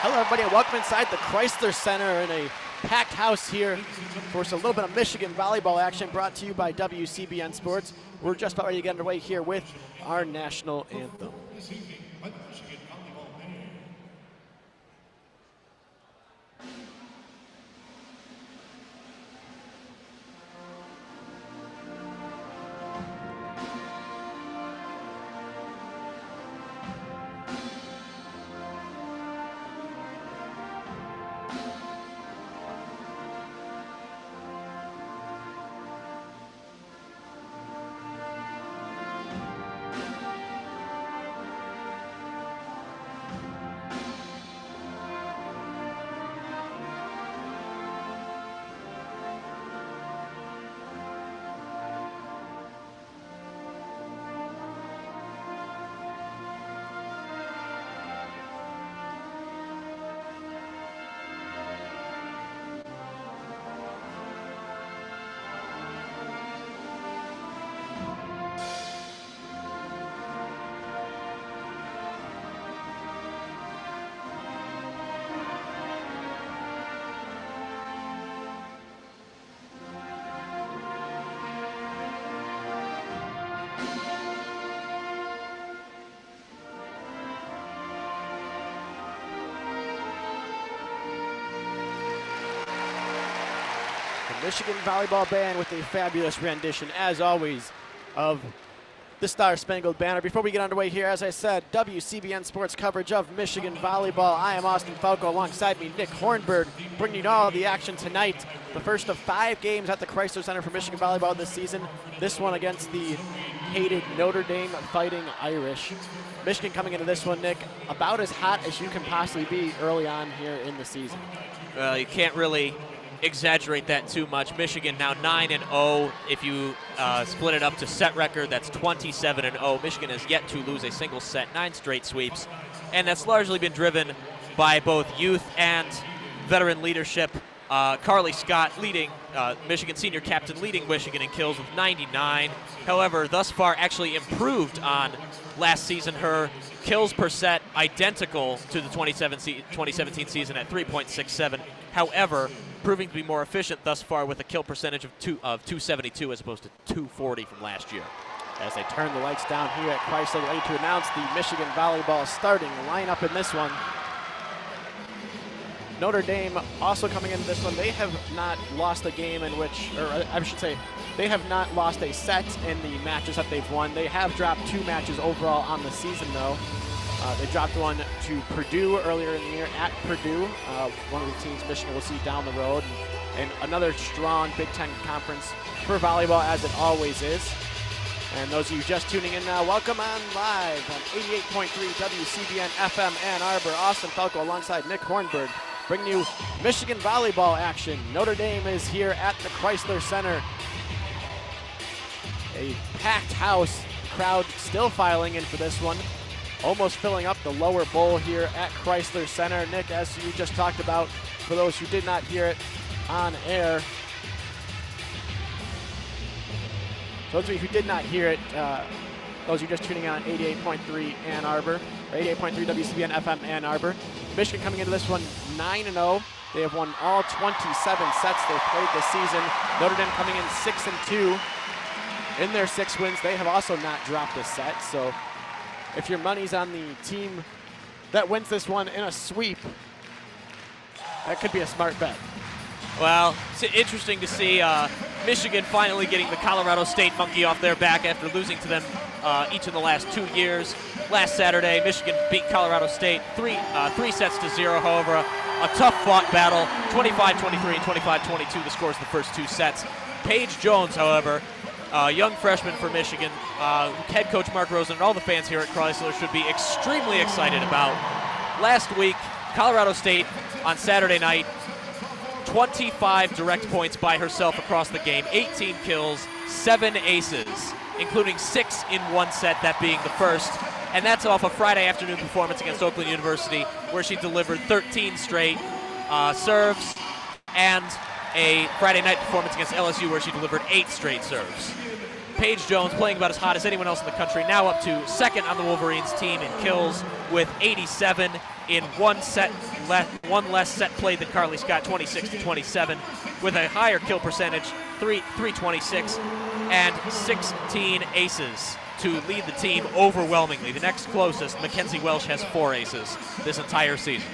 Hello, everybody, and welcome inside the Crisler Center in a packed house here for a little bit of Michigan volleyball action brought to you by WCBN Sports. We're just about ready to get underway here with our national anthem. Michigan Volleyball Band with a fabulous rendition, as always, of the Star Spangled Banner. Before we get underway here, as I said, WCBN Sports coverage of Michigan Volleyball. I am Austin Falco, alongside me, Nick Hornberg, bringing you all the action tonight. The first of 5 games at the Crisler Center for Michigan Volleyball this season. This one against the hated Notre Dame Fighting Irish. Michigan coming into this one, Nick, about as hot as you can possibly be early on here in the season. Well, you can't really exaggerate that too much. Michigan now 9-0. If you split it up to set record, that's 27-0. Michigan has yet to lose a single set, 9 straight sweeps, and that's largely been driven by both youth and veteran leadership. Carly Skjodt leading, Michigan senior captain, leading Michigan in kills with 99. However, thus far actually improved on last season. Her kills per set identical to the 2017 season at 3.67. However, proving to be more efficient thus far with a kill percentage of 272 as opposed to 240 from last year. As they turn the lights down here at Crisler, ready to announce the Michigan Volleyball starting lineup in this one. Notre Dame also coming into this one. They have not lost a game in which, or I should say, they have not lost a set in the matches that they've won. They have dropped 2 matches overall on the season, though. They dropped one to Purdue earlier in the year at Purdue, one of the teams Michigan will see down the road, and another strong Big Ten conference for volleyball, as it always is. And those of you just tuning in now, welcome on live on 88.3 WCBN FM Ann Arbor. Austin Falco alongside Nick Hornberg, bringing you Michigan volleyball action. Notre Dame is here at the Crisler Center. A packed house, crowd still filing in for this one. Almost filling up the lower bowl here at Crisler Center. Nick, as you just talked about, for those who did not hear it on air, those of you who did not hear it, those of you just tuning on 88.3 Ann Arbor, or 88.3 WCBN FM Ann Arbor. Michigan coming into this one 9-0. They have won all 27 sets they've played this season. Notre Dame coming in 6-2. In their 6 wins, they have also not dropped a set, so if your money's on the team that wins this one in a sweep, that could be a smart bet. Well, it's interesting to see Michigan finally getting the Colorado State monkey off their back after losing to them each in the last 2 years. Last Saturday, Michigan beat Colorado State 3 sets to 0. However, a tough-fought battle, 25-23 and 25-22, the scores of the first 2 sets. Paige Jones, however, young freshman for Michigan, head coach Mark Rosen and all the fans here at Crisler should be extremely excited about. Last week, Colorado State on Saturday night, 25 direct points by herself across the game, 18 kills, 7 aces, including 6 in 1 set, that being the first. And that's off a Friday afternoon performance against Oakland University, where she delivered 13 straight serves, and a Friday night performance against LSU where she delivered 8 straight serves. Paige Jones playing about as hot as anyone else in the country, now up to second on the Wolverines team in kills with 87 in one less set played than Carly Skjodt, 26-27, with a higher kill percentage, 326, and 16 aces to lead the team overwhelmingly. The next closest, Mackenzie Welsh, has 4 aces this entire season.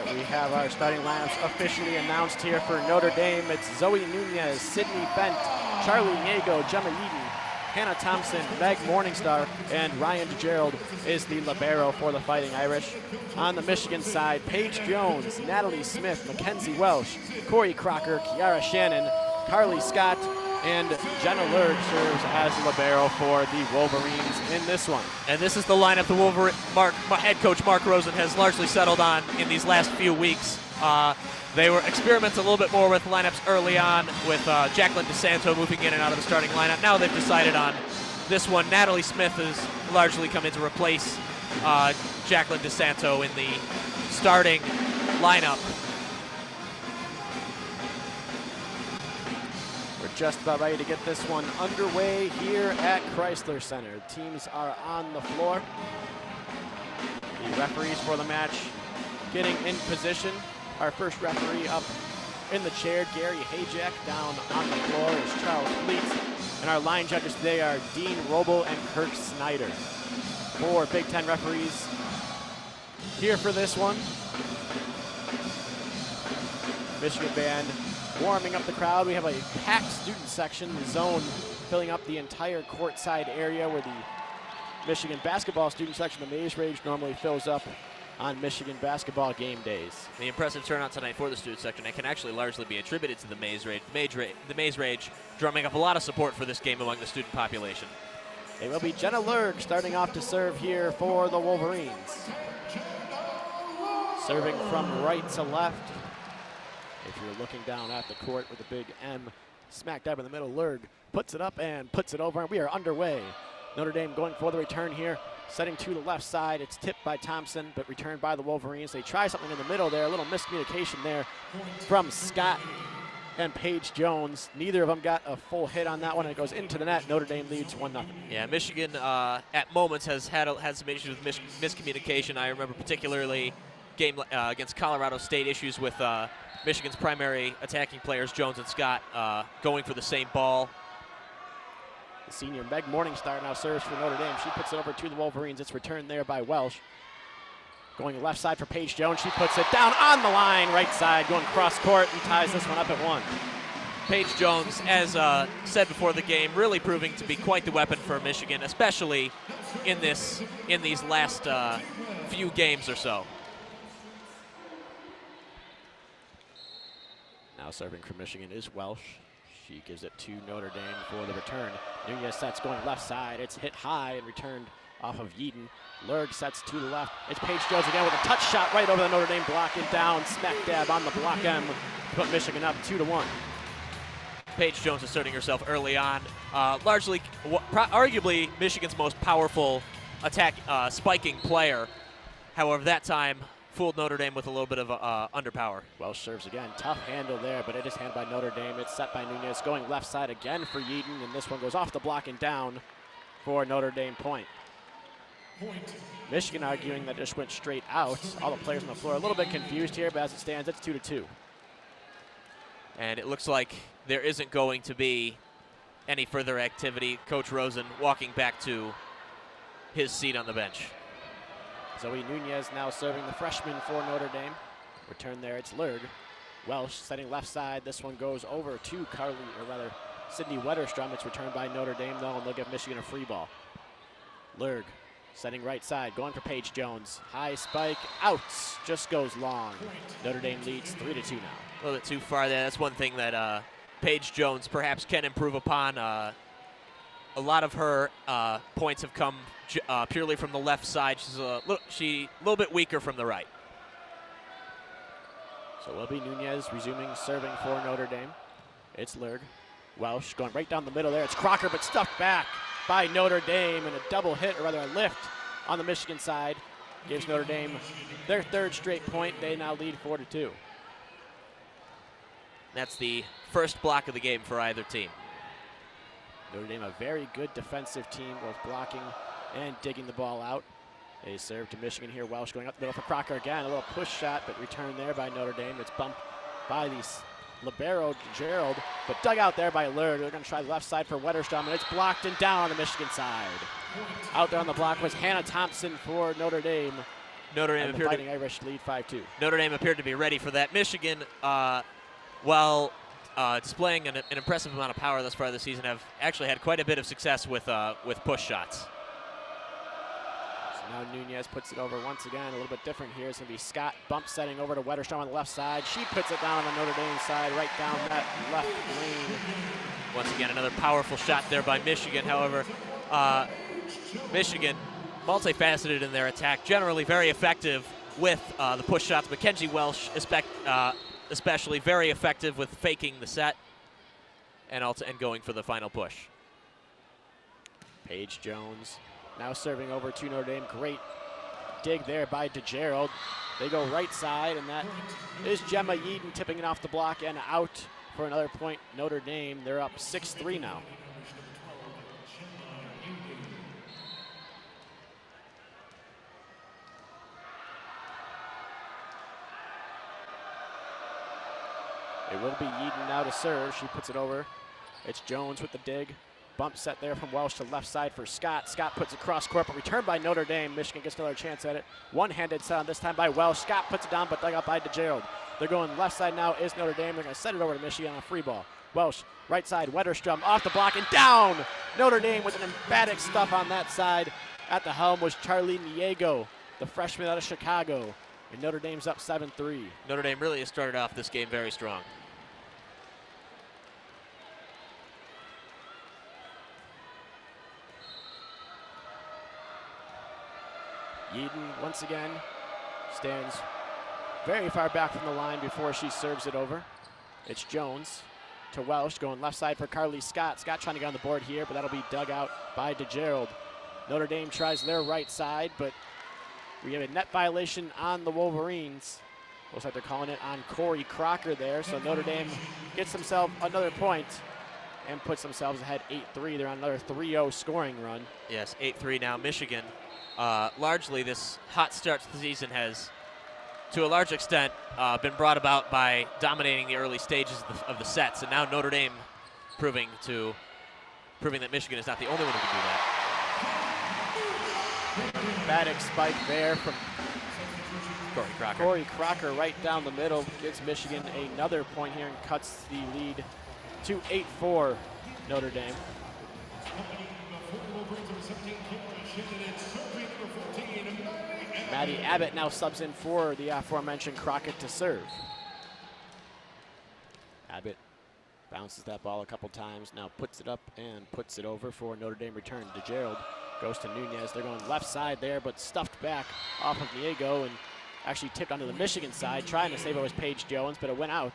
We have our starting lineups officially announced here for Notre Dame. It's Zoe Nunez, Sydney Bent, Charlie Niego, Gemma Eaton, Hannah Thompson, Meg Morningstar, and Ryan DeGerald is the libero for the Fighting Irish. On the Michigan side, Paige Jones, Natalie Smith, Mackenzie Welsh, Corey Crocker, Kiara Shannon, Carly Skjodt, and Jenna Lurg serves as libero for the Wolverines in this one. And this is the lineup the head coach Mark Rosen has largely settled on in these last few weeks. They were experimenting a little bit more with lineups early on, with Jacqueline DeSanto moving in and out of the starting lineup. Now they've decided on this one. Natalie Smith has largely come in to replace Jacqueline DeSanto in the starting lineup. Just about ready to get this one underway here at Crisler Center. Teams are on the floor. The referees for the match getting in position. Our first referee up in the chair, Gary Hajek. Down on the floor is Charles Fleet. And our line judges today are Dean Roble and Kirk Snyder. 4 Big Ten referees here for this one. Michigan band warming up the crowd. We have a packed student section, the zone filling up the entire courtside area where the Michigan basketball student section, the Maze Rage, normally fills up on Michigan basketball game days. The impressive turnout tonight for the student section, it can actually largely be attributed to the Maze Rage. The Maze Rage drumming up a lot of support for this game among the student population. It will be Jenna Lurg starting off to serve here for the Wolverines. Serving from right to left. If you're looking down at the court with a big M smack dab in the middle, Lurg puts it up and puts it over, and we are underway. Notre Dame going for the return here, setting to the left side. It's tipped by Thompson, but returned by the Wolverines. They try something in the middle there, a little miscommunication there from Scott and Paige Jones. Neither of them got a full hit on that one, and it goes into the net. Notre Dame leads 1-0. Yeah, Michigan at moments has had some issues with miscommunication. I remember particularly game against Colorado State, issues with Michigan's primary attacking players, Jones and Scott, going for the same ball. The senior Meg Morningstar now serves for Notre Dame. She puts it over to the Wolverines. It's returned there by Welsh. Going left side for Paige Jones. She puts it down on the line, right side, going cross court, and ties this one up at 1. Paige Jones, as said before the game, really proving to be quite the weapon for Michigan, especially in these last few games or so. Now serving for Michigan is Welsh. She gives it to Notre Dame for the return. Nunez sets going left side. It's hit high and returned off of Yeadon. Lurg sets to the left. It's Paige Jones again with a touch shot right over the Notre Dame block and down. Smack dab on the block M. Put Michigan up 2-1. Paige Jones asserting herself early on. Largely, arguably, Michigan's most powerful attack spiking player. However, that time fooled Notre Dame with a little bit of underpower. Welsh serves again. Tough handle there, but it is handled by Notre Dame. It's set by Nunez. Going left side again for Yeadon, and this one goes off the block and down for Notre Dame point. Michigan arguing that just went straight out. All the players on the floor a little bit confused here, but as it stands, it's 2-2. And it looks like there isn't going to be any further activity. Coach Rosen walking back to his seat on the bench. Zoe Nunez now serving the freshman for Notre Dame. Return there, it's Lurg. Welsh setting left side. This one goes over to Sydney Wetterstrom. It's returned by Notre Dame, though, and they'll give Michigan a free ball. Lurg setting right side, going for Paige Jones. High spike, out, just goes long. Notre Dame leads 3-2 now. A little bit too far there. That's one thing that Paige Jones perhaps can improve upon. A lot of her points have come purely from the left side. She's a little bit weaker from the right. So it will be Nunez resuming serving for Notre Dame. It's Lurg. Welsh going right down the middle there. It's Crocker, but stuffed back by Notre Dame, and a double hit, or rather a lift on the Michigan side. gives Notre Dame their third straight point. They now lead 4-2. That's the first block of the game for either team. Notre Dame, a very good defensive team, both blocking and digging the ball out. They serve to Michigan here. Welsh going up the middle for Crocker again. A little push shot, but returned there by Notre Dame. It's bumped by the libero, Gerald, but dug out there by Lurd. They're going to try the left side for Wetterstrom, and it's blocked and down on the Michigan side. Out there on the block was Hannah Thompson for Notre Dame. Notre Dame appeared Fighting Irish lead 5-2. Notre Dame appeared to be ready for that. Michigan, while displaying an impressive amount of power thus far this season, have actually had quite a bit of success with push shots. So now Nunez puts it over once again. A little bit different here. It's going to be Skjodt bump setting over to Wetterstrom on the left side. She puts it down on the Notre Dame side, right down that left lane. Once again, another powerful shot there by Michigan. However, Michigan, multifaceted in their attack, generally very effective with the push shots. Mackenzie Welsh, especially very effective with faking the set and going for the final push. Paige Jones now serving over to Notre Dame. Great dig there by DeGerald. They go right side, and that is Gemma Yeadon tipping it off the block and out for another point. Notre Dame, they're up 6-3 now. It will be Yeadon now to serve. She puts it over. It's Jones with the dig. Bump set there from Welsh to left side for Skjodt. Skjodt puts it cross court, but returned by Notre Dame. Michigan gets another chance at it. One-handed set on this time by Welsh. Skjodt puts it down, but dug out by DeGerald. They're going left side now is Notre Dame. They're going to set it over to Michigan on a free ball. Welsh, right side, Wetterstrom off the block and down. Notre Dame with an emphatic stuff on that side. At the helm was Charlie Niego, the freshman out of Chicago. And Notre Dame's up 7-3. Notre Dame really has started off this game very strong. Yeadon once again stands very far back from the line before she serves it over. It's Jones to Welsh, going left side for Carly Skjodt. Skjodt trying to get on the board here, but that'll be dug out by DeGerald. Notre Dame tries their right side, but we have a net violation on the Wolverines. Looks like they're calling it on Corey Crocker there, so Notre Dame gets themselves another point and puts themselves ahead 8-3. They're on another 3-0 scoring run. Yes, 8-3 now. Michigan, largely this hot start to the season has, to a large extent, been brought about by dominating the early stages of the sets, and now Notre Dame proving that Michigan is not the only one who can do that. Emphatic spike there from Corey Crocker right down the middle, gives Michigan another point here and cuts the lead to 8-4 Notre Dame. Maddie Abbott now subs in for the aforementioned Crockett to serve. Abbott bounces that ball a couple times, now puts it up and puts it over for Notre Dame return. DeGerald goes to Nunez. They're going left side there, but stuffed back off of Niego and actually tipped onto the Michigan side. Trying to save it was Paige Jones, but it went out.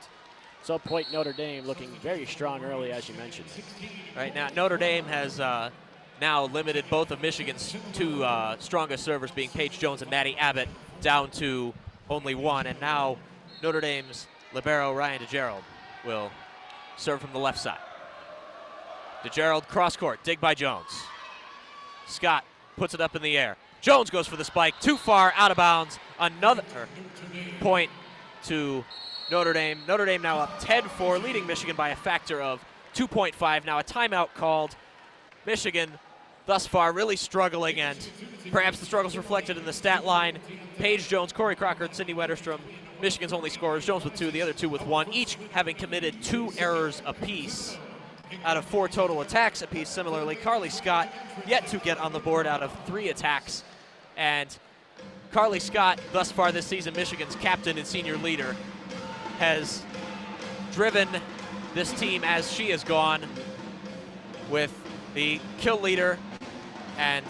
So point Notre Dame looking very strong early, as you mentioned. Right now, Notre Dame has now limited both of Michigan's two strongest servers, being Paige Jones and Maddie Abbott, down to only one. And now Notre Dame's libero Ryan DeGerald will serve from the left side. DeGerald cross court, dig by Jones. Skjodt puts it up in the air. Jones goes for the spike, too far, out of bounds. Another point to Notre Dame. Notre Dame now up 10-4, leading Michigan by a factor of 2.5. Now a timeout called. Michigan thus far really struggling, and perhaps the struggles reflected in the stat line. Paige Jones, Corey Crocker, and Sydney Wetterstrom, Michigan's only scorers. Jones with 2, the other 2 with 1, each having committed 2 errors apiece out of 4 total attacks apiece. Similarly, Carly Skjodt yet to get on the board out of 3 attacks. And Carly Skjodt, thus far this season, Michigan's captain and senior leader, has driven this team as she has gone with the kill leader, and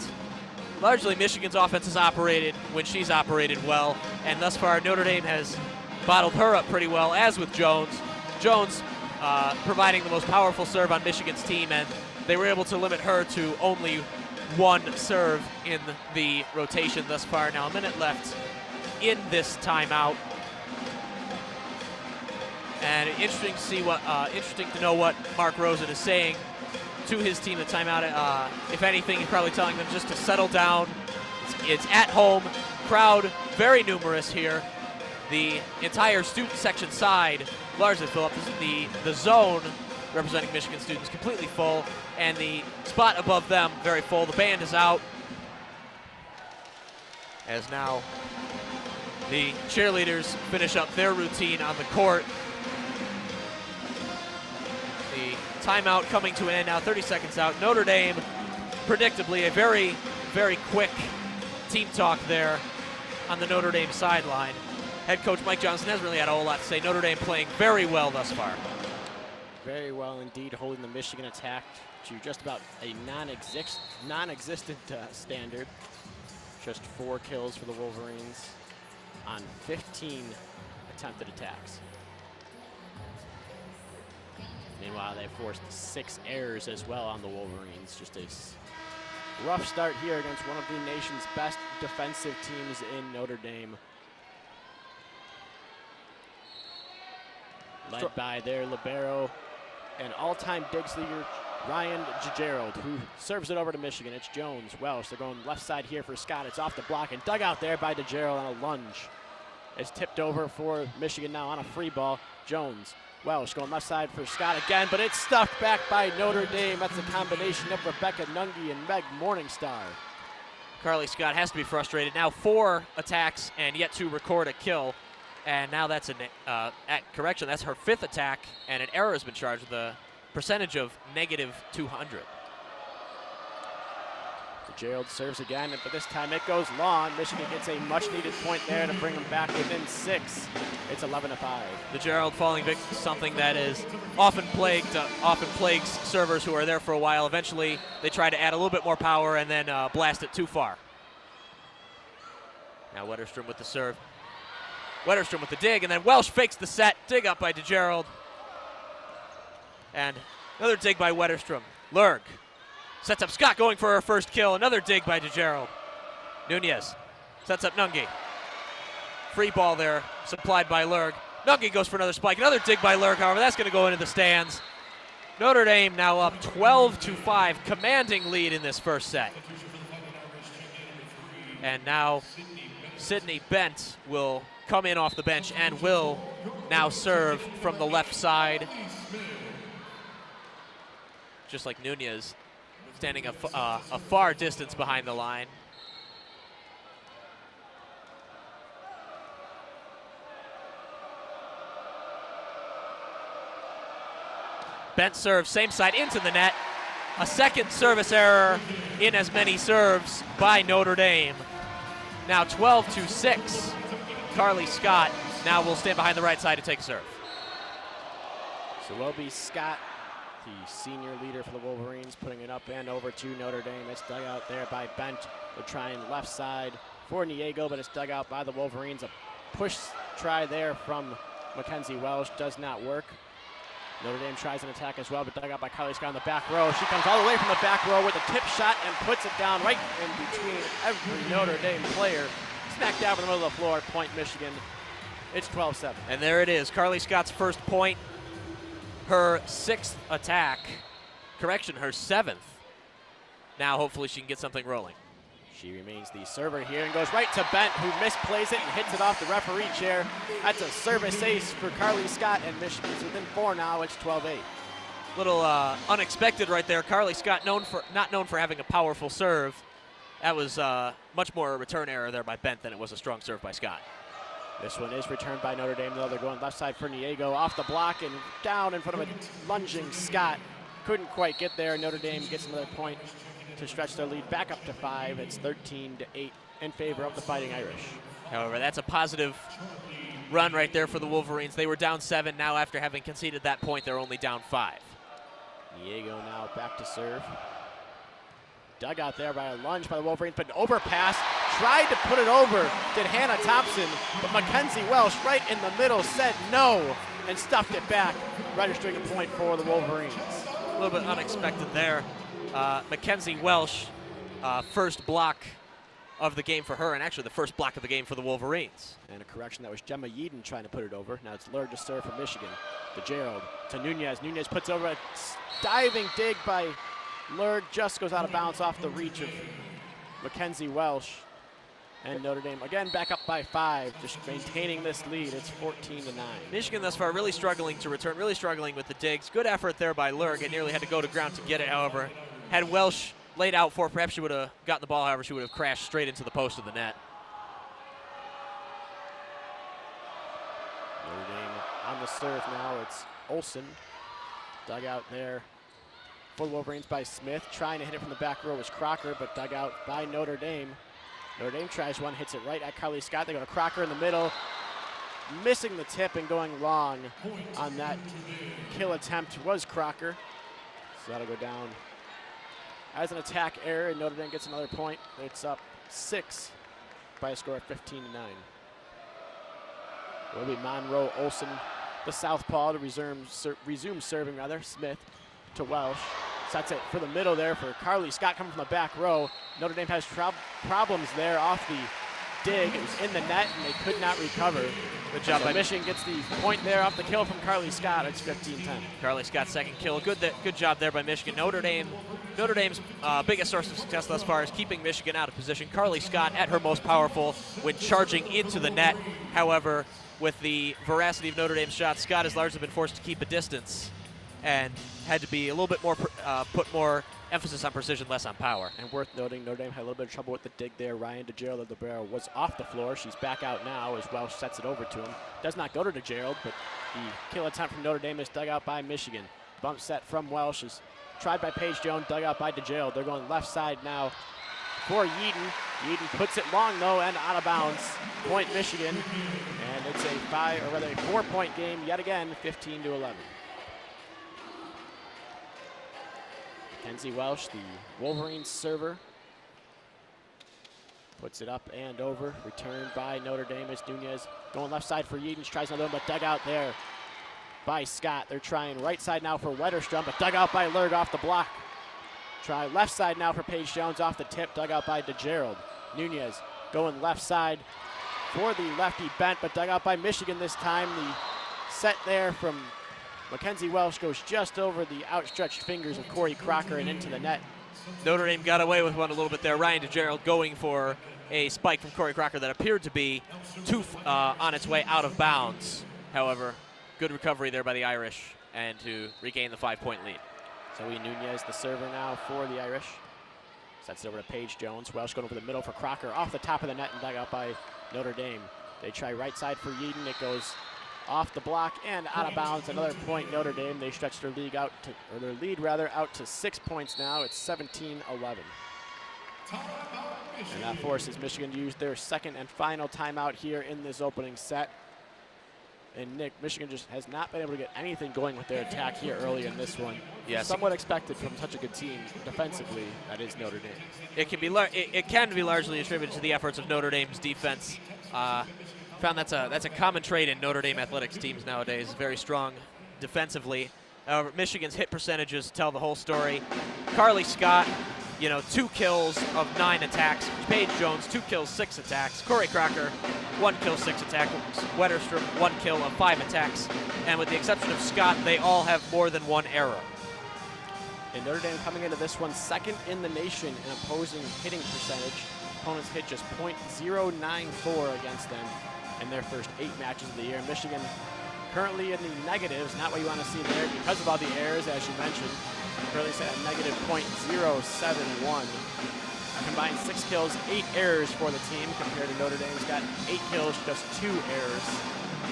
largely Michigan's offense has operated when she's operated well, and thus far Notre Dame has bottled her up pretty well, as with Jones. Jones providing the most powerful serve on Michigan's team, and they were able to limit her to only one serve in the rotation thus far. Now a minute left in this timeout. And interesting to see what, interesting to know what Mark Rosen is saying to his team at timeout. If anything, he's probably telling them just to settle down. It's at home, crowd very numerous here. The entire student section side largely fill up. The zone representing Michigan students completely full, and the spot above them very full. The band is out, as now the cheerleaders finish up their routine on the court. The timeout coming to an end now, 30 seconds out. Notre Dame, predictably, a very, very quick team talk there on the Notre Dame sideline. Head coach Mike Johnson hasn't really had a whole lot to say. Notre Dame playing very well thus far. Very well indeed, holding the Michigan attack to just about a non-existent standard. Just 4 kills for the Wolverines on 15 attempted attacks. Meanwhile, they forced 6 errors as well on the Wolverines. Just a rough start here against one of the nation's best defensive teams in Notre Dame. Led by their libero and all-time Diggs leader, Ryan Gerald, who serves it over to Michigan. It's Jones, Welsh. They're going left side here for Skjodt. It's off the block and dug out there by DeGerald on a lunge. It's tipped over for Michigan now on a free ball. Jones, Welsh going left side for Skjodt again, but it's stuffed back by Notre Dame. That's a combination of Rebecca Nungi and Meg Morningstar. Carly Skjodt has to be frustrated. Now 4 attacks and yet to record a kill. And now that's correction, that's her 5th attack, and an error has been charged with a percentage of -200. Gerald serves again, but this time it goes long. Michigan gets a much-needed point there to bring them back within 6. It's 11-5. The Gerald falling victim to something that is often plagues servers who are there for a while. Eventually, they try to add a little bit more power and then blast it too far. Now Wetterstrom with the serve. Wetterstrom with the dig, and then Welsh fakes the set. Dig up by DeGerald. And another dig by Wetterstrom. Lurg sets up Skjodt going for her first kill. Another dig by DeGerald. Nunez sets up Nungi. Free ball there, supplied by Lurg. Nungi goes for another spike. Another dig by Lurg, however, that's going to go into the stands. Notre Dame now up 12-5, commanding lead in this first set. And now Sydney Bent will come in off the bench and will now serve from the left side. Just like Nunez, standing a far distance behind the line. Bent serve, same side into the net. A second service error in as many serves by Notre Dame. Now 12-6. Carly Skjodt now will stand behind the right side to take a serve. So will be Skjodt, the senior leader for the Wolverines, putting it up and over to Notre Dame. It's dug out there by Bent. They're trying left side for Niego, but it's dug out by the Wolverines. A push try there from Mackenzie Welsh does not work. Notre Dame tries an attack as well, but dug out by Carly Skjodt on the back row. She comes all the way from the back row with a tip shot and puts it down right in between every Notre Dame player. Smack down in the middle of the floor, point Michigan. It's 12-7. And there it is, Carly Scott's first point, her 6th attack. Correction, her 7th. Now hopefully she can get something rolling. She remains the server here and goes right to Bent, who misplays it and hits it off the referee chair. That's a service ace for Carly Skjodt, and Michigan's within 4 now. It's 12-8. Little unexpected right there. Carly Skjodt not known for having a powerful serve. That was much more a return error there by Bent than it was a strong serve by Skjodt. This one is returned by Notre Dame, though. They're going left side for Niego, off the block and down in front of a lunging Skjodt. Couldn't quite get there. Notre Dame gets another point to stretch their lead back up to 5. It's 13-8 in favor of the Fighting Irish. However, that's a positive run right there for the Wolverines. They were down 7. Now after having conceded that point, they're only down 5. Niego now back to serve. Dug out there by a lunge by the Wolverines, but an overpass. Tried to put it over, did Hannah Thompson, but Mackenzie Welsh right in the middle said no and stuffed it back, registering a point for the Wolverines. A little bit unexpected there. Mackenzie Welsh first block of the game for her, and actually the first block of the game for the Wolverines. And a correction, that was Gemma Yeadon trying to put it over. Now it's Lurg to serve for Michigan. To Gerald, to Nunez. Nunez puts over a diving dig by Lurg, just goes out of bounds off the reach of Mackenzie Welsh. And Notre Dame again back up by 5, just maintaining this lead. It's 14-9. Michigan thus far really struggling to return, really struggling with the digs. Good effort there by Lurg. It nearly had to go to ground to get it, however. Had Welsh laid out for, perhaps she would have gotten the ball, however, she would have crashed straight into the post of the net. Notre Dame on the serve now. It's Olsen. Dug out there for the Wolverines by Smith. Trying to hit it from the back row was Crocker, but dug out by Notre Dame. Notre Dame tries one, hits it right at Carly Skjodt. They go to Crocker in the middle. Missing the tip and going long on that kill attempt was Crocker. So that'll go down as an attack error, and Notre Dame gets another point. It's up 6 by a score of 15-9. Will be Monroe Olsen, the southpaw, to resume serving rather. Smith to Welsh. Sets it for the middle there for Carly Skjodt coming from the back row. Notre Dame has problems there off the dig. It was in the net and they could not recover. Good job by Michigan gets the point there off the kill from Carly Skjodt. It's 15-10. Carly Scott's second kill. Good job there by Michigan. Notre Dame's biggest source of success thus far is keeping Michigan out of position. Carly Skjodt at her most powerful when charging into the net. However, with the veracity of Notre Dame's shot, Skjodt has largely been forced to keep a distance and had to be a little bit more, put more emphasis on precision, less on power. And worth noting, Notre Dame had a little bit of trouble with the dig there. Ryan DeGerald of the barrel was off the floor. She's back out now as Welsh sets it over to him. Does not go to DeGerald, but the kill attempt from Notre Dame is dug out by Michigan. Bump set from Welsh is tried by Paige Jones, dug out by DeGerald. They're going left side now for Yeadon. Yeadon puts it long though and out of bounds. Point Michigan, and it's a 4-point game yet again, 15-11. Mackenzie Welsh, the Wolverines server, puts it up and over. Returned by Notre Dame as Nunez going left side for Yeadon. She tries another one, but dug out there by Skjodt. They're trying right side now for Wetterstrom, but dug out by Lurg off the block. Try left side now for Paige Jones off the tip, dug out by DeGerald. Nunez going left side for the lefty bent, but dug out by Michigan this time. The set there from Mackenzie Welsh goes just over the outstretched fingers of Corey Crocker and into the net. Notre Dame got away with one a little bit there. Ryan DeGerald going for a spike from Corey Crocker that appeared to be on its way out of bounds. However, good recovery there by the Irish and to regain the 5-point lead. Zoe Nunez, the server now for the Irish. Sets it over to Paige Jones. Welsh going over the middle for Crocker off the top of the net and dug out by Notre Dame. They try right side for Yeadon. It goes off the block and out of bounds. Another point Notre Dame. They stretch their lead out to 6 points now. It's 17-11. And that forces Michigan to use their second and final timeout here in this opening set. And Nick, Michigan just has not been able to get anything going with their attack here early in this one. Yes. Somewhat expected from such a good team defensively, that is Notre Dame. It can be largely attributed to the efforts of Notre Dame's defense. Found that's a common trait in Notre Dame athletics teams nowadays. Very strong defensively. Michigan's hit percentages tell the whole story. Carly Skjodt, 2 kills of 9 attacks. Paige Jones, 2 kills, 6 attacks. Corey Crocker, 1 kill, 6 attacks. Wetterstrom, 1 kill of 5 attacks. And with the exception of Skjodt, they all have more than 1 error. And Notre Dame coming into this one second in the nation in opposing hitting percentage. Opponents hit just .094 against them in their first 8 matches of the year. Michigan currently in the negatives, not what you want to see there because of all the errors, as you mentioned. Currently set at negative .071. Combined 6 kills, 8 errors for the team compared to Notre Dame's got 8 kills, just 2 errors.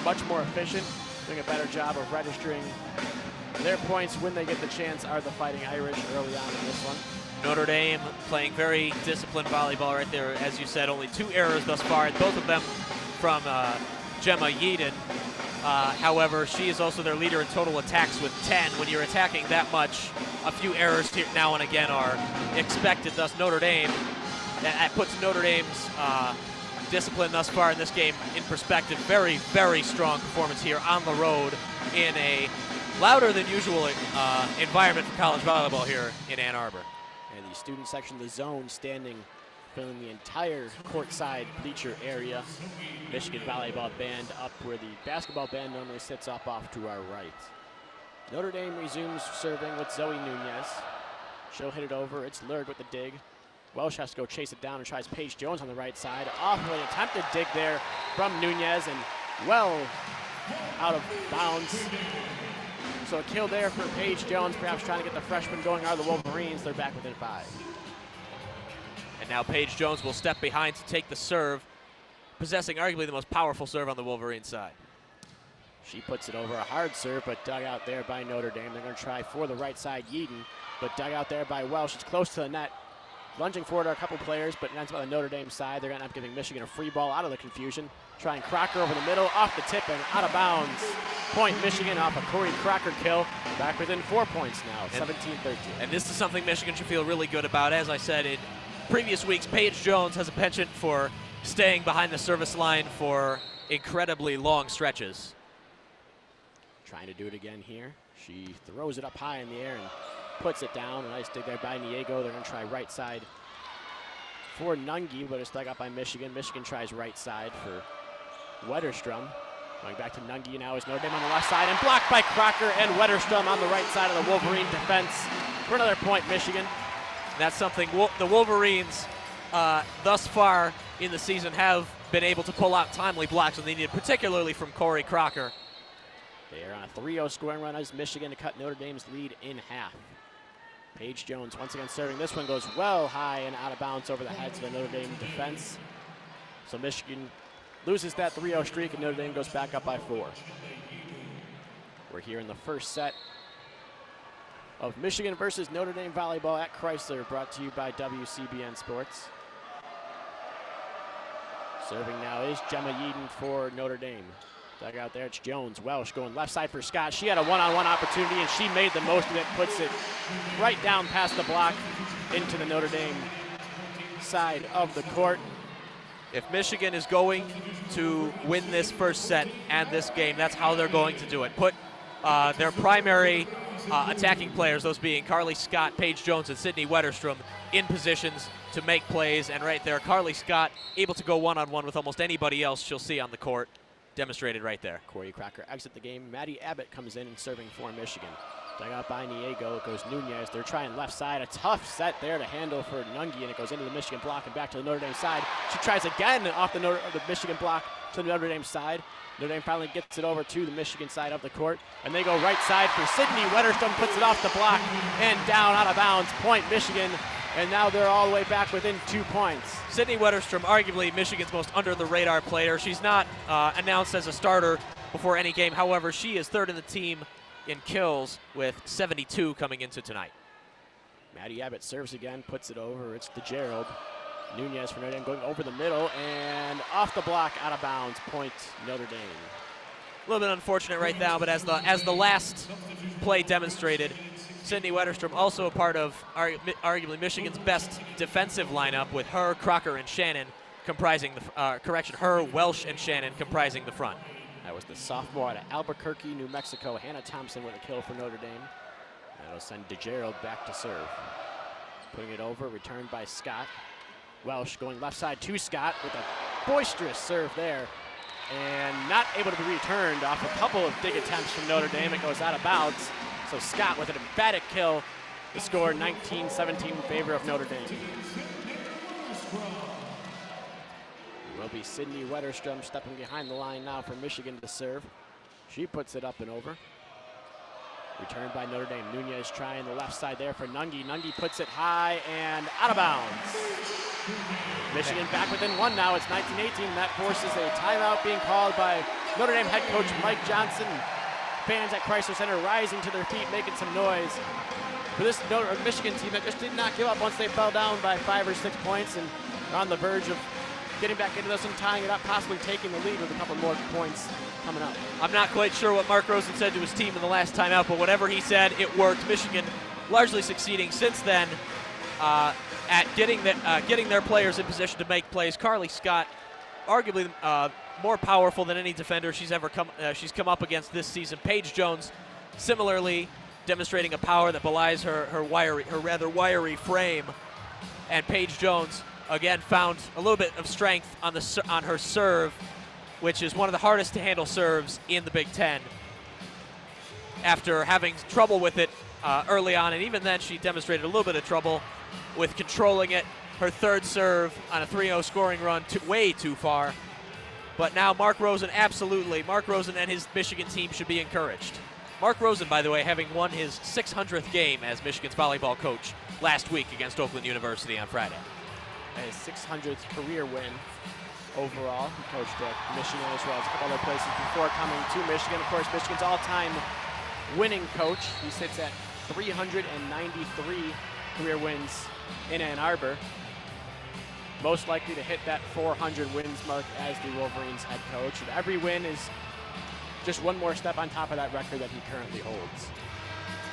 Much more efficient, doing a better job of registering their points when they get the chance are the Fighting Irish early on in this one. Notre Dame playing very disciplined volleyball right there. As you said, only 2 errors thus far, both of them from Gemma Yeadon. However, she is also their leader in total attacks with 10. When you're attacking that much, a few errors now and again are expected. Thus, Notre Dame, that puts Notre Dame's discipline thus far in this game in perspective. Very, very strong performance here on the road in a louder than usual environment for college volleyball here in Ann Arbor. And the student section of the zone standing, filling the entire courtside bleacher area. Michigan Volleyball band up where the basketball band normally sits up off to our right. Notre Dame resumes serving with Zoe Nunez. She'll hit it over. It's Lurg with the dig. Welsh has to go chase it down and tries Paige Jones on the right side. Off of an attempted dig there from Nunez and well out of bounds. So a kill there for Paige Jones, perhaps trying to get the freshman going are the Wolverines. They're back within 5. And now Paige Jones will step behind to take the serve, possessing arguably the most powerful serve on the Wolverine side. She puts it over, a hard serve, but dug out there by Notre Dame. They're going to try for the right side, Yeadon, but dug out there by Welsh. It's close to the net. Lunging forward are a couple players, but it ends up on the Notre Dame side. They're going to end up giving Michigan a free ball out of the confusion. Trying Crocker over the middle, off the tip and out of bounds. Point Michigan off a Corey Crocker kill. Back within 4 points now, 17-13. And this is something Michigan should feel really good about. As I said in previous weeks, Paige Jones has a penchant for staying behind the service line for incredibly long stretches. Trying to do it again here. She throws it up high in the air and puts it down. A nice dig there by Niego. They're going to try right side for Nungi, but it's dug up by Michigan. Michigan tries right side for Wetterstrom. Going back to Nungi now is Notre Dame on the left side and blocked by Crocker and Wetterstrom on the right side of the Wolverine defense for another point, Michigan. That's something the Wolverines thus far in the season have been able to pull out timely blocks when they needed, particularly from Corey Crocker. They are on a 3-0 scoring run as Michigan to cut Notre Dame's lead in half. Paige Jones once again serving. This one goes well high and out of bounds over the heads of the Notre Dame defense. So Michigan loses that 3-0 streak and Notre Dame goes back up by 4. We're here in the first set of Michigan versus Notre Dame Volleyball at Crisler, brought to you by WCBN Sports. Serving now is Gemma Yeadon for Notre Dame. Dug out there, it's Jones. Welsh going left side for Skjodt. She had a one-on-one opportunity and she made the most of it, puts it right down past the block into the Notre Dame side of the court. If Michigan is going to win this first set and this game, that's how they're going to do it. Put their primary attacking players, those being Carly Skjodt, Paige Jones, and Sydney Wetterstrom, in positions to make plays. And right there, Carly Skjodt able to go one-on-one with almost anybody else she'll see on the court. Demonstrated right there. Corey Crocker exit the game. Maddie Abbott comes in and serving for Michigan. Dug out by Niego. It goes Nunez. They're trying left side. A tough set there to handle for Nungi, and it goes into the Michigan block and back to the Notre Dame side. She tries again off the Michigan block to the Notre Dame side. Notre Dame finally gets it over to the Michigan side of the court, and they go right side for Sydney. Wetterstrom puts it off the block and down out of bounds. Point Michigan. And now they're all the way back within 2 points. Sydney Wetterstrom, arguably Michigan's most under-the-radar player. She's not announced as a starter before any game. However, she is third in the team in kills with 72 coming into tonight. Maddie Abbott serves again, puts it over. It's DeGerald. Nunez for Notre Dame going over the middle and off the block, out of bounds. Point Notre Dame. A little bit unfortunate right now, but as the last play demonstrated, Sydney Wetterstrom also a part of arguably Michigan's best defensive lineup, with her, Crocker, and Shannon comprising the Welsh and Shannon comprising the front. That was the sophomore out of Albuquerque, New Mexico, Hannah Thompson, with a kill for Notre Dame. That'll send DeGerald back to serve. Putting it over, returned by Skjodt. Welsh going left side to Skjodt with a boisterous serve there, and not able to be returned off a couple of dig attempts from Notre Dame. It goes out of bounds. So Skjodt with an emphatic kill. The score 19-17 in favor of Notre Dame. It will be Sydney Wetterstrom stepping behind the line now for Michigan to serve. She puts it up and over. Returned by Notre Dame. Nunez trying the left side there for Nungi. Nungi puts it high and out of bounds. Michigan back within 1 now. It's 19-18. That forces a timeout being called by Notre Dame head coach Mike Johnson. Fans at Crisler Center rising to their feet, making some noise. For this Michigan team that just did not give up once they fell down by 5 or 6 points and are on the verge of getting back into this and tying it up, possibly taking the lead with a couple more points coming up. I'm not quite sure what Mark Rosen said to his team in the last timeout, but whatever he said, it worked. Michigan largely succeeding since then at getting their players in position to make plays. Carly Skjodt, arguably more powerful than any defender she's come up against this season. Paige Jones, similarly, demonstrating a power that belies her rather wiry frame. And Paige Jones, again, found a little bit of strength on her serve, which is one of the hardest to handle serves in the Big Ten. After having trouble with it early on, and even then she demonstrated a little bit of trouble with controlling it. Her third serve on a 3-0 scoring run way too far. But now Mark Rosen, absolutely, Mark Rosen and his Michigan team should be encouraged. Mark Rosen, by the way, having won his 600th game as Michigan's volleyball coach last week against Oakland University on Friday. His 600th career win overall. He coached at Michigan as well as a couple other places before coming to Michigan. Of course, Michigan's all-time winning coach. He sits at 393 career wins in Ann Arbor. Most likely to hit that 400 wins mark as the Wolverines head coach. And every win is just one more step on top of that record that he currently holds.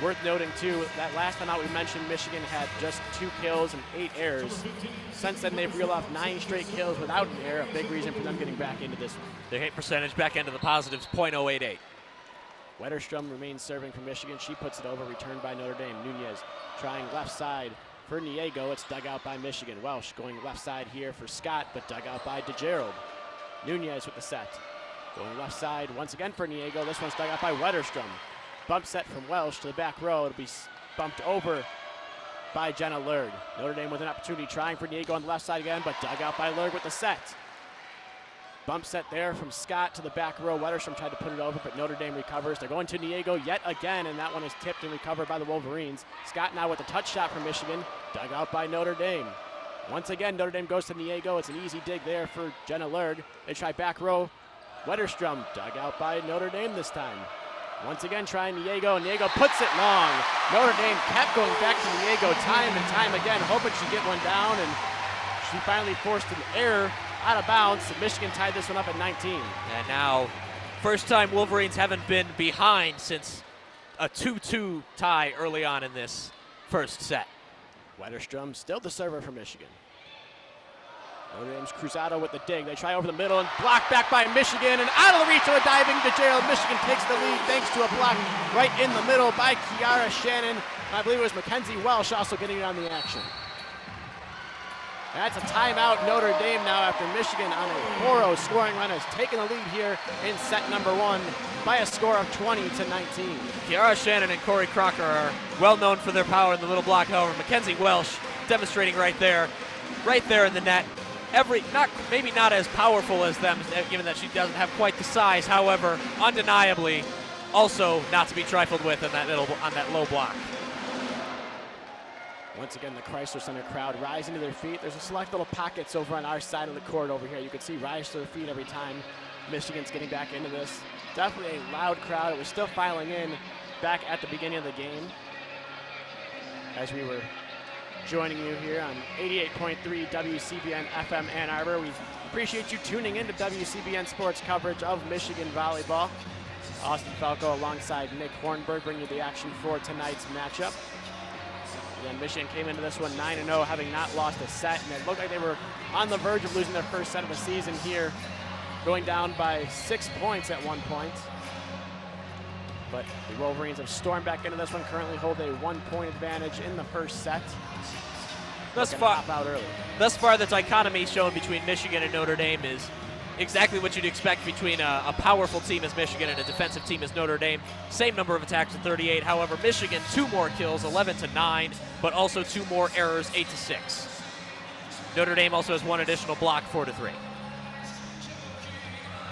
Worth noting, too, that last time out we mentioned Michigan had just 2 kills and 8 errors. Since then, they've reeled off 9 straight kills without an error, a big reason for them getting back into this one. Their hit percentage back into the positives, .088. Wetterstrom remains serving for Michigan. She puts it over, returned by Notre Dame. Nunez trying left side for Niego. It's dug out by Michigan. Welsh going left side here for Skjodt, but dug out by DeGerald. Nunez with the set. Going left side once again for Niego. This one's dug out by Wetterstrom. Bump set from Welsh to the back row. It'll be bumped over by Jenna Lurg. Notre Dame with an opportunity, trying for Niego on the left side again, but dug out by Lurg with the set. Bump set there from Skjodt to the back row. Wetterstrom tried to put it over, but Notre Dame recovers. They're going to Niego yet again, and that one is tipped and recovered by the Wolverines. Skjodt now with a touch shot from Michigan, dug out by Notre Dame. Once again, Notre Dame goes to Niego. It's an easy dig there for Jenna Lurg. They try back row. Wetterstrom dug out by Notre Dame this time. Once again, trying Niego. Niego puts it long. Notre Dame kept going back to Niego time and time again, hoping she'd get one down, and she finally forced an error out of bounds. Michigan tied this one up at 19. And now, first time Wolverines haven't been behind since a 2-2 tie early on in this first set. Wetterstrom still the server for Michigan. Notre Dame's Cruzado with the dig. They try over the middle and blocked back by Michigan, and out of the reach of a diving DeGerald. Michigan takes the lead thanks to a block right in the middle by Kiara Shannon. I believe it was Mackenzie Welsh also getting it on the action. That's a timeout, Notre Dame now, after Michigan on a 4-0 scoring run has taken the lead here in set number 1 by a score of 20-19. Kiara Shannon and Corey Crocker are well known for their power in the little block. However, Mackenzie Welsh demonstrating right there in the net. Maybe not as powerful as them, given that she doesn't have quite the size. However, undeniably, also not to be trifled with on that low block. Once again, the Crisler Center crowd rising to their feet. There's a select little pockets over on our side of the court over here. You can see rise to their feet every time Michigan's getting back into this. Definitely a loud crowd. It was still filing in back at the beginning of the game as we were joining you here on 88.3 WCBN FM Ann Arbor. We appreciate you tuning in to WCBN Sports coverage of Michigan volleyball. Austin Falco alongside Nick Hornberg bringing you the action for tonight's matchup. Again, Michigan came into this one 9-0, having not lost a set, and it looked like they were on the verge of losing their first set of the season here, going down by 6 points at one point. But the Wolverines have stormed back into this one, currently hold a 1-point advantage in the first set. Thus far, the dichotomy shown between Michigan and Notre Dame is exactly what you'd expect between a powerful team as Michigan and a defensive team as Notre Dame. Same number of attacks at 38. However, Michigan 2 more kills, 11-9, but also 2 more errors, 8-6. Notre Dame also has 1 additional block, 4-3.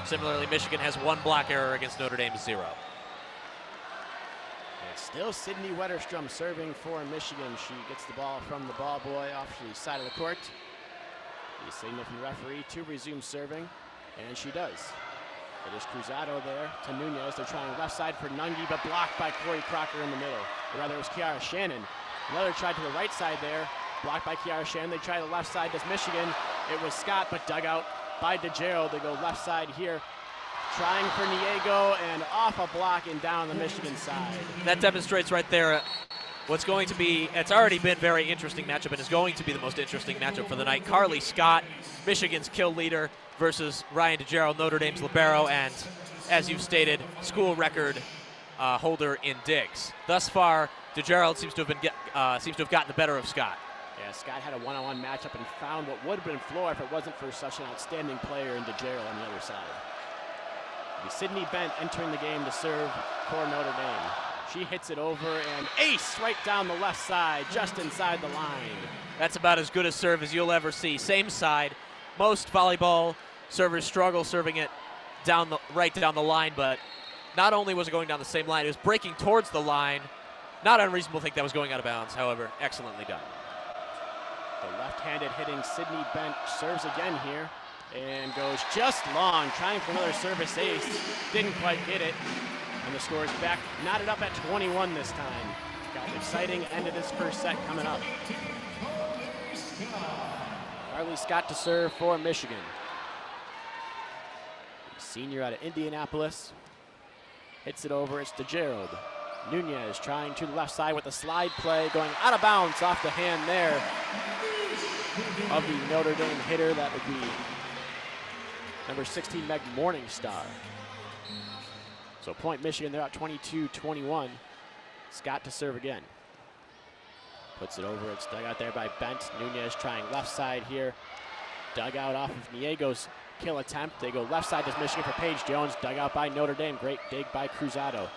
Similarly, Michigan has 1 block error against Notre Dame, 0. Still Sydney Wetterstrom serving for Michigan. She gets the ball from the ball boy off to the side of the court. The signal from the referee to resume serving, and she does. It is Cruzado there to Nunez. They're trying left side for Nungi, but blocked by Corey Crocker in the middle. Or rather, it was Kiara Shannon. Another try to the right side there, blocked by Kiara Shannon. They try the left side, does Michigan. It was Skjodt, but dug out by DeGerald. They go left side here, trying for Niego, and off a block and down the Michigan side. That demonstrates right there what's going to be, it's already been very interesting matchup and is going to be the most interesting matchup for the night. Carly Skjodt, Michigan's kill leader, versus Ryan DeGerald, Notre Dame's libero, and as you've stated, school record holder in Diggs. Thus far, DeGerald seems to have gotten the better of Skjodt. Yeah, Skjodt had a one-on-one matchup and found what would have been floor if it wasn't for such an outstanding player in DeGerald on the other side. Sydney Bent entering the game to serve for Notre Dame. She hits it over and ace right down the left side, just inside the line. That's about as good a serve as you'll ever see. Same side. Most volleyball servers struggle serving it right down the line, but not only was it going down the same line, it was breaking towards the line. Not unreasonable to think that was going out of bounds, however, excellently done. The left-handed hitting Sydney Bent serves again here and goes just long, trying for another service ace. Didn't quite get it. And the score is back, knotted up at 21 this time. Got an exciting end of this first set coming up. Carly Skjodt to serve for Michigan. Senior out of Indianapolis. Hits it over, it's DeGerald. Nunez trying to the left side with a slide play, going out of bounds off the hand there of the Notre Dame hitter. That would be number 16, Meg Morningstar. So point Michigan, they're out 22-21. Skjodt to serve again. Puts it over, it's dug out there by Bent. Nunez trying left side here. Dug out off of Niego's kill attempt. They go left side to Michigan for Paige Jones. Dug out by Notre Dame, great dig by Cruzado.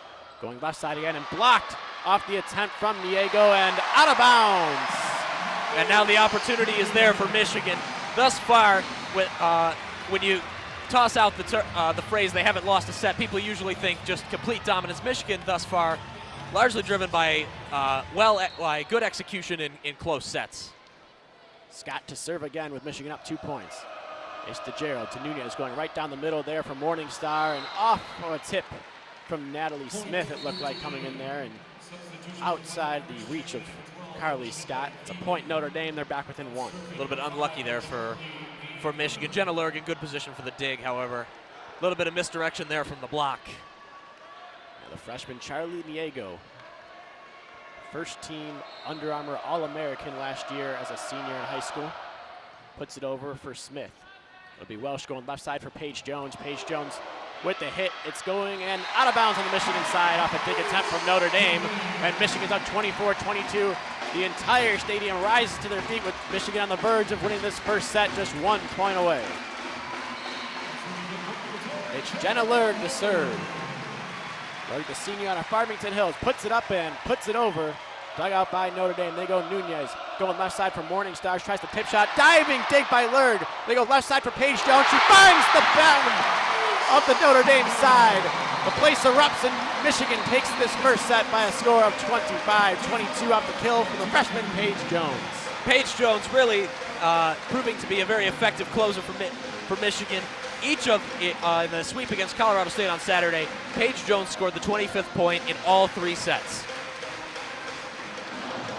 Going left side again and blocked off the attempt from Niego and out of bounds. And now the opportunity is there for Michigan. Thus far, when you toss out the phrase they haven't lost a set, people usually think just complete dominance. Michigan thus far largely driven by good execution in close sets. Skjodt to serve again with Michigan up 2 points. It's DeGerald to Nunez going right down the middle there for Morningstar and off for a tip from Natalie Smith, it looked like, coming in there and outside the reach of Carly Skjodt. It's a point Notre Dame, they're back within one. A little bit unlucky there for Michigan. Jenna Lurg in good position for the dig, however. A little bit of misdirection there from the block. Now the freshman Charlie Niego, first team Under Armour All-American last year as a senior in high school. Puts it over for Smith. It'll be Welsh going left side for Paige Jones. Paige Jones with the hit. It's going and out of bounds on the Michigan side off a dig attempt from Notre Dame. And Michigan's up 24-22. The entire stadium rises to their feet with Michigan on the verge of winning this first set, just 1 point away. It's Jenna Lurg to serve. Lurg, the senior out of Farmington Hills, puts it up and puts it over. Dug out by Notre Dame. They go Nunez. Going left side for Morningstar. Tries the tip shot. Diving dig by Lurg. They go left side for Paige Jones. She finds the bound of the Notre Dame side. The place erupts and Michigan takes this first set by a score of 25-22 off the kill from the freshman Paige Jones. Paige Jones really proving to be a very effective closer for Michigan. Each of in the sweep against Colorado State on Saturday, Paige Jones scored the 25th point in all 3 sets.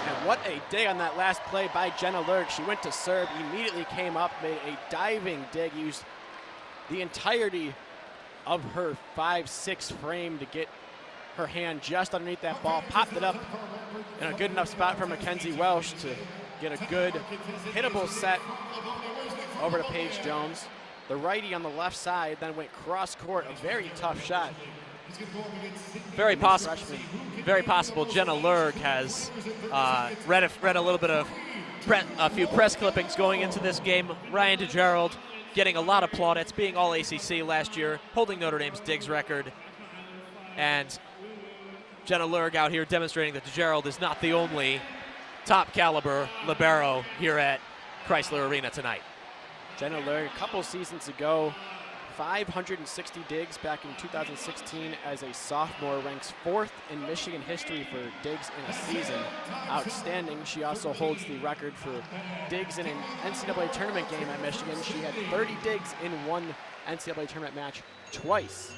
And what a dig on that last play by Jenna Lurg. She went to serve, immediately came up, made a diving dig, used the entirety of her 5'6" frame to get her hand just underneath that ball, popped it up in a good enough spot for Mackenzie Welsh to get a good hittable set over to Paige Jones. The righty on the left side then went cross court, a very tough shot. Very possible Jenna Lurg has read a little bit of a few press clippings going into this game. Ryan DeGerald getting a lot of plaudits, being all ACC last year, holding Notre Dame's digs record. And Jenna Lurg out here demonstrating that DeGerald is not the only top caliber libero here at Crisler Arena tonight. Jenna Lurg, a couple seasons ago, 560 digs back in 2016 as a sophomore, ranks 4th in Michigan history for digs in a season. Outstanding. She also holds the record for digs in an NCAA tournament game at Michigan. She had 30 digs in one NCAA tournament match twice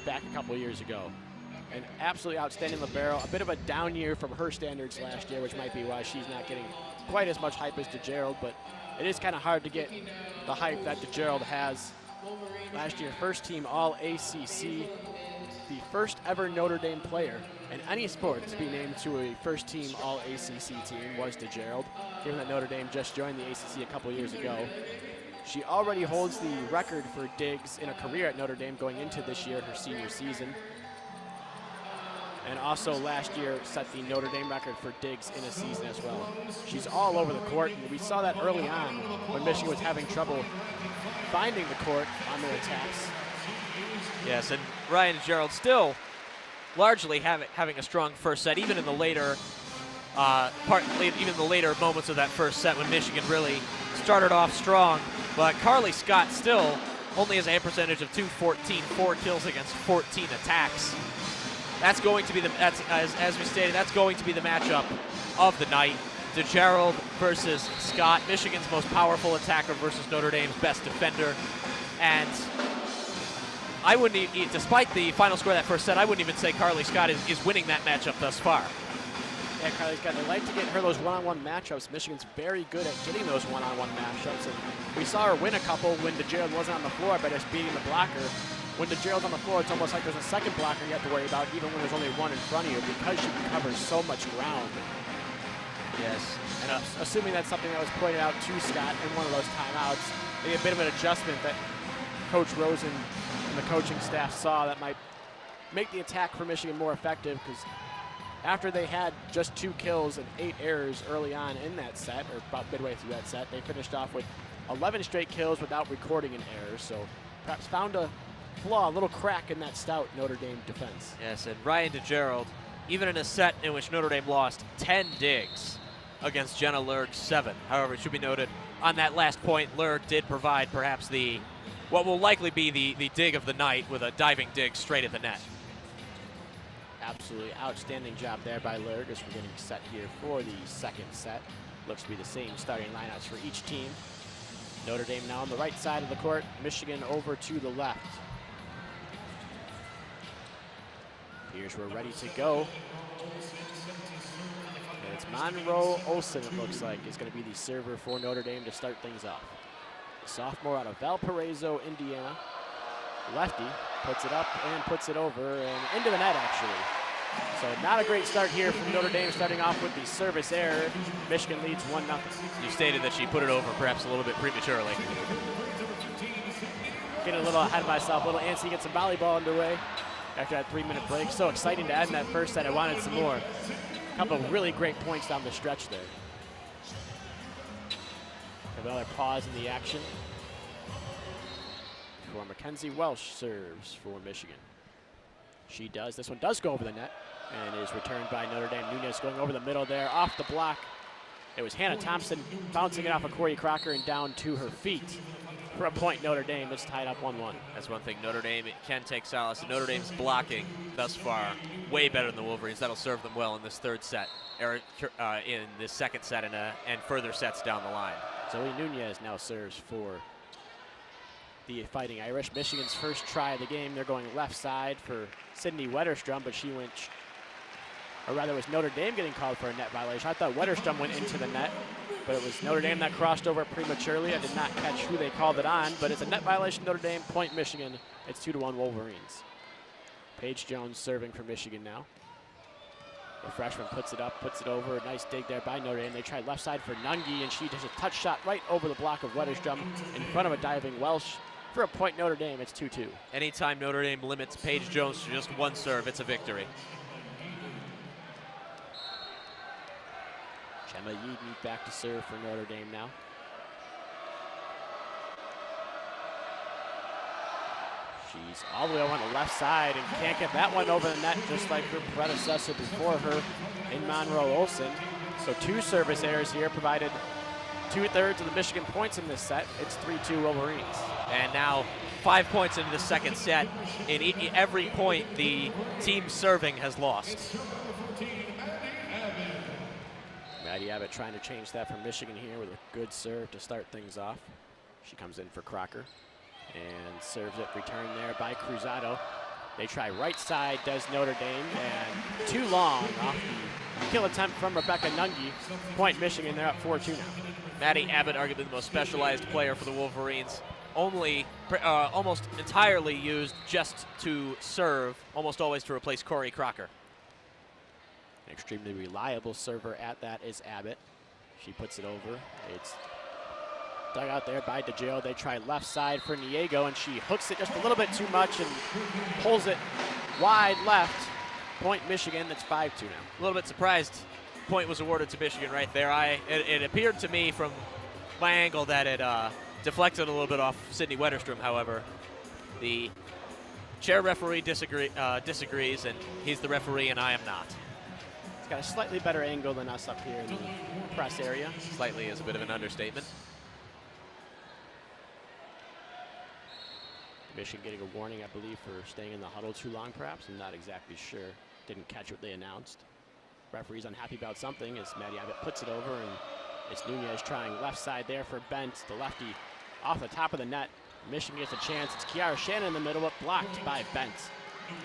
back a couple years ago. An absolutely outstanding libero. A bit of a down year from her standards last year, which might be why she's not getting quite as much hype as DeGerald, but it is kind of hard to get the hype that DeGerald has. Last year, first team All-ACC, the first ever Notre Dame player in any sport to be named to a first team All-ACC team was DeGerald, given that Notre Dame just joined the ACC a couple years ago. She already holds the record for digs in a career at Notre Dame going into this year, her senior season. and also last year set the Notre Dame record for digs in a season as well. She's all over the court, and we saw that early on when Michigan was having trouble finding the court on their attacks. Yes, and Ryan Gerald still largely having a strong first set, even in the later even the later moments of that first set when Michigan really started off strong. But Carly Skjodt still only has a percentage of .214, 4 kills against 14 attacks. That's going to be as we stated, that's going to be the matchup of the night. DeGerald versus Scott, Michigan's most powerful attacker versus Notre Dame's best defender. And I wouldn't, despite the final score of that first set, I wouldn't even say Carly Skjodt is winning that matchup thus far. Yeah, Carly Skjodt, they like to get her those one-on-one matchups. Michigan's very good at getting those one-on-one matchups. And we saw her win a couple when DeGerald wasn't on the floor by just beating the blocker. When DeGerald's on the floor, it's almost like there's a second blocker you have to worry about, even when there's only one in front of you, because she covers so much ground. Yes. And assuming that's something that was pointed out to Scott in one of those timeouts, maybe a bit of an adjustment that Coach Rosen and the coaching staff saw that might make the attack for Michigan more effective, because after they had just 2 kills and 8 errors early on in that set, or about midway through that set, they finished off with 11 straight kills without recording an error. So perhaps found a flaw, a little crack in that stout Notre Dame defense. Yes, and Ryan DeGerald, even in a set in which Notre Dame lost 10 digs against Jenna Lurg's 7. However, it should be noted, on that last point, Lurg did provide perhaps what will likely be the dig of the night with a diving dig straight at the net. Absolutely outstanding job there by Lurg as we're getting set here for the second set. Looks to be the same starting lineups for each team. Notre Dame now on the right side of the court, Michigan over to the left. Here's we're ready to go. And it's Monroe Olsen, it looks like, is going to be the server for Notre Dame to start things off. The sophomore out of Valparaiso, Indiana. Lefty puts it up and puts it over and into the net, actually. So not a great start here from Notre Dame, starting off with the service error. Michigan leads 1-0. You stated that she put it over perhaps a little bit prematurely. Getting a little ahead of myself, a little antsy, get some volleyball underway after that 3-minute break. So exciting to add in that first set. I wanted some more. A couple of really great points down the stretch there. Have another pause in the action. For Mackenzie Welsh serves for Michigan. She does. This one does go over the net and is returned by Notre Dame. Nunez going over the middle there, off the block. It was Hannah Thompson bouncing it off of Corey Crocker and down to her feet. For a point, Notre Dame is tied up 1-1. That's one thing Notre Dame can take solace. Notre Dame's blocking thus far way better than the Wolverines. That'll serve them well in this third set, in this second set, and further sets down the line. Zoe Nunez now serves for the Fighting Irish. Michigan's first try of the game. They're going left side for Sydney Wetterstrom, but she went, or rather it was Notre Dame getting called for a net violation. I thought Wetterstrom went into the net, but it was Notre Dame that crossed over prematurely. I did not catch who they called it on, but it's a net violation, Notre Dame, point Michigan. It's 2-1 Wolverines. Paige Jones serving for Michigan now. The freshman puts it up, puts it over. A nice dig there by Notre Dame. They tried left side for Nungi, and she does a touch shot right over the block of Wetterstrom in front of a diving Welsh. For a point Notre Dame, it's 2-2. Anytime Notre Dame limits Paige Jones to just one serve, it's a victory. Gemma Yeadon back to serve for Notre Dame now. She's all the way over on the left side and can't get that one over the net, just like her predecessor before her in Monroe Olsen. So 2 service errors here provided 2/3 of the Michigan points in this set. It's 3-2 Wolverines. And now 5 points into the second set. In every point the team serving has lost. Maddie Abbott trying to change that for Michigan here with a good serve to start things off. She comes in for Crocker and serves it, return there by Cruzado. They try right side, does Notre Dame, and too long off the kill attempt from Rebecca Nungi. Point Michigan, they're up 4-2 now. Maddie Abbott, arguably the most specialized player for the Wolverines, almost entirely used just to serve, almost always to replace Corey Crocker. An extremely reliable server at that is Abbott. She puts it over. It's dug out there by DeGio. They try left side for Niego, and she hooks it just a little bit too much and pulls it wide left. Point Michigan. It's 5-2 now. A little bit surprised point was awarded to Michigan right there. It appeared to me from my angle that it deflected a little bit off Sydney Wetterstrom. However, the chair referee disagrees, and he's the referee, and I am not. He's got a slightly better angle than us up here in the press area. Slightly is a bit of an understatement. Michigan getting a warning, I believe, for staying in the huddle too long, perhaps. I'm not exactly sure. Didn't catch what they announced. Referee's unhappy about something as Maddie Abbott puts it over, and it's Nunez trying left side there for Bent, the lefty off the top of the net. Michigan gets a chance. It's Kiara Shannon in the middle, but blocked by Bent.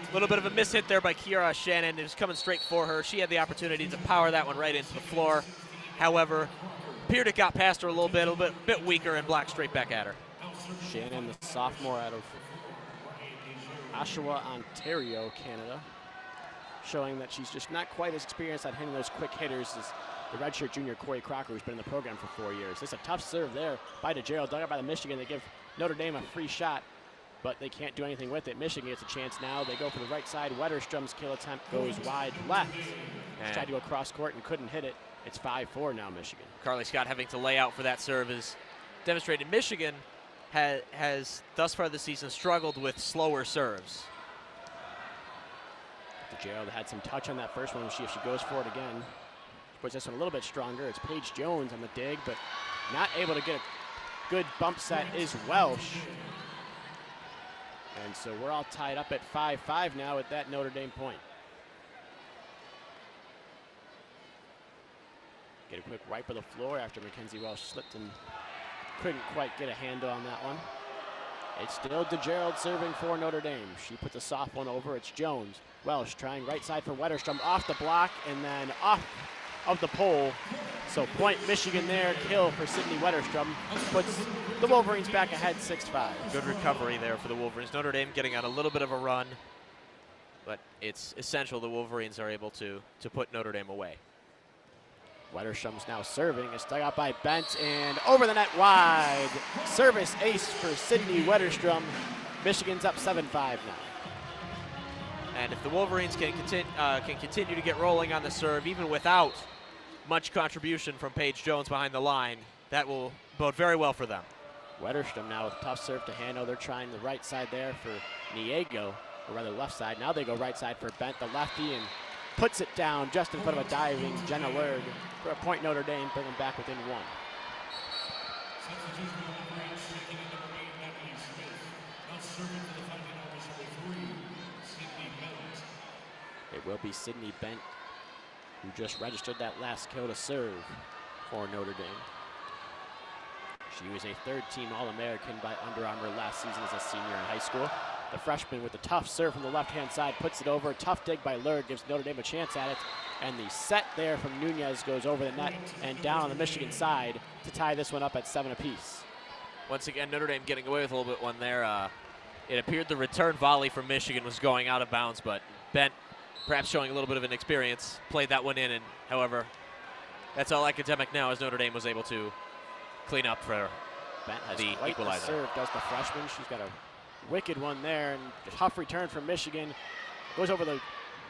A little bit of a mishit there by Kiara Shannon. It was coming straight for her. She had the opportunity to power that one right into the floor. However, appeared it got past her a little bit weaker and blocked straight back at her. Shannon, the sophomore out of Oshawa, Ontario, Canada, showing that she's just not quite as experienced at hitting those quick hitters as the redshirt junior Corey Crocker, who's been in the program for 4 years. This is a tough serve there by DeGerald, dug up by the Michigan. They give Notre Dame a free shot, but they can't do anything with it. Michigan gets a chance now. They go for the right side. Wetterstrom's kill attempt goes wide left. She tried to go cross court and couldn't hit it. It's 5-4 now, Michigan. Carly Skjodt having to lay out for that serve is demonstrated. Michigan has thus far this season struggled with slower serves. DeGerald had some touch on that first one. We'll see if she goes for it again. She puts this one a little bit stronger. It's Paige Jones on the dig, but not able to get a good bump set is Welsh. And so we're all tied up at 5-5 now at that Notre Dame point. Get a quick wipe of the floor after Mackenzie Welsh slipped and couldn't quite get a handle on that one. It's still DeGerald serving for Notre Dame. She puts a soft one over. It's Jones. Welsh trying right side for Wetterstrom, off the block and then off of the pole. So point Michigan there, kill for Sydney Wetterstrom. Puts the Wolverines back ahead 6-5. Good recovery there for the Wolverines. Notre Dame getting on a little bit of a run, but it's essential the Wolverines are able to put Notre Dame away. Wetterstrom's now serving. It's dug out by Bent and over the net wide. Service ace for Sydney Wetterstrom. Michigan's up 7-5 now. And if the Wolverines can continue to get rolling on the serve, even without much contribution from Paige Jones behind the line, that will bode very well for them. Wetterstrom now with tough serve to handle. They're trying the right side there for Niego, or rather left side. Now they go right side for Bent, the lefty, and puts it down just in front of a diving Jenna Lurg for a point. Notre Dame bring them back within one. It will be Sydney Bent, who just registered that last kill to serve for Notre Dame. She was a third-team All-American by Under Armour last season as a senior in high school. The freshman with the tough serve from the left-hand side puts it over. Tough dig by Lurg gives Notre Dame a chance at it. And the set there from Nunez goes over the net and down on the Michigan side to tie this one up at 7 apiece. Once again, Notre Dame getting away with a little bit one there. It appeared the return volley from Michigan was going out of bounds, but Bent, perhaps showing a little bit of an experience, played that one in. And however, that's all academic now as Notre Dame was able to clean up for Bent has the quite equalizer. The serve, does the freshman. She's got a wicked one there, and a tough return from Michigan. Goes over the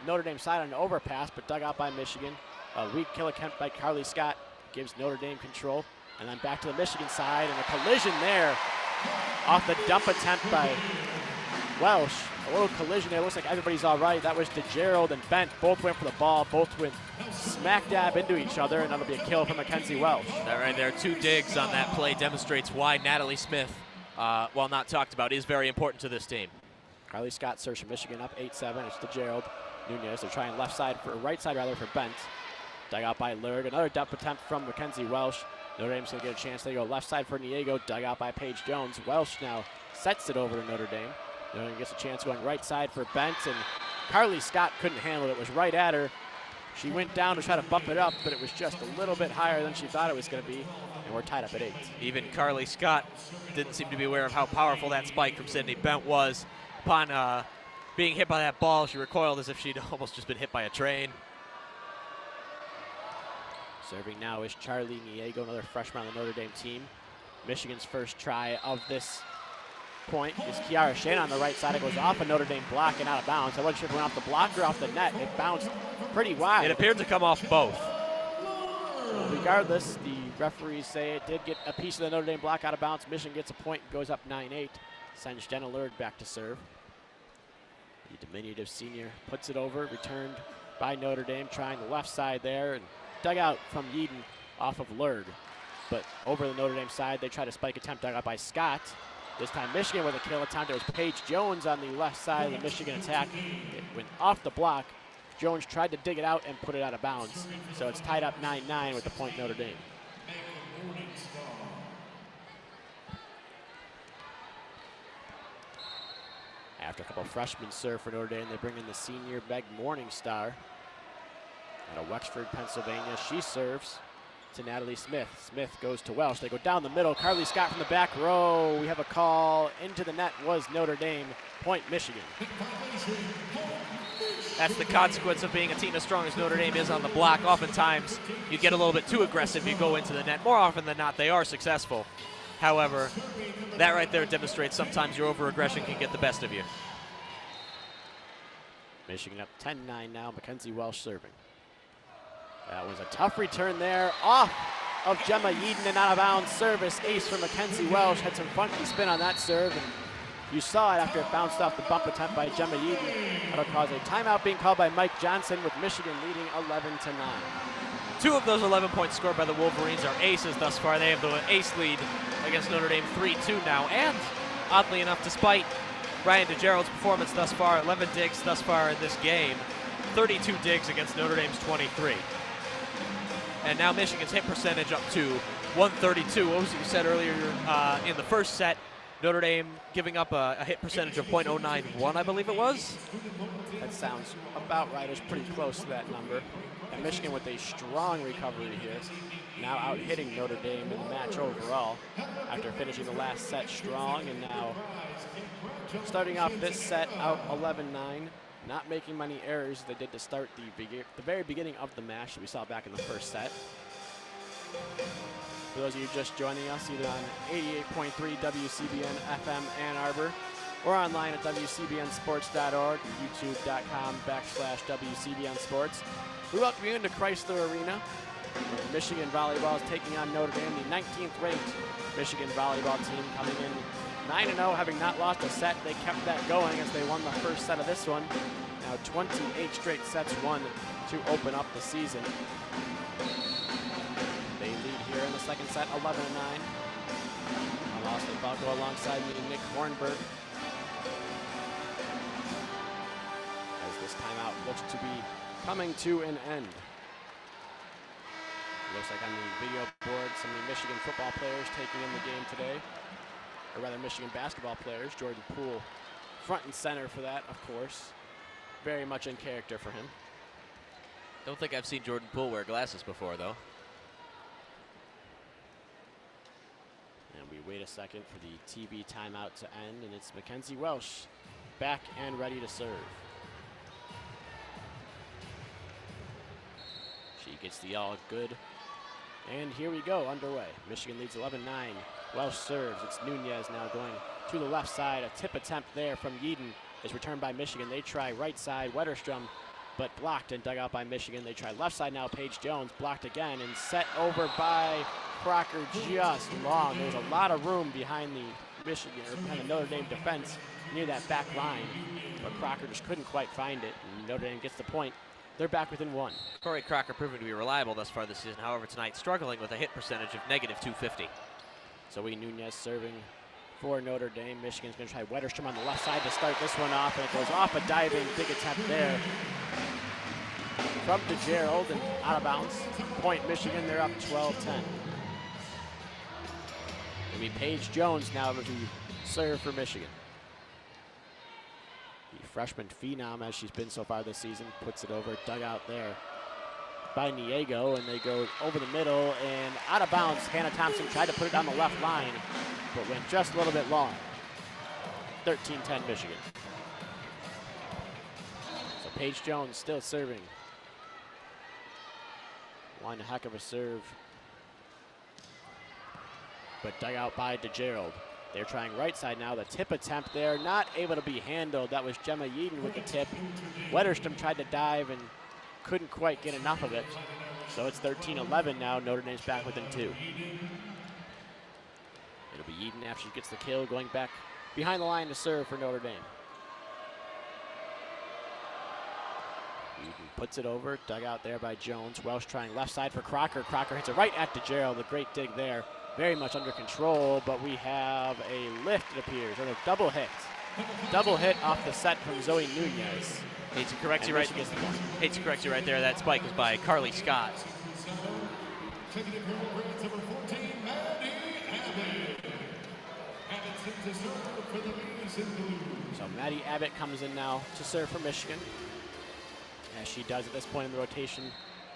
Notre Dame side on an overpass, but dug out by Michigan. A weak kill attempt by Carly Skjodt gives Notre Dame control. And then back to the Michigan side, and a collision there off the dump attempt by Welsh. A little collision there. Looks like everybody's all right. That was DeGerald and Bent. Both went for the ball. Both went smack dab into each other, and that'll be a kill for Mackenzie Welsh. That right there, 2 digs on that play demonstrates why Natalie Smith, while not talked about, is very important to this team. Carly Skjodt serves from Michigan up 8-7. It's DeGerald. Nunez, they're trying left side, for right side rather, for Bent. Dug out by Lurg. Another dump attempt from Mackenzie Welsh. Notre Dame's gonna get a chance. They go left side for Niego, dug out by Paige Jones. Welsh now sets it over to Notre Dame. Notre Dame gets a chance going right side for Bent, and Carly Skjodt couldn't handle it. It was right at her. She went down to try to bump it up, but it was just a little bit higher than she thought it was gonna be, and we're tied up at 8. Even Carly Skjodt didn't seem to be aware of how powerful that spike from Sydney Bent was. Upon being hit by that ball, she recoiled as if she'd almost just been hit by a train. Serving now is Charlie Niego, another freshman on the Notre Dame team. Michigan's first try of this point is Kiara Shane on the right side. It goes off a Notre Dame block and out of bounds. I wasn't sure if it went off the block or off the net. It bounced pretty wide. It appeared to come off both. Regardless, the referees say it did get a piece of the Notre Dame block out of bounds. Michigan gets a point, goes up 9-8. Sends Jenna Lurd back to serve. The diminutive senior puts it over, returned by Notre Dame, trying the left side there, and dug out from Yeadon off of Lurd. But over the Notre Dame side, they try to spike attempt, dug out by Skjodt. This time Michigan with a kill attempt. It was Paige Jones on the left side of the Michigan attack. It went off the block. Jones tried to dig it out and put it out of bounds. So it's tied up 9-9 with the point Notre Dame. After a couple of freshmen serve for Notre Dame, they bring in the senior Meg Morningstar out of Wexford, Pennsylvania. She serves to Natalie Smith. Smith goes to Welsh. They go down the middle. Carly Skjodt from the back row. We have a call. Into the net was Notre Dame. Point Michigan. That's the consequence of being a team as strong as Notre Dame is on the block. Oftentimes, you get a little bit too aggressive, you go into the net. More often than not, they are successful. However, that right there demonstrates sometimes your over-aggression can get the best of you. Michigan up 10-9 now. Mackenzie Welsh serving. That was a tough return there. Off of Gemma Yeadon and out of bounds. Service ace for Mackenzie Welsh. Had some funky spin on that serve. And you saw it after it bounced off the bump attempt by Gemma Yeadon. That'll cause a timeout being called by Mike Johnson, with Michigan leading 11-9. 2 of those 11 points scored by the Wolverines are aces thus far. They have the ace lead against Notre Dame 3-2 now. And oddly enough, despite Ryan DeGerald's performance thus far, 11 digs thus far in this game, 32 digs against Notre Dame's 23. And now Michigan's hit percentage up to 132. What was it you said earlier in the first set? Notre Dame giving up a hit percentage of .091, I believe it was. That sounds about right. It was pretty close to that number. And Michigan with a strong recovery here. Now out hitting Notre Dame in the match overall after finishing the last set strong, and now starting off this set out 11-9. Not making many errors as they did to start the very beginning of the match that we saw back in the first set. For those of you just joining us, either on 88.3 WCBN FM Ann Arbor or online at WCBNsports.org, youtube.com/WCBN Sports. We welcome you into Crisler Arena, where Michigan Volleyball is taking on Notre Dame, the 19th ranked Michigan Volleyball team, coming in 9-0, having not lost a set. They kept that going as they won the first set of this one. Now 28 straight sets won to open up the season. They lead here in the second set, 11-9. Austin Falco alongside me, Nick Hornberg. As this timeout looks to be coming to an end. Looks like on the video board, some of the Michigan football players taking in the game today. Or rather, Michigan basketball players. Jordan Poole front and center for that, of course. Very much in character for him. Don't think I've seen Jordan Poole wear glasses before, though. And we wait a second for the TV timeout to end, and it's Mackenzie Welsh back and ready to serve. She gets the all good. And here we go, underway. Michigan leads 11-9. Welsh serves. It's Nunez now going to the left side. A tip attempt there from Yeadon is returned by Michigan. They try right side, Wetterstrom, but blocked and dug out by Michigan. They try left side now, Paige Jones, blocked again and set over by Crocker, just long. There was a lot of room behind the Michigan, or behind the Notre Dame defense near that back line, but Crocker just couldn't quite find it, and Notre Dame gets the point. They're back within 1. Corey Crocker proven to be reliable thus far this season. However, tonight struggling with a hit percentage of -250. Zoe Nunez serving for Notre Dame. Michigan's going to try Wetterstrom on the left side to start this one off, and it goes off a diving big attempt there from DeGerald and out of bounds. Point Michigan, they're up 12-10. It'll be Paige Jones now to serve for Michigan. The freshman phenom, as she's been so far this season, puts it over, dug out there by Niego, and they go over the middle and out of bounds. Hannah Thompson tried to put it down the left line, but went just a little bit long. 13-10 Michigan. So Paige Jones still serving. One heck of a serve, but dug out by DeGerald. They're trying right side now. The tip attempt there, not able to be handled. That was Gemma Yeadon with the tip. Wetterstrom tried to dive and couldn't quite get enough of it. So it's 13-11 now. Notre Dame's back within 2. It'll be Yeadon after she gets the kill, going back behind the line to serve for Notre Dame. Yeadon puts it over, dug out there by Jones. Welsh trying left side for Crocker. Crocker hits it right at DeGerald. A great dig there. Very much under control, but we have a lift, it appears, or a double hit. Double hit off the set from Zoe Nunez. Hate to correct you right there. That spike was by Carly Skjodt. So Maddie Abbott comes in now to serve for Michigan, as she does at this point in the rotation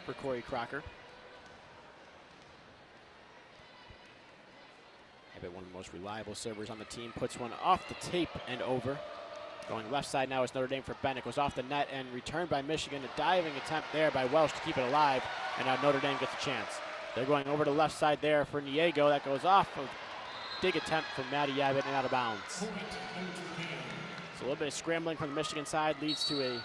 for Corey Crocker. Abbott, one of the most reliable servers on the team, puts one off the tape and over. Going left side now is Notre Dame for Bennett. Goes off the net and returned by Michigan. A diving attempt there by Welsh to keep it alive, and now Notre Dame gets a chance. They're going over to the left side there for Niego. That goes off of dig attempt from Maddie Abbott and out of bounds. So a little bit of scrambling from the Michigan side leads to a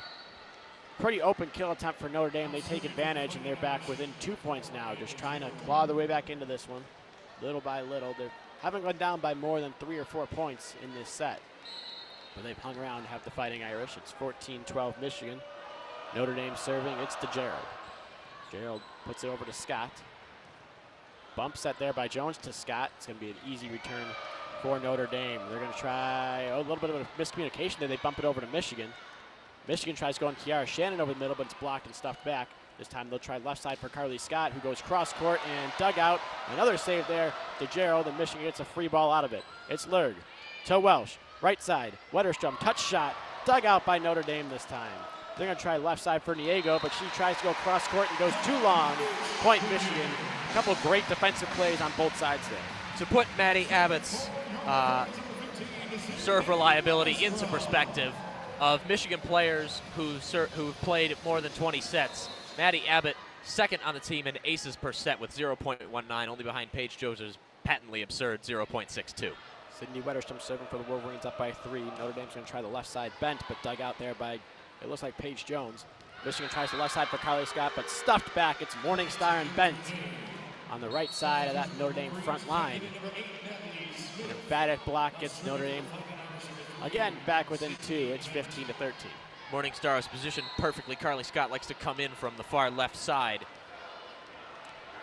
pretty open kill attempt for Notre Dame. They take advantage, and they're back within 2 points now, just trying to claw their way back into this one little by little. They haven't gone down by more than 3 or 4 points in this set, but they've hung around, have the Fighting Irish. It's 14-12 Michigan. Notre Dame serving, it's DeGerald. Gerald puts it over to Scott. Bump set there by Jones to Scott. It's going to be an easy return for Notre Dame. They're going to try a little bit of a miscommunication there. They bump it over to Michigan. Michigan tries going Kiara Shannon over the middle, but it's blocked and stuffed back. This time they'll try left side for Carly Skjodt, who goes cross court and dug out. Another save there to Gerald, and Michigan gets a free ball out of it. It's Lerg to Welsh. Right side, Wetterstrom, touch shot, dug out by Notre Dame this time. They're going to try left side for Niego, but she tries to go cross court and goes too long. Point Michigan. A couple of great defensive plays on both sides there. To put Maddie Abbott's serve reliability into perspective, of Michigan players who've played more than 20 sets, Maddie Abbott second on the team in aces per set with 0.19, only behind Paige Jones' patently absurd 0.62. Sydney Wetterstrom serving for the Wolverines up by 3. Notre Dame's going to try the left side bent, but dug out there by, it looks like Paige Jones. Michigan tries the left side for Carly Skjodt, but stuffed back. It's Morningstar and Bent on the right side of that Notre Dame front line. An emphatic block gets Notre Dame again back within 2. It's 15-13. Morningstar is positioned perfectly. Carly Skjodt likes to come in from the far left side.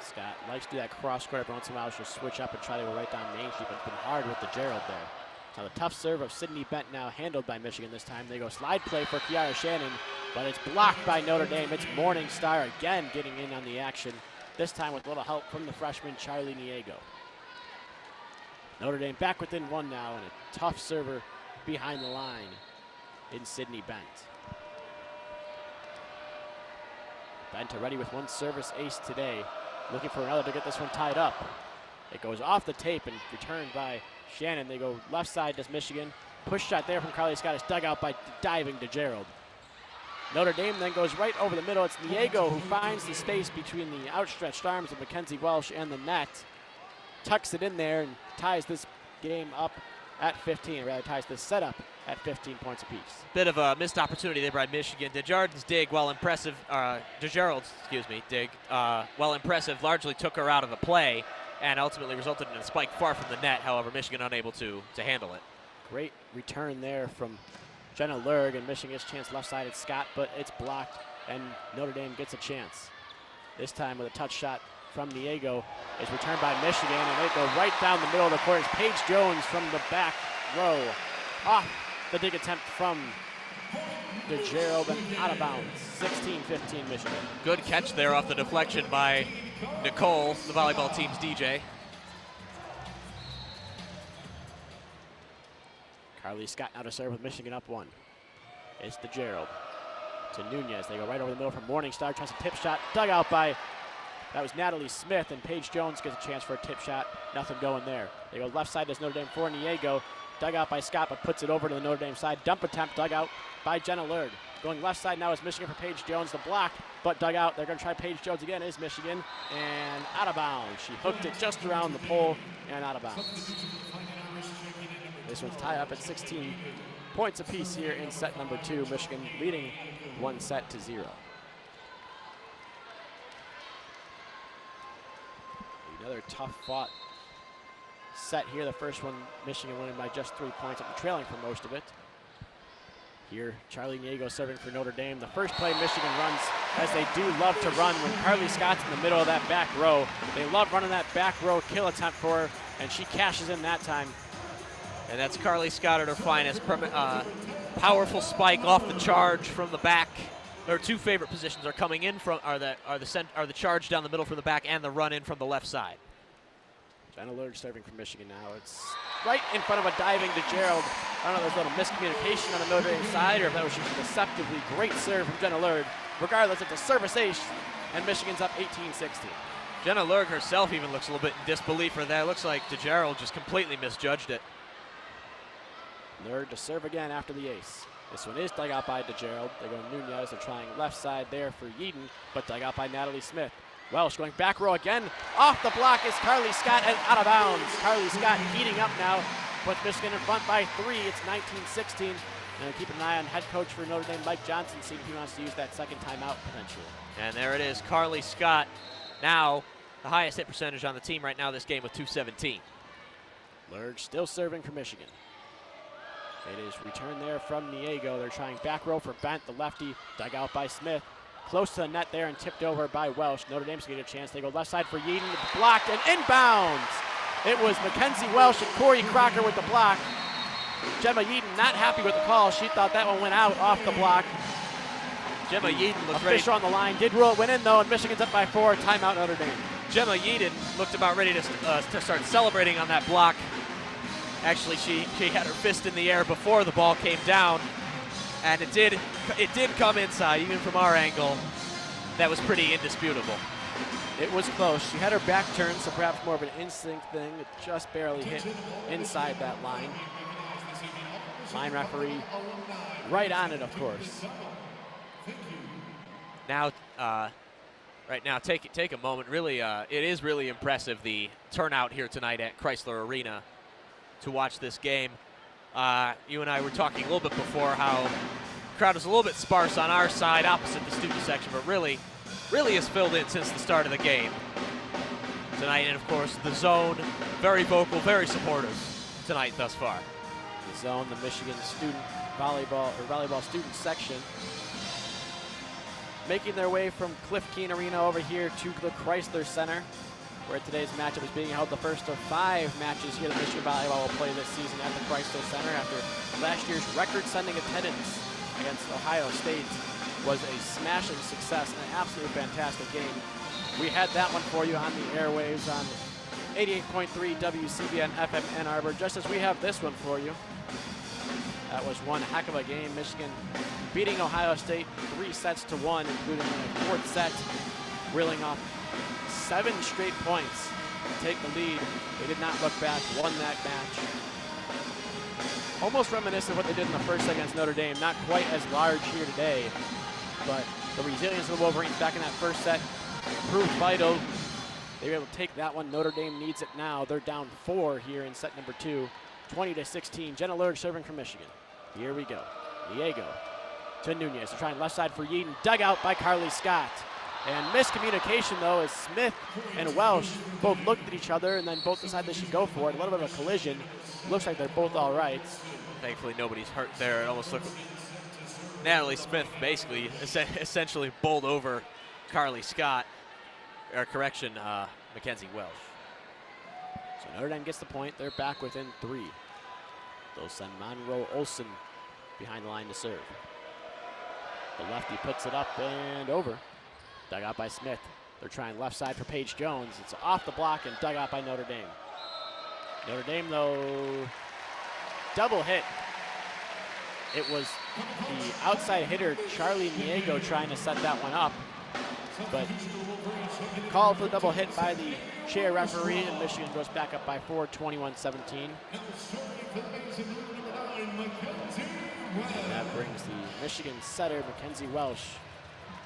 Scott likes to do that cross court every once in a while. She'll switch up and try to go right down Main Street, but it's been hard with DeGerald there. Now the tough serve of Sydney Bent now handled by Michigan this time. They go slide play for Kiara Shannon, but it's blocked by Notre Dame. It's Morningstar again getting in on the action, this time with a little help from the freshman Charlie Niego. Notre Dame back within 1 now, and a tough server behind the line in Sydney Bent. Bent already with 1 service ace today, looking for another to get this one tied up. It goes off the tape and returned by Shannon. They go left side, does Michigan. Push shot there from Carly Skjodt is dug out by diving DeGerald. Notre Dame then goes right over the middle. It's Niego who finds the space between the outstretched arms of Mackenzie Welsh and the net. Tucks it in there and ties this game up at 15, or rather ties this set up at 15 points apiece. Bit of a missed opportunity there by Michigan. DeGerald's dig, while impressive, while impressive, largely took her out of the play and ultimately resulted in a spike far from the net. However, Michigan unable to handle it. Great return there from Jenna Lerg, and Michigan gets a chance left side at Scott, but it's blocked, and Notre Dame gets a chance. This time with a touch shot from Niego is returned by Michigan, and they go right down the middle of the court. It's Paige Jones from the back row. Off the dig attempt from DeGerald and out of bounds. 16-15 Michigan. Good catch there off the deflection by Nicole, the volleyball team's DJ. Carly Skjodt now to serve with Michigan up 1. It's DeGerald to Nunez. They go right over the middle from Morningstar. Tries a tip shot. Dug out by, that was Natalie Smith, and Paige Jones gets a chance for a tip shot. Nothing going there. They go left side, does Notre Dame for Niego. Dug out by Scott, but puts it over to the Notre Dame side. Dump attempt dug out by Jenna Lerg. Going left side now is Michigan for Paige Jones. The block, but dug out. They're going to try Paige Jones again. Is Michigan, and out of bounds. She hooked it just around the pole and out of bounds. This one's tied up at 16 points apiece here in set number 2. Michigan leading 1-0. Another tough fought set here. The first one, Michigan winning by just 3 points, after trailing for most of it. Here, Charlie Niego serving for Notre Dame. The first play Michigan runs, as they do love to run when Carly Skjodt's in the middle of that back row. They love running that back row kill attempt for her, and she cashes in that time. And that's Carly Skjodt at her finest. Powerful spike off the charge from the back. Their two favorite positions are coming in from are the charge down the middle from the back and the run in from the left side. Jenna Lurg serving for Michigan now. It's right in front of a diving DeGerald. I don't know if there's a little miscommunication on the Notre Dame side or if that was just a deceptively great serve from Jenna Lurg. Regardless, it's a service ace, and Michigan's up 18-16. Jenna Lurg herself even looks a little bit in disbelief for that. It looks like DeGerald just completely misjudged it. Lurg to serve again after the ace. This one is dug out by DeGerald. They go Nunez. They're trying left side there for Yeadon, but dug out by Natalie Smith. Welsh going back row again. Off the block is Carly Skjdt and out of bounds. Carly Skjdt heating up now, puts Michigan in front by 3. It's 19-16. And keep an eye on head coach for Notre Dame, Mike Johnson, see if he wants to use that second timeout potentially. And there it is, Carly Skjdt, now the highest hit percentage on the team right now this game with 217. Lurg still serving for Michigan. It is returned there from Niego. They're trying back row for Bent, the lefty, dug out by Smith. Close to the net there and tipped over by Welsh. Notre Dame's gonna get a chance. They go left side for Yeadon, blocked and inbounds. It was Mackenzie Welsh and Corey Crocker with the block. Gemma Yeadon not happy with the call. She thought that one went out off the block. Gemma Yeadon looked ready. Official on the line, did rule it went in though, and Michigan's up by 4, timeout Notre Dame. Gemma Yeadon looked about ready to start celebrating on that block. Actually, she had her fist in the air before the ball came down, and it did come inside, even from our angle. That was pretty indisputable. It was close. She had her back turned, so perhaps more of an instinct thing. It just barely hit inside that line. Line referee right on it, of course. Now, right now, take a moment. Really, it is really impressive, the turnout here tonight at Crisler Arena to watch this game. You and I were talking a little bit before how the crowd is a little bit sparse on our side, opposite the student section, but really has filled in since the start of the game tonight. And of course, the zone, very vocal, very supportive tonight thus far. The zone, the Michigan student volleyball student section, making their way from Cliff Keen Arena over here to the Crisler Center, where today's matchup is being held. The first of 5 matches here that Michigan Volleyball will play this season at the Crisler Center after last year's record-setting attendance against Ohio State was a smashing success and an absolutely fantastic game. We had that one for you on the airwaves on 88.3 WCBN FM Ann Arbor, just as we have this one for you. That was one heck of a game. Michigan beating Ohio State 3-1, including the 4th set, reeling off 7 straight points to take the lead. They did not look back, won that match. Almost reminiscent of what they did in the first set against Notre Dame. Not quite as large here today, but the resilience of the Wolverines back in that first set proved vital. They were able to take that one. Notre Dame needs it now. They're down 4 here in set number 2, 20-16. Jenna Lurg serving for Michigan. Here we go. Niego to Nunez. They're trying left side for Yeadon. Dug out by Carly Skjdt. And miscommunication, though, as Smith and Welsh both looked at each other and then both decided they should go for it. A little bit of a collision. Looks like they're both all right. Thankfully, nobody's hurt there. It almost looked like Natalie Smith basically essentially bowled over Carly Skjdt, or correction, Mackenzie Welsh. So Notre Dame gets the point. They're back within 3. They'll send Monroe Olson behind the line to serve. The lefty puts it up and over. Dug out by Smith. They're trying left side for Paige Jones. It's off the block and dug out by Notre Dame. Notre Dame, though, double hit. It was the outside hitter, Charlie Niego, trying to set that one up. But called for the double hit by the chair referee, and Michigan goes back up by 4, 21-17. And that brings the Michigan setter, Mackenzie Welsh,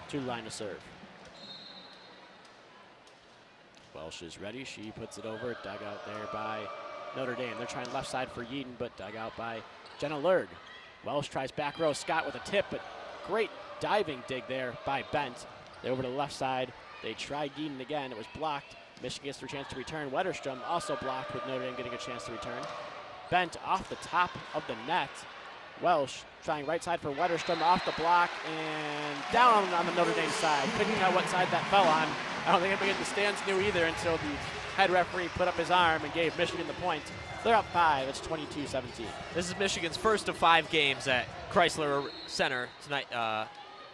to the line to serve. Welsh is ready. She puts it over. Dug out there by Notre Dame. They're trying left side for Yeadon, but dug out by Jenna Lurg. Welsh tries back row. Skjodt with a tip, but great diving dig there by Bent. They're over to the left side. They try Yeadon again. It was blocked. Michigan gets their chance to return. Wetterstrom also blocked with Notre Dame getting a chance to return. Bent off the top of the net. Welsh trying right side for Wetterstrom off the block and down on the Notre Dame side. Couldn't tell what side that fell on. I don't think anybody in the stands knew either until the head referee put up his arm and gave Michigan the point. They're up 5. It's 22-17. This is Michigan's first of 5 games at Crisler Center tonight.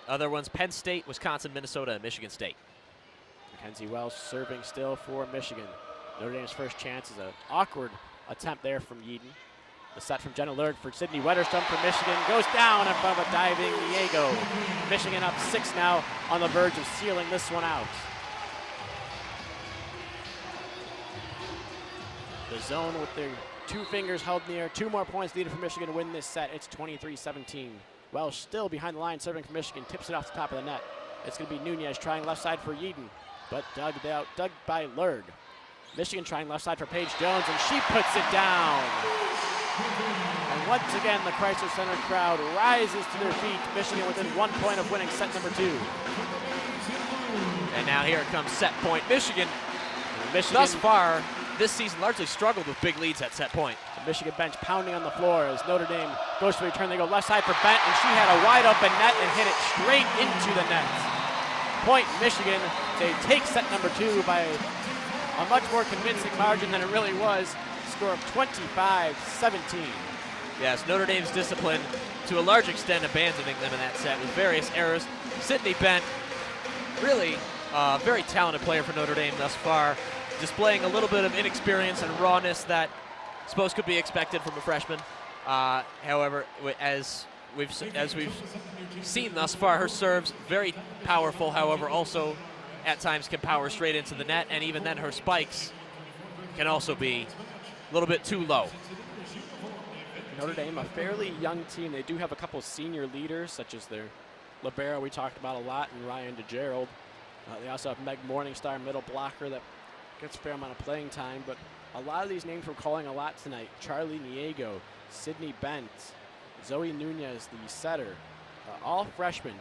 Other ones, Penn State, Wisconsin, Minnesota, and Michigan State. Mackenzie Welsh serving still for Michigan. Notre Dame's first chance is an awkward attempt there from Yeadon. The set from Jenna Lurg for Sydney Wetterstrom for Michigan goes down in front of a diving Diego. Michigan up 6 now on the verge of sealing this one out. The zone with their 2 fingers held near. 2 more points needed for Michigan to win this set. It's 23-17. Welsh still behind the line serving for Michigan. Tips it off the top of the net. It's going to be Nunez trying left side for Yeadon, but dug by Lurg. Michigan trying left side for Paige Jones, and she puts it down. And once again, the Crisler Center crowd rises to their feet. Michigan within 1 point of winning set number 2. And now here it comes set point. Michigan thus far this season largely struggled with big leads at set point. The Michigan bench pounding on the floor as Notre Dame goes for the return. They go left side for Bent, and she had a wide open net and hit it straight into the net. Point Michigan. They take set number 2 by a much more convincing margin than it really was. Score of 25-17. Yes, Notre Dame's discipline to a large extent abandoning them in that set with various errors. Sydney Bent, really a very talented player for Notre Dame thus far, displaying a little bit of inexperience and rawness that I suppose could be expected from a freshman. However, as we've seen thus far, her serves very powerful, however also at times can power straight into the net, and even then her spikes can also be a little bit too low. Notre Dame, a fairly young team. They do have a couple senior leaders, such as their libero we talked about a lot, and Ryan DeGerald. They also have Meg Morningstar, middle blocker, that gets a fair amount of playing time, but a lot of these names we're calling a lot tonight. Charlie Niego, Sydney Bent, Zoe Nunez, the setter, all freshmen.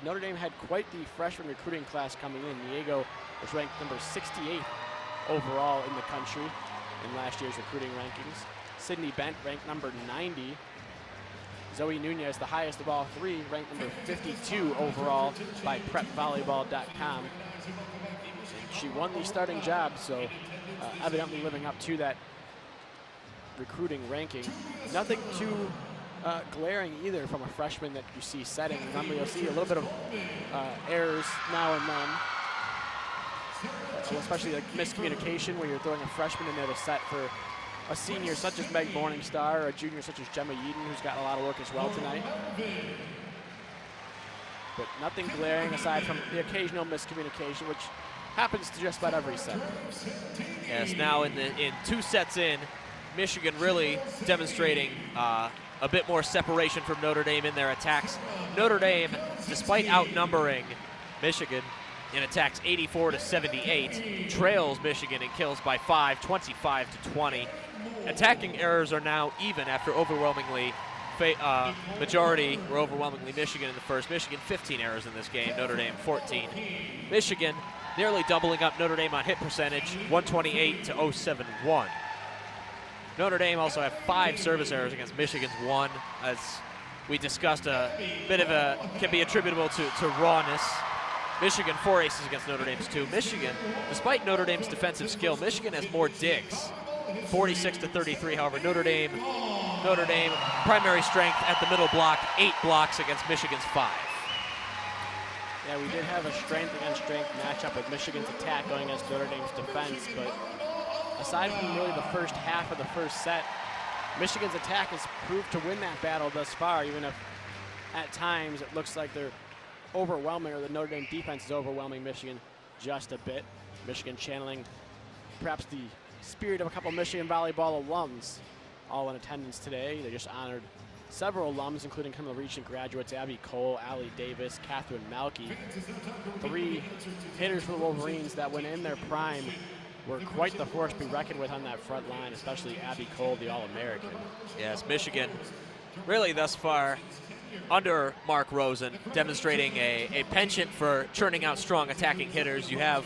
Notre Dame had quite the freshman recruiting class coming in. Niego was ranked number 68 overall in the country in last year's recruiting rankings. Sydney Bent ranked number 90. Zoe Nunez, the highest of all 3, ranked number 52 overall by prepvolleyball.com. And she won the starting job, so evidently living up to that recruiting ranking. Nothing too glaring either from a freshman that you see setting. Remember, you'll see a little bit of errors now and then, especially like miscommunication where you're throwing a freshman in there to set for a senior such as Meg Morningstar or a junior such as Gemma Yeadon, who's got a lot of work as well tonight. But nothing glaring aside from the occasional miscommunication, which happens to just about every set. Yes, now in 2 sets in, Michigan really demonstrating a bit more separation from Notre Dame in their attacks. Notre Dame, despite outnumbering Michigan in attacks 84-78, trails Michigan in kills by 5, 25-20. Attacking errors are now even after overwhelmingly majority were overwhelmingly Michigan in the first. Michigan 15 errors in this game, Notre Dame 14. Michigan nearly doubling up Notre Dame on hit percentage, 128-071. Notre Dame also have 5 service errors against Michigan's 1. As we discussed, a bit of can be attributable to rawness. Michigan 4 aces against Notre Dame's 2. Michigan, despite Notre Dame's defensive skill, Michigan has more digs, 46-33. However, Notre Dame primary strength at the middle block, 8 blocks against Michigan's 5. Yeah, we did have a strength against strength matchup with Michigan's attack going against Notre Dame's defense, but aside from really the first half of the first set, Michigan's attack has proved to win that battle thus far, even if at times it looks like they're overwhelming, or the Notre Dame defense is overwhelming Michigan just a bit. Michigan channeling perhaps the spirit of a couple Michigan volleyball alums all in attendance today. They just honored several alums, including some of the recent graduates, Abby Cole, Allie Davis, Catherine Malky. 3 hitters for the Wolverines that when in their prime were quite the force to be reckoned with on that front line, especially Abby Cole, the All-American. Yes, Michigan really thus far under Mark Rosen, demonstrating a penchant for churning out strong attacking hitters. You have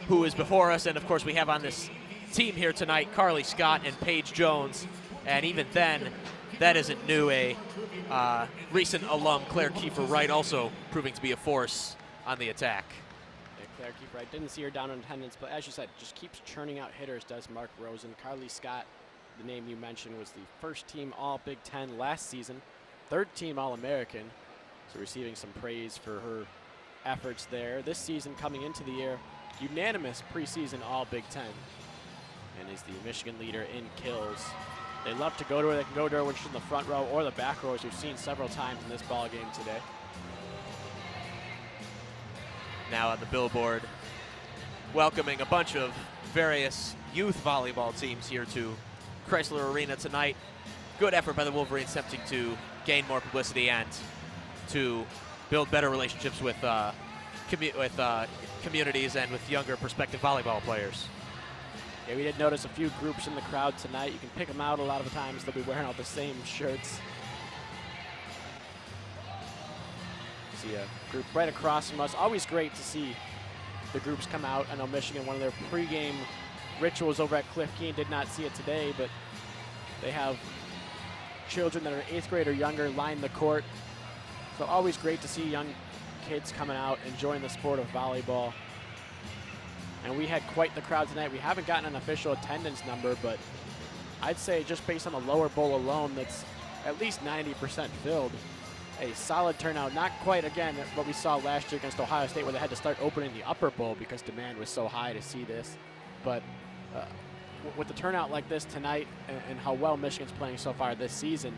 who is before us, and of course we have on this team here tonight Carly Skjodt and Paige Jones, and even then, that isn't new. A recent alum, Claire Kiefer-Wright, also proving to be a force on the attack. Yeah, Claire Kiefer-Wright, didn't see her down in attendance, but as you said, just keeps churning out hitters, does Mark Rosen. Carly Skjodt, the name you mentioned, was the first team All-Big Ten last season, third team All-American, so receiving some praise for her efforts there. This season, coming into the year, unanimous preseason All-Big Ten, and is the Michigan leader in kills. They love to go to her. They can go to her when she's in the front row or the back row, as we've seen several times in this ball game today. Now on the billboard, welcoming a bunch of various youth volleyball teams here to Crisler Arena tonight. Good effort by the Wolverines, attempting to gain more publicity and to build better relationships with communities and with younger prospective volleyball players. Yeah, we did notice a few groups in the crowd tonight. You can pick them out a lot of the times. They'll be wearing all the same shirts. See a group right across from us. Always great to see the groups come out. I know Michigan, one of their pregame rituals over at Cliff Keen, did not see it today, but they have children that are 8th grade or younger line the court. So always great to see young kids coming out, enjoying the sport of volleyball. And we had quite the crowd tonight. We haven't gotten an official attendance number, but I'd say just based on the lower bowl alone, that's at least 90% filled. A solid turnout, not quite, again, what we saw last year against Ohio State, where they had to start opening the upper bowl because demand was so high to see this. But with the turnout like this tonight and how well Michigan's playing so far this season,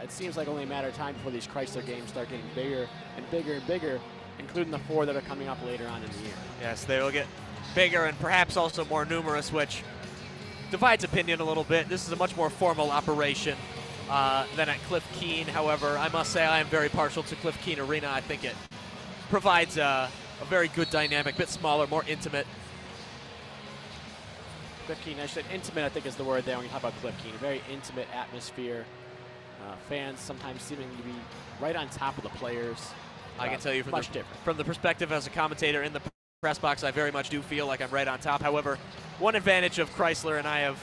it seems like only a matter of time before these Crisler games start getting bigger and bigger and bigger, including the 4 that are coming up later on in the year. Yes, they will get bigger and perhaps also more numerous, which divides opinion a little bit. This is a much more formal operation than at Cliff Keen. However, I must say I am very partial to Cliff Keen Arena. I think it provides a very good dynamic, bit smaller, more intimate. Cliff Keen, I said intimate, I think is the word there when you talk about Cliff Keen. A very intimate atmosphere. Fans sometimes seeming to be right on top of the players. I can tell you from the perspective as a commentator in the press box, I very much do feel like I'm right on top. However, one advantage of Crisler, and I have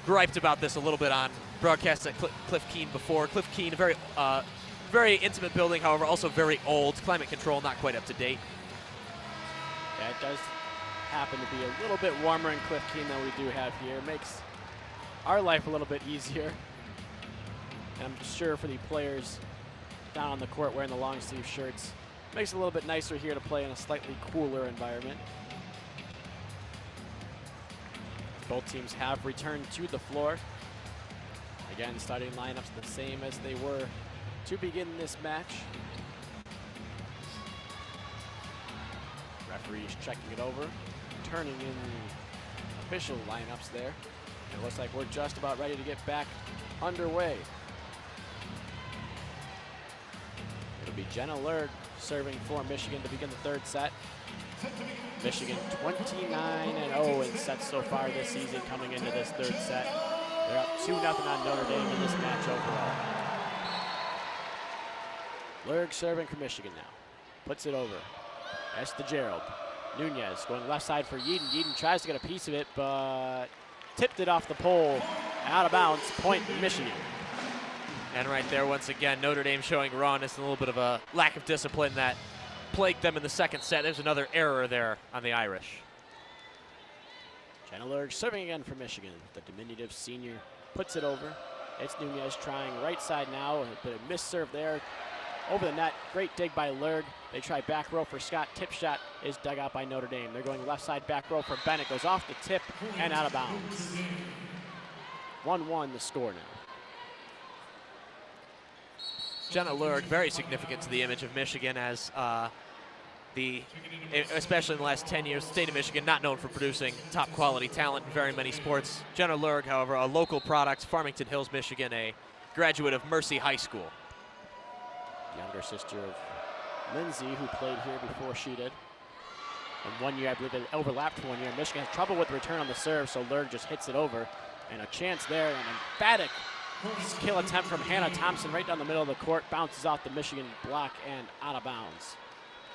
griped about this a little bit on broadcasts at Cliff Keen before. Cliff Keen, a very intimate building, however, also very old. Climate control not quite up to date. Yeah, it does happen to be a little bit warmer in Cliff Keen than we do have here. It makes our life a little bit easier. And I'm sure for the players down on the court wearing the long sleeve shirts, makes it a little bit nicer here to play in a slightly cooler environment. Both teams have returned to the floor. Again, starting lineups the same as they were to begin this match. Referees checking it over, turning in the official lineups there. It looks like we're just about ready to get back underway. It'll be Jenna Lerg serving for Michigan to begin the third set. Michigan 29-0 in sets so far this season coming into this third set. They're up 2-0 on Notre Dame in this match overall. Lerg serving for Michigan now. Puts it over. That's to Gerald. Nunez going left side for Yeadon. Yeadon tries to get a piece of it, but tipped it off the pole. Out of bounds. Point Michigan. And right there, once again, Notre Dame showing rawness and a little bit of a lack of discipline that plagued them in the second set. There's another error there on the Irish. Jenna Lerg serving again for Michigan. The diminutive senior puts it over. It's Nunez trying right side now, but a missed serve there. Over the net, great dig by Lerg. They try back row for Scott. Tip shot is dug out by Notre Dame. They're going left side back row for Bennett. Goes off the tip and out of bounds. 1-1 the score now. Jenna Lerg, very significant to the image of Michigan as especially in the last 10 years, the state of Michigan not known for producing top quality talent in very many sports. Jenna Lerg, however, a local product, Farmington Hills, Michigan, a graduate of Mercy High School. Younger sister of Lindsay, who played here before she did. And 1 year, I believe it overlapped for 1 year. Michigan has trouble with the return on the serve, so Lurg just hits it over. And a chance there, an emphatic kill attempt from Hannah Thompson right down the middle of the court. Bounces off the Michigan block and out of bounds.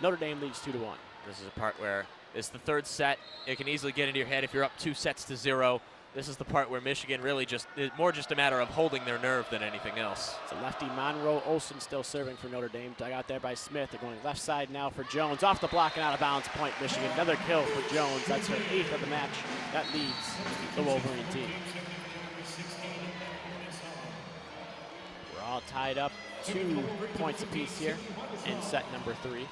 Notre Dame leads 2-1. This is a part where it's the third set. It can easily get into your head if you're up 2-0. This is the part where Michigan really just a matter of holding their nerve than anything else. It's a lefty Monroe Olsen still serving for Notre Dame. Dug out there by Smith. They're going left side now for Jones. Off the block and out of bounds. Point Michigan. Another kill for Jones. That's her 8th of the match. That leads the Wolverine team. We're all tied up. 2 points apiece here in set number 3.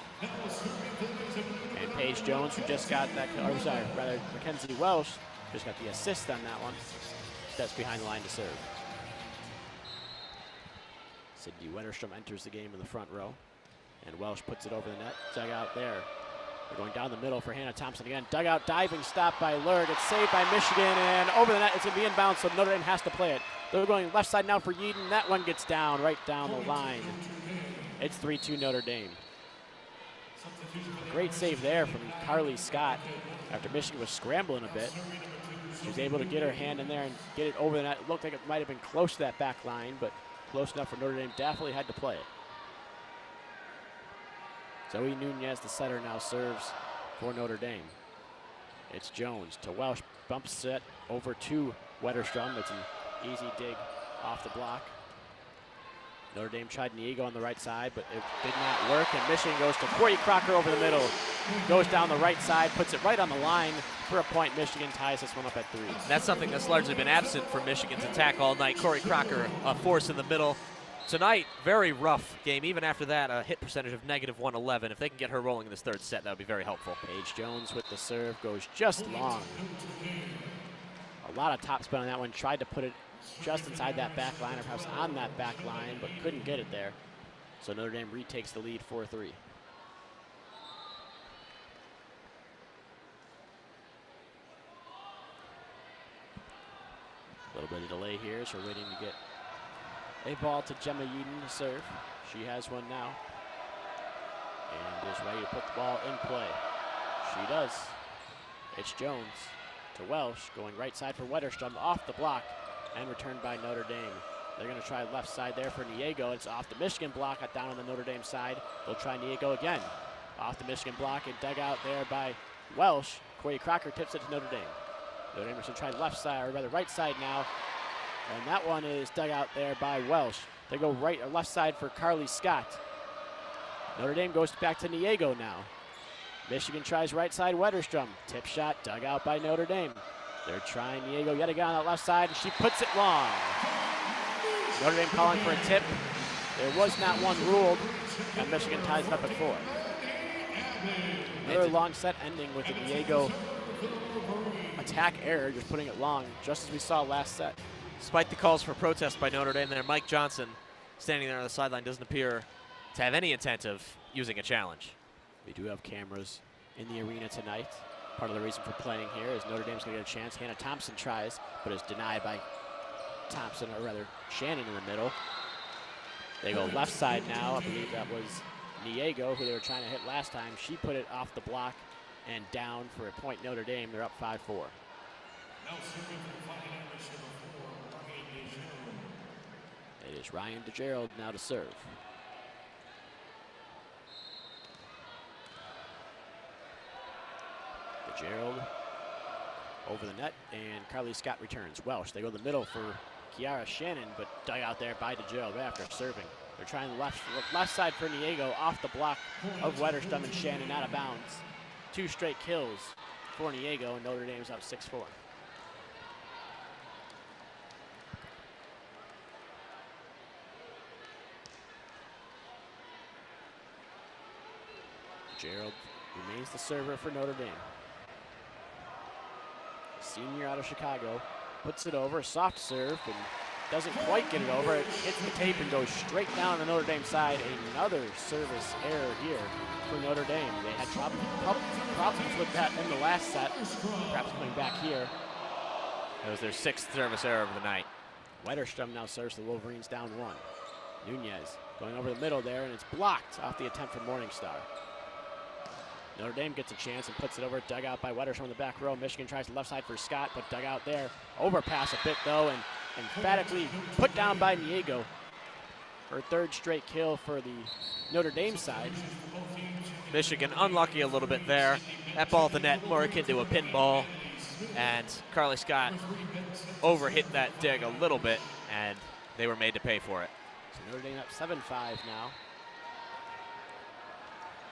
And Paige Jones, who just got that, or sorry, rather Mackenzie Welsh, just got the assist on that one. Steps behind the line to serve. Sydney Wetterstrom enters the game in the front row. And Welsh puts it over the net. Dug out there. They're going down the middle for Hannah Thompson again. Dug out diving stop by Lurg. It's saved by Michigan and over the net. It's going to be inbound, so Notre Dame has to play it. They're going left side now for Yeadon. That one gets down, right down the line. It's 3-2 Notre Dame. Great save there from Carly Skjodt after Michigan was scrambling a bit. She was able to get her hand in there and get it over the net. It looked like it might have been close to that back line, but close enough for Notre Dame. Definitely had to play it. Zoe Nunez, the setter, now serves for Notre Dame. It's Jones to Welsh. Bumps it over to Wetterstrom. It's an easy dig off the block. Notre Dame tried Niego on the right side, but it did not work. And Michigan goes to Corey Crocker over the middle. Goes down the right side, puts it right on the line for a point. Michigan ties this one up at 3. That's something that's largely been absent from Michigan's attack all night. Corey Crocker, a force in the middle. Tonight, very rough game. Even after that, a hit percentage of -111. If they can get her rolling in this third set, that would be very helpful. Paige Jones with the serve goes just long. A lot of topspin on that one. Tried to put it just inside that back line, or perhaps on that back line, but couldn't get it there. So Notre Dame retakes the lead 4-3. A little bit of delay here as we're waiting to get a ball to Gemma Yeadon to serve. She has one now. And is ready to put the ball in play. She does. It's Jones to Welsh, going right side for Wetterstrom, off the block, and returned by Notre Dame. They're going to try left side there for Niego. It's off the Michigan block, got down on the Notre Dame side. They'll try Niego again. Off the Michigan block and dug out there by Welsh. Corey Crocker tips it to Notre Dame. Notre Dame is going to try left side, or rather right side now. And that one is dug out there by Welsh. They go right or left side for Carly Skjodt. Notre Dame goes back to Niego now. Michigan tries right side Wetterstrom. Tip shot dug out by Notre Dame. They're trying Niego yet again on that left side, and she puts it long. Notre Dame calling for a tip. There was not one ruled, and Michigan ties it up at 4. Another long set ending with a Niego attack error, just putting it long, just as we saw last set. Despite the calls for protest by Notre Dame there, Mike Johnson, standing there on the sideline, doesn't appear to have any intent of using a challenge. We do have cameras in the arena tonight. Part of the reason for playing here is Notre Dame's going to get a chance. Hannah Thompson tries, but is denied by Thompson, or rather Shannon in the middle. They go left side now. I believe that was Niego, who they were trying to hit last time. She put it off the block and down for a point Notre Dame. They're up 5-4. It is Ryan DeGerald now to serve. DeGerald over the net, and Carly Skjodt returns. Welsh, they go to the middle for Kiara Shannon, but dug out there by DeGerald right after serving. They're trying left side for Niego, off the block of Wetterstrom and Shannon, out of bounds. 2 straight kills for Niego, and Notre Dame's up 6-4. Gerald remains the server for Notre Dame. Senior out of Chicago puts it over, soft serve, and doesn't quite get it over. It hits the tape and goes straight down the Notre Dame side. Another service error here for Notre Dame. They had problems with that in the last set, perhaps coming back here. That was their 6th service error of the night. Wetterstrom now serves the Wolverines down 1. Nunez going over the middle there, and it's blocked off the attempt from Morningstar. Notre Dame gets a chance and puts it over, dug out by Wetterstrom in the back row. Michigan tries the left side for Skjodt, but dug out there. Overpass a bit though, and emphatically put down by Niego. Her third straight kill for the Notre Dame side. Michigan unlucky a little bit there. That ball at the net, more akin to a pinball. And Carly Skjodt overhit that dig a little bit, and they were made to pay for it. So Notre Dame up 7-5 now.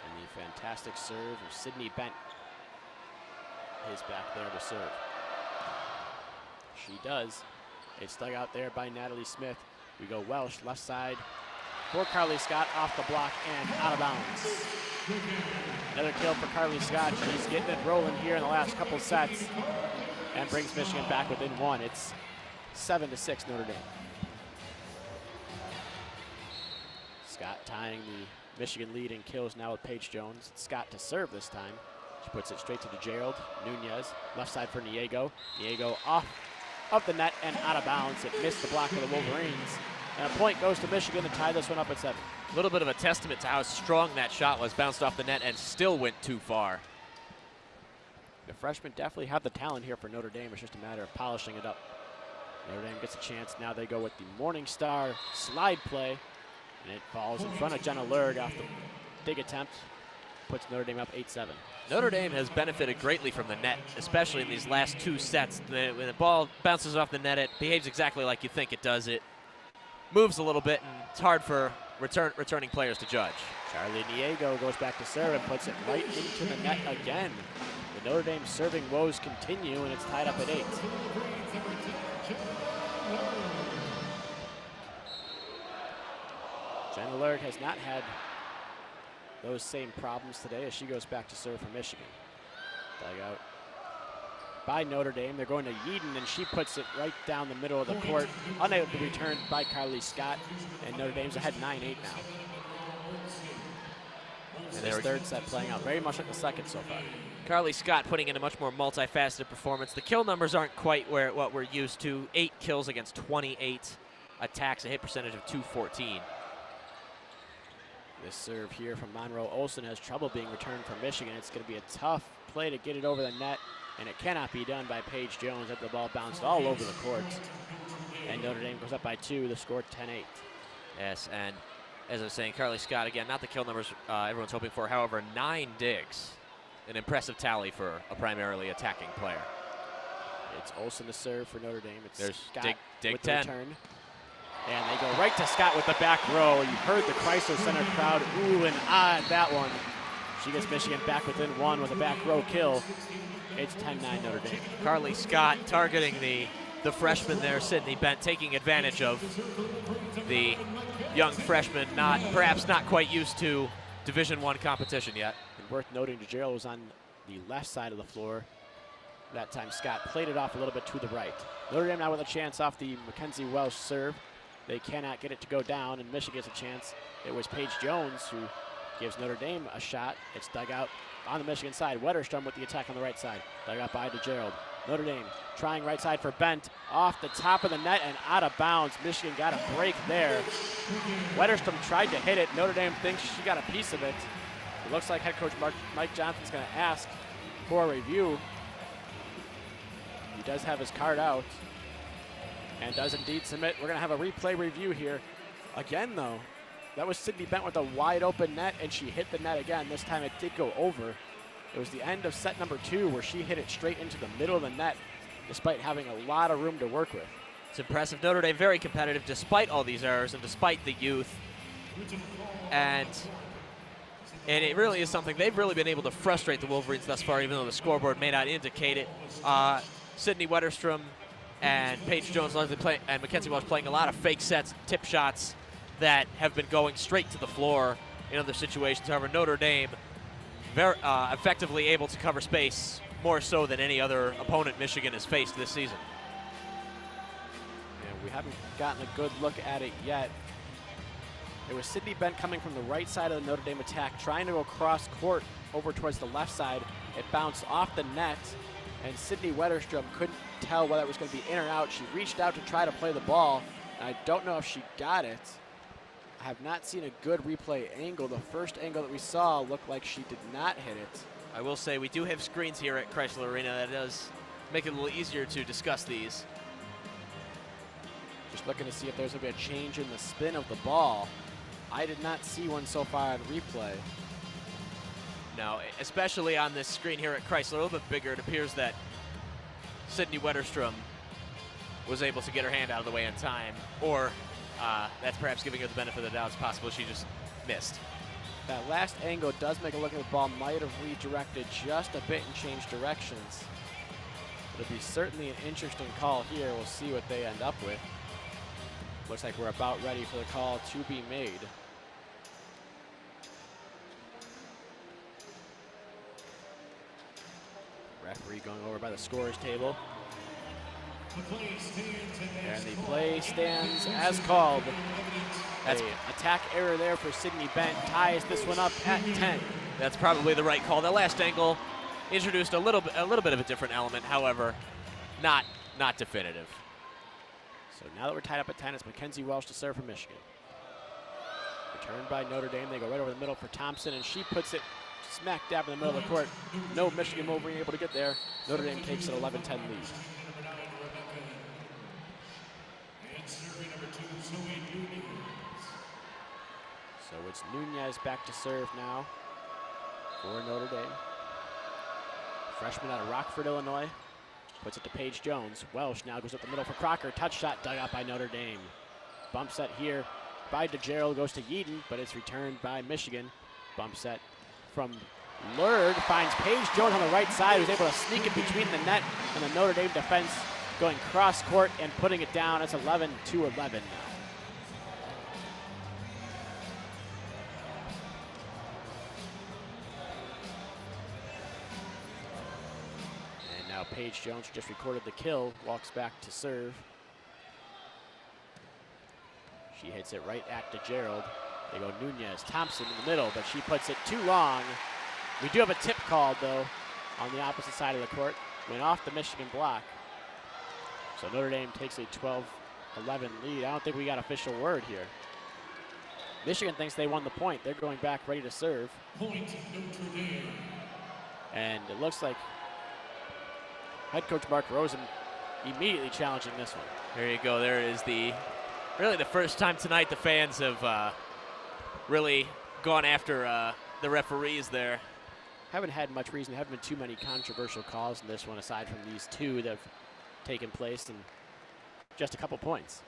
And the fantastic serve of Sydney Bent is back there to serve. She does. It's dug out there by Natalie Smith. We go Welsh, left side for Carly Skjodt, off the block and out of bounds. Another kill for Carly Skjodt. She's getting it rolling here in the last couple sets and brings Michigan back within one. It's 7-6 Notre Dame. Skjodt tying the Michigan lead in kills now with Paige Jones. Skjodt to serve this time. She puts it straight to DeGerald. Nunez, left side for Niego. Niego off of the net and out of bounds. It missed the block of the Wolverines. And a point goes to Michigan to tie this one up at 7. A little bit of a testament to how strong that shot was. Bounced off the net and still went too far. The freshmen definitely have the talent here for Notre Dame. It's just a matter of polishing it up. Notre Dame gets a chance. Now they go with the Morning Star slide play. And it falls in front of Jenna Lurg off the dig attempt. Puts Notre Dame up 8-7. Notre Dame has benefited greatly from the net, especially in these last two sets. When the ball bounces off the net, it behaves exactly like you think it does. It moves a little bit, and it's hard for returning players to judge. Charlie Niego goes back to serve and puts it right into the net again. The Notre Dame serving woes continue, and it's tied up at 8. Jenna Lurg has not had those same problems today as she goes back to serve for Michigan. Dug out by Notre Dame. They're going to Yeadon, and she puts it right down the middle of the court. Unable to be returned by Carly Skjodt, and Notre Dame's ahead 9-8 now. And this third set playing out very much like the second so far. Carly Skjodt putting in a much more multifaceted performance. The kill numbers aren't quite what we're used to. 8 kills against 28 attacks, a hit percentage of .214. This serve here from Monroe Olsen has trouble being returned from Michigan. It's going to be a tough play to get it over the net, and it cannot be done by Paige Jones after the ball bounced all over the court. And Notre Dame goes up by 2, the score 10-8. Yes, and as I was saying, Carly Skjodt, again, not the kill numbers everyone's hoping for. However, 9 digs, an impressive tally for a primarily attacking player. It's Olsen to serve for Notre Dame. It's There's Skjodt dig with 10. the return. And they go right to Skjodt with the back row. You heard the Crisler Center crowd ooh and ah at that one. She gets Michigan back within 1 with a back row kill. It's 10-9 Notre Dame. Carly Skjodt targeting the freshman there, Sydney Bent, taking advantage of the young freshman, perhaps not quite used to Division I competition yet. And worth noting, DeGerald was on the left side of the floor. That time Skjodt played it off a little bit to the right. Notre Dame now with a chance off the Mackenzie Welsh serve. They cannot get it to go down, and Michigan gets a chance. It was Paige Jones who gives Notre Dame a shot. It's dug out on the Michigan side. Wetterstrom with the attack on the right side. Dug out by DeGerald. Notre Dame trying right side for Bent. Off the top of the net and out of bounds. Michigan got a break there. Wetterstrom tried to hit it. Notre Dame thinks she got a piece of it. It looks like head coach Mike Johnson's going to ask for a review. He does have his card out and does indeed submit. We're going to have a replay review here. Again, though, that was Sydney Bent with a wide open net, and she hit the net again. This time it did go over. It was the end of set number 2 where she hit it straight into the middle of the net despite having a lot of room to work with. It's impressive. Notre Dame very competitive despite all these errors and despite the youth. And it really is something they've really been able to frustrate the Wolverines thus far, even though the scoreboard may not indicate it. Sydney Wetterstrom and Paige Jones and Mackenzie Welsh playing a lot of fake sets, tip shots that have been going straight to the floor in other situations. However, Notre Dame very effectively able to cover space, more so than any other opponent Michigan has faced this season. Yeah, we haven't gotten a good look at it yet. It was Sydney Bent coming from the right side of the Notre Dame attack, trying to go cross court over towards the left side. It bounced off the net, and Sydney Wetterstrom couldn't tell whether it was going to be in or out. She reached out to try to play the ball, and I don't know if she got it. I have not seen a good replay angle. The first angle that we saw looked like she did not hit it. I will say we do have screens here at Crisler Arena. That does make it a little easier to discuss these. Just looking to see if there's going to be a change in the spin of the ball. I did not see one so far on replay. No, especially on this screen here at Crisler, a little bit bigger. It appears that Sydney Wetterstrom was able to get her hand out of the way in time, or that's perhaps giving her the benefit of the doubt. It's possible she just missed. That last angle does make it look like the ball might have redirected just a bit and changed directions. It'll be certainly an interesting call here. We'll see what they end up with. Looks like we're about ready for the call to be made. Referee going over by the scorer's table. And the play stands as called. That's an attack error there for Sydney Bent. Ties this one up at 10. That's probably the right call. That last angle introduced a little bit of a different element, however, not definitive. So now that we're tied up at 10, it's Mackenzie Welsh to serve for Michigan. Returned by Notre Dame. They go right over the middle for Thompson, and she puts it smack dab in the middle of the court. No Michigan Wolverine able to get there. Notre Dame takes an 11-10 lead. So it's Nunez back to serve now for Notre Dame. Freshman out of Rockford, Illinois. Puts it to Paige Jones. Welsh now goes up the middle for Crocker. Touch shot dug out by Notre Dame. Bump set here by DeGerald, goes to Yeadon, but it's returned by Michigan. Bump set from Lurd, finds Paige Jones on the right side, who's able to sneak it between the net and the Notre Dame defense, going cross court and putting it down. It's 11-11 now. Paige Jones, who just recorded the kill, walks back to serve. She hits it right at DeGerald. They go Nunez, Thompson in the middle, but she puts it too long. We do have a tip called, though, on the opposite side of the court. Went off the Michigan block. So Notre Dame takes a 12-11 lead. I don't think we got official word here. Michigan thinks they won the point. They're going back ready to serve. Point Notre Dame. And it looks like head coach Mark Rosen immediately challenging this one. There you go. There is really the first time tonight the fans have really gone after the referees there. Haven't had much reason. Haven't been too many controversial calls in this one, aside from these two that have taken place in just a couple points.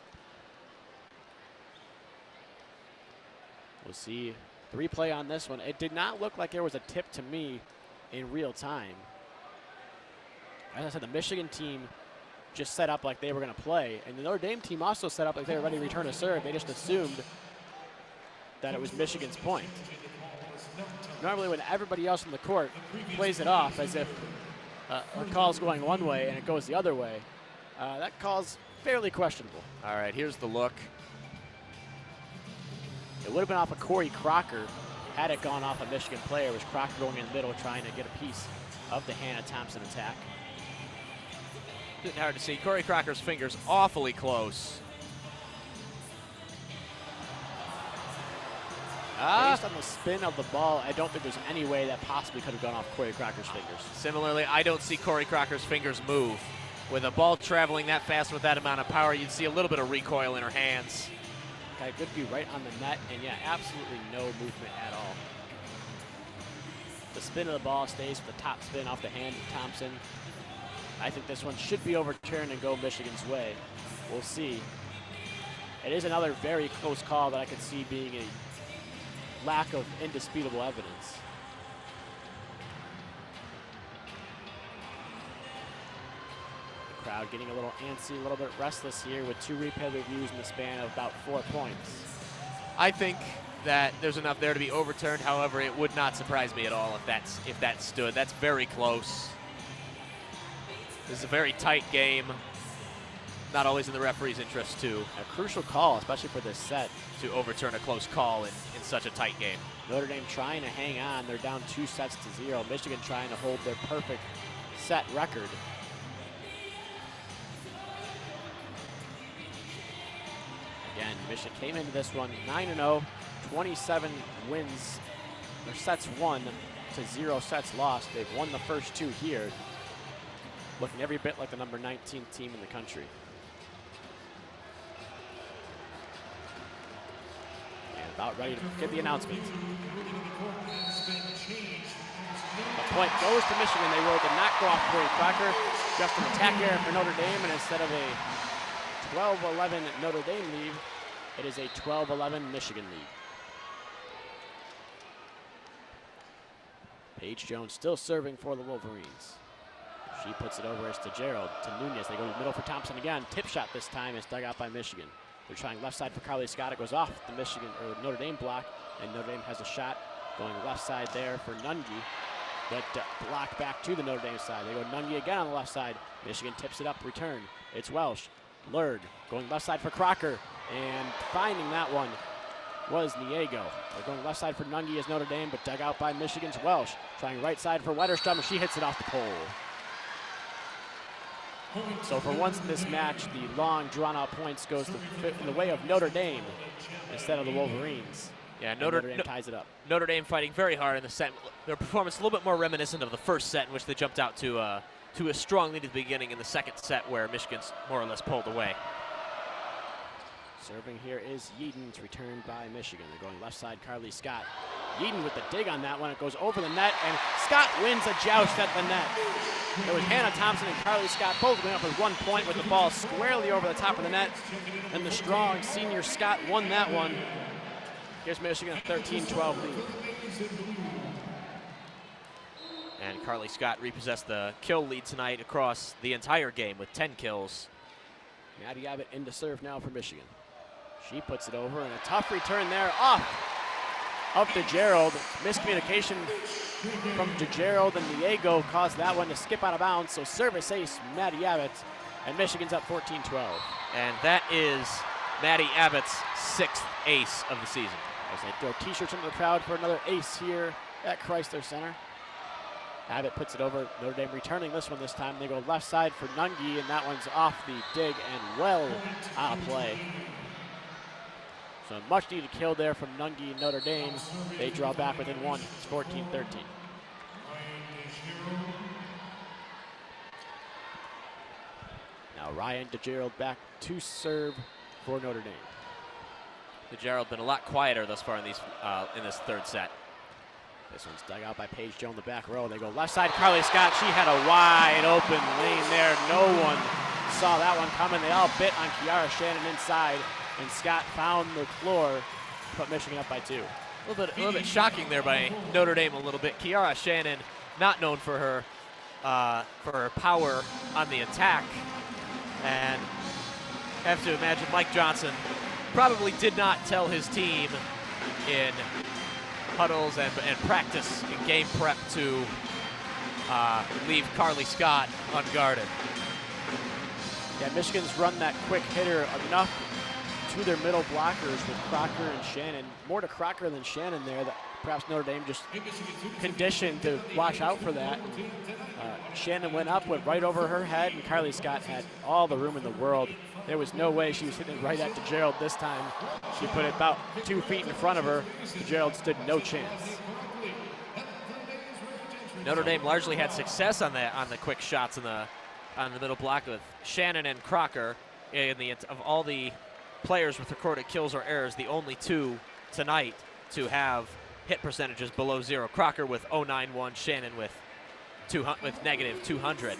We'll see the replay on this one. It did not look like there was a tip to me in real time. As I said, the Michigan team just set up like they were going to play, and the Notre Dame team also set up like they were ready to return a serve. They just assumed that it was Michigan's point. Normally when everybody else on the court plays it off as if a call's going one way and it goes the other way, that call's fairly questionable. All right, here's the look. It would have been off of Corey Crocker had it gone off a Michigan player. It was Crocker going in the middle trying to get a piece of the Hannah Thompson attack. It's hard to see. Corey Crocker's fingers awfully close. Based on the spin of the ball, I don't think there's any way that possibly could have gone off Corey Crocker's fingers. Similarly, I don't see Corey Crocker's fingers move. With a ball traveling that fast with that amount of power, you'd see a little bit of recoil in her hands. Guy could be right on the net, and yeah, absolutely no movement at all. The spin of the ball stays with the top spin off the hand of Thompson. I think this one should be overturned and go Michigan's way. We'll see. It is another very close call that I could see being a lack of indisputable evidence. The crowd getting a little antsy, a little bit restless here with two replay reviews in the span of about 4 points. I think that there's enough there to be overturned. However, it would not surprise me at all if that stood. That's very close. This is a very tight game. Not always in the referee's interest to a crucial call, especially for this set, to overturn a close call in such a tight game. Notre Dame trying to hang on. They're down 2-0. Michigan trying to hold their perfect set record. Again, Michigan came into this one 9-0, 27 wins, or sets won to 0 sets lost. They've won the first 2 here. Looking every bit like the number 19 team in the country. And about ready to get the announcement. The point goes to Michigan. They really did not go off Corey Crocker. Just an attack error for Notre Dame, and instead of a 12-11 Notre Dame lead, it is a 12-11 Michigan lead. Paige Jones still serving for the Wolverines. She puts it over as to Gerald, to Nunez. They go to the middle for Thompson again. Tip shot this time is dug out by Michigan. They're trying left side for Carly Skjodt. It goes off the Michigan or Notre Dame block, and Notre Dame has a shot going left side there for Nunge. But blocked back to the Notre Dame side. They go Nunge again on the left side. Michigan tips it up, return. It's Welsh. Lurd going left side for Crocker, and finding that one was Niego. They're going left side for Nunge as Notre Dame, but dug out by Michigan's Welsh. Trying right side for Wetterstrom, and she hits it off the pole. So for once in this match, the long, drawn-out points goes in the way of Notre Dame instead of the Wolverines. Yeah, Notre Dame ties it up. Notre Dame fighting very hard in the set. Their performance a little bit more reminiscent of the first set, in which they jumped out to a strong lead at the beginning in the second set, where Michigan's more or less pulled away. Serving here is Yeadon. It's returned by Michigan. They're going left side, Carly Skjodt. Yeadon with the dig on that one. It goes over the net, and Skjodt wins a joust at the net. It was Hannah Thompson and Carly Skjodt both going up with 1 point with the ball squarely over the top of the net. And the strong senior Skjodt won that one. Gives Michigan a 13-12 lead. And Carly Skjodt repossessed the kill lead tonight across the entire game with 10 kills. Maddie Abbott into serve now for Michigan. She puts it over, and a tough return there off DeGerald. Miscommunication from DeGerald, and Niego caused that one to skip out of bounds. So service ace, Maddie Abbott, and Michigan's up 14-12. And that is Maddie Abbott's 6th ace of the season. As they throw t-shirts into the crowd for another ace here at Crisler Center. Abbott puts it over. Notre Dame returning this one this time. They go left side for Nunge, and that one's off the dig and well out of play. So much needed kill there from Nunge and Notre Dame. They draw back within 1. It's 14-13. Now Ryan DeGerald back to serve for Notre Dame. DeGerald been a lot quieter thus far in this third set. This one's dug out by Paige Jones in the back row. They go left side, Carly Skjodt. She had a wide open lane there. No one saw that one coming. They all bit on Kiara Shannon inside, and Skjodt found the floor, put Michigan up by 2. A little bit shocking there by Notre Dame a little bit. Kiara Shannon, not known for her power on the attack, and have to imagine Mike Johnson probably did not tell his team in huddles and practice and game prep to leave Carly Skjodt unguarded. Yeah, Michigan's run that quick hitter enough to their middle blockers with Crocker and Shannon. More to Crocker than Shannon there, that perhaps Notre Dame just conditioned to watch out for that. Shannon went up, went right over her head, and Carly Skjodt had all the room in the world. There was no way she was hitting right at DeGerald this time. She put it about 2 feet in front of her. DeGerald stood no chance. Notre Dame largely had success on the quick shots on the middle block with Shannon and Crocker. Of all the players with recorded kills or errors, the only 2 tonight to have hit percentages below 0. Crocker with 091, Shannon with negative 200.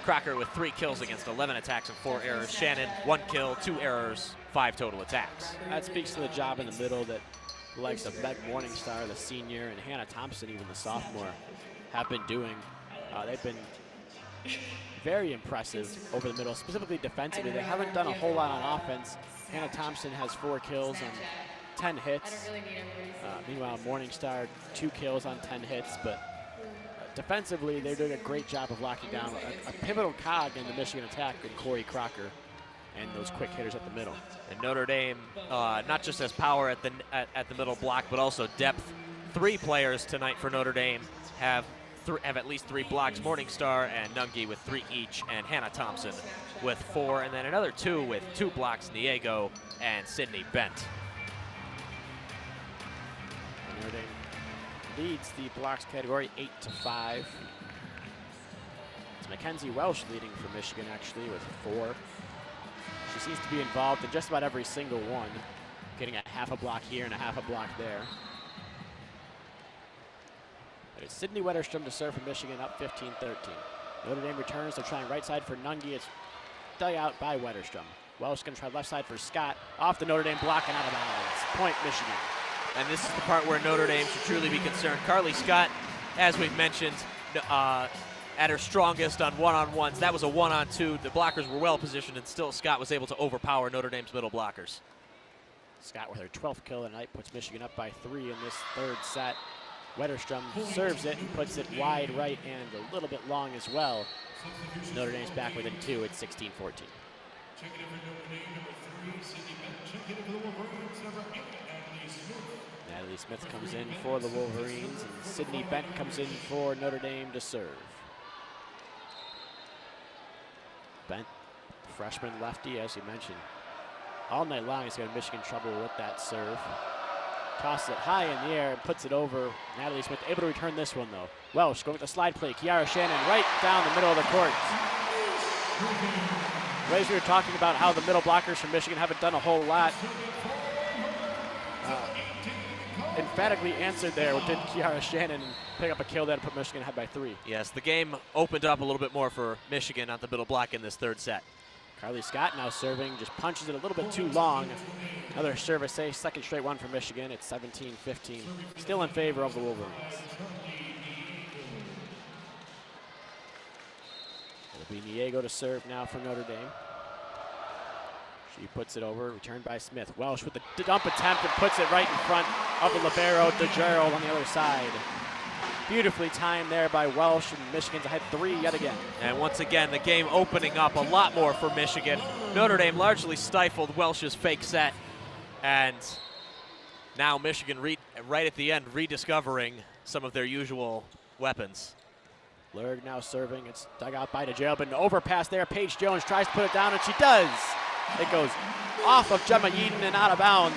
Crocker with 3 kills against 11 attacks and 4 errors. Shannon 1 kill, 2 errors, 5 total attacks. That speaks to the job in the middle that the likes of Meg Morningstar, the senior, and Hannah Thompson, even the sophomore, have been doing. They've been very impressive over the middle, specifically defensively. They haven't done a whole lot on offense. Hannah Thompson has 4 kills on 10 hits. Meanwhile, Morningstar 2 kills on 10 hits, but defensively, they're doing a great job of locking down a pivotal cog in the Michigan attack in Corey Crocker and those quick hitters at the middle. And Notre Dame, not just has power at the middle block, but also depth. 3 players tonight for Notre Dame have have at least 3 blocks. Morningstar and Nungi with 3 each, and Hannah Thompson with 4, and then another 2 with 2 blocks, Niego and Sydney Bent. Notre Dame leads the blocks category 8-5. It's Mackenzie Welsh leading for Michigan actually with 4. She seems to be involved in just about every single one, getting a half a block here and a half a block there. But it's Sydney Wetterstrom to serve for Michigan, up 15-13. Notre Dame returns. They're trying right side for Nungi. It's dug out by Wetterstrom. Welsh going to try left side for Skjodt. Off the Notre Dame block and out of bounds. Point Michigan. And this is the part where Notre Dame should truly be concerned. Carly Skjodt, as we've mentioned, at her strongest on one-on-ones. That was a 1-on-2. The blockers were well positioned, and still Skjodt was able to overpower Notre Dame's middle blockers. Skjodt with her 12th kill of the night puts Michigan up by 3 in this third set. Wetterstrom serves it and puts it wide right and a little bit long as well. Notre Dame's back within 2 at 16-14. Natalie Smith comes in for the Wolverines, and Sydney Bent comes in for Notre Dame to serve. Bent, freshman lefty, as you mentioned, all night long he's got Michigan trouble with that serve. Tosses it high in the air and puts it over. Natalie Smith able to return this one though. Welsh going with the slide play. Kiara Shannon right down the middle of the court. As we were talking about how the middle blockers from Michigan haven't done a whole lot. Emphatically answered there did Kiara Shannon pick up a kill there to put Michigan ahead by 3. Yes, the game opened up a little bit more for Michigan on the middle block in this third set. Carly Skjodt now serving, just punches it a little bit too long. Another service, second straight one for Michigan. It's 17-15, still in favor of the Wolverines. It'll be Niego to serve now for Notre Dame. She puts it over, returned by Smith. Welsh with the dump attempt and puts it right in front of the libero, DeGerald on the other side. Beautifully timed there by Welsh, and Michigan's ahead 3 yet again. And once again, the game opening up a lot more for Michigan. Notre Dame largely stifled Welsh's fake set, and now Michigan right at the end rediscovering some of their usual weapons. Lurg now serving. It's dug out by DeGerald, but an overpass there. Paige Jones tries to put it down, and she does. It goes off of Gemma Yeadon and out of bounds.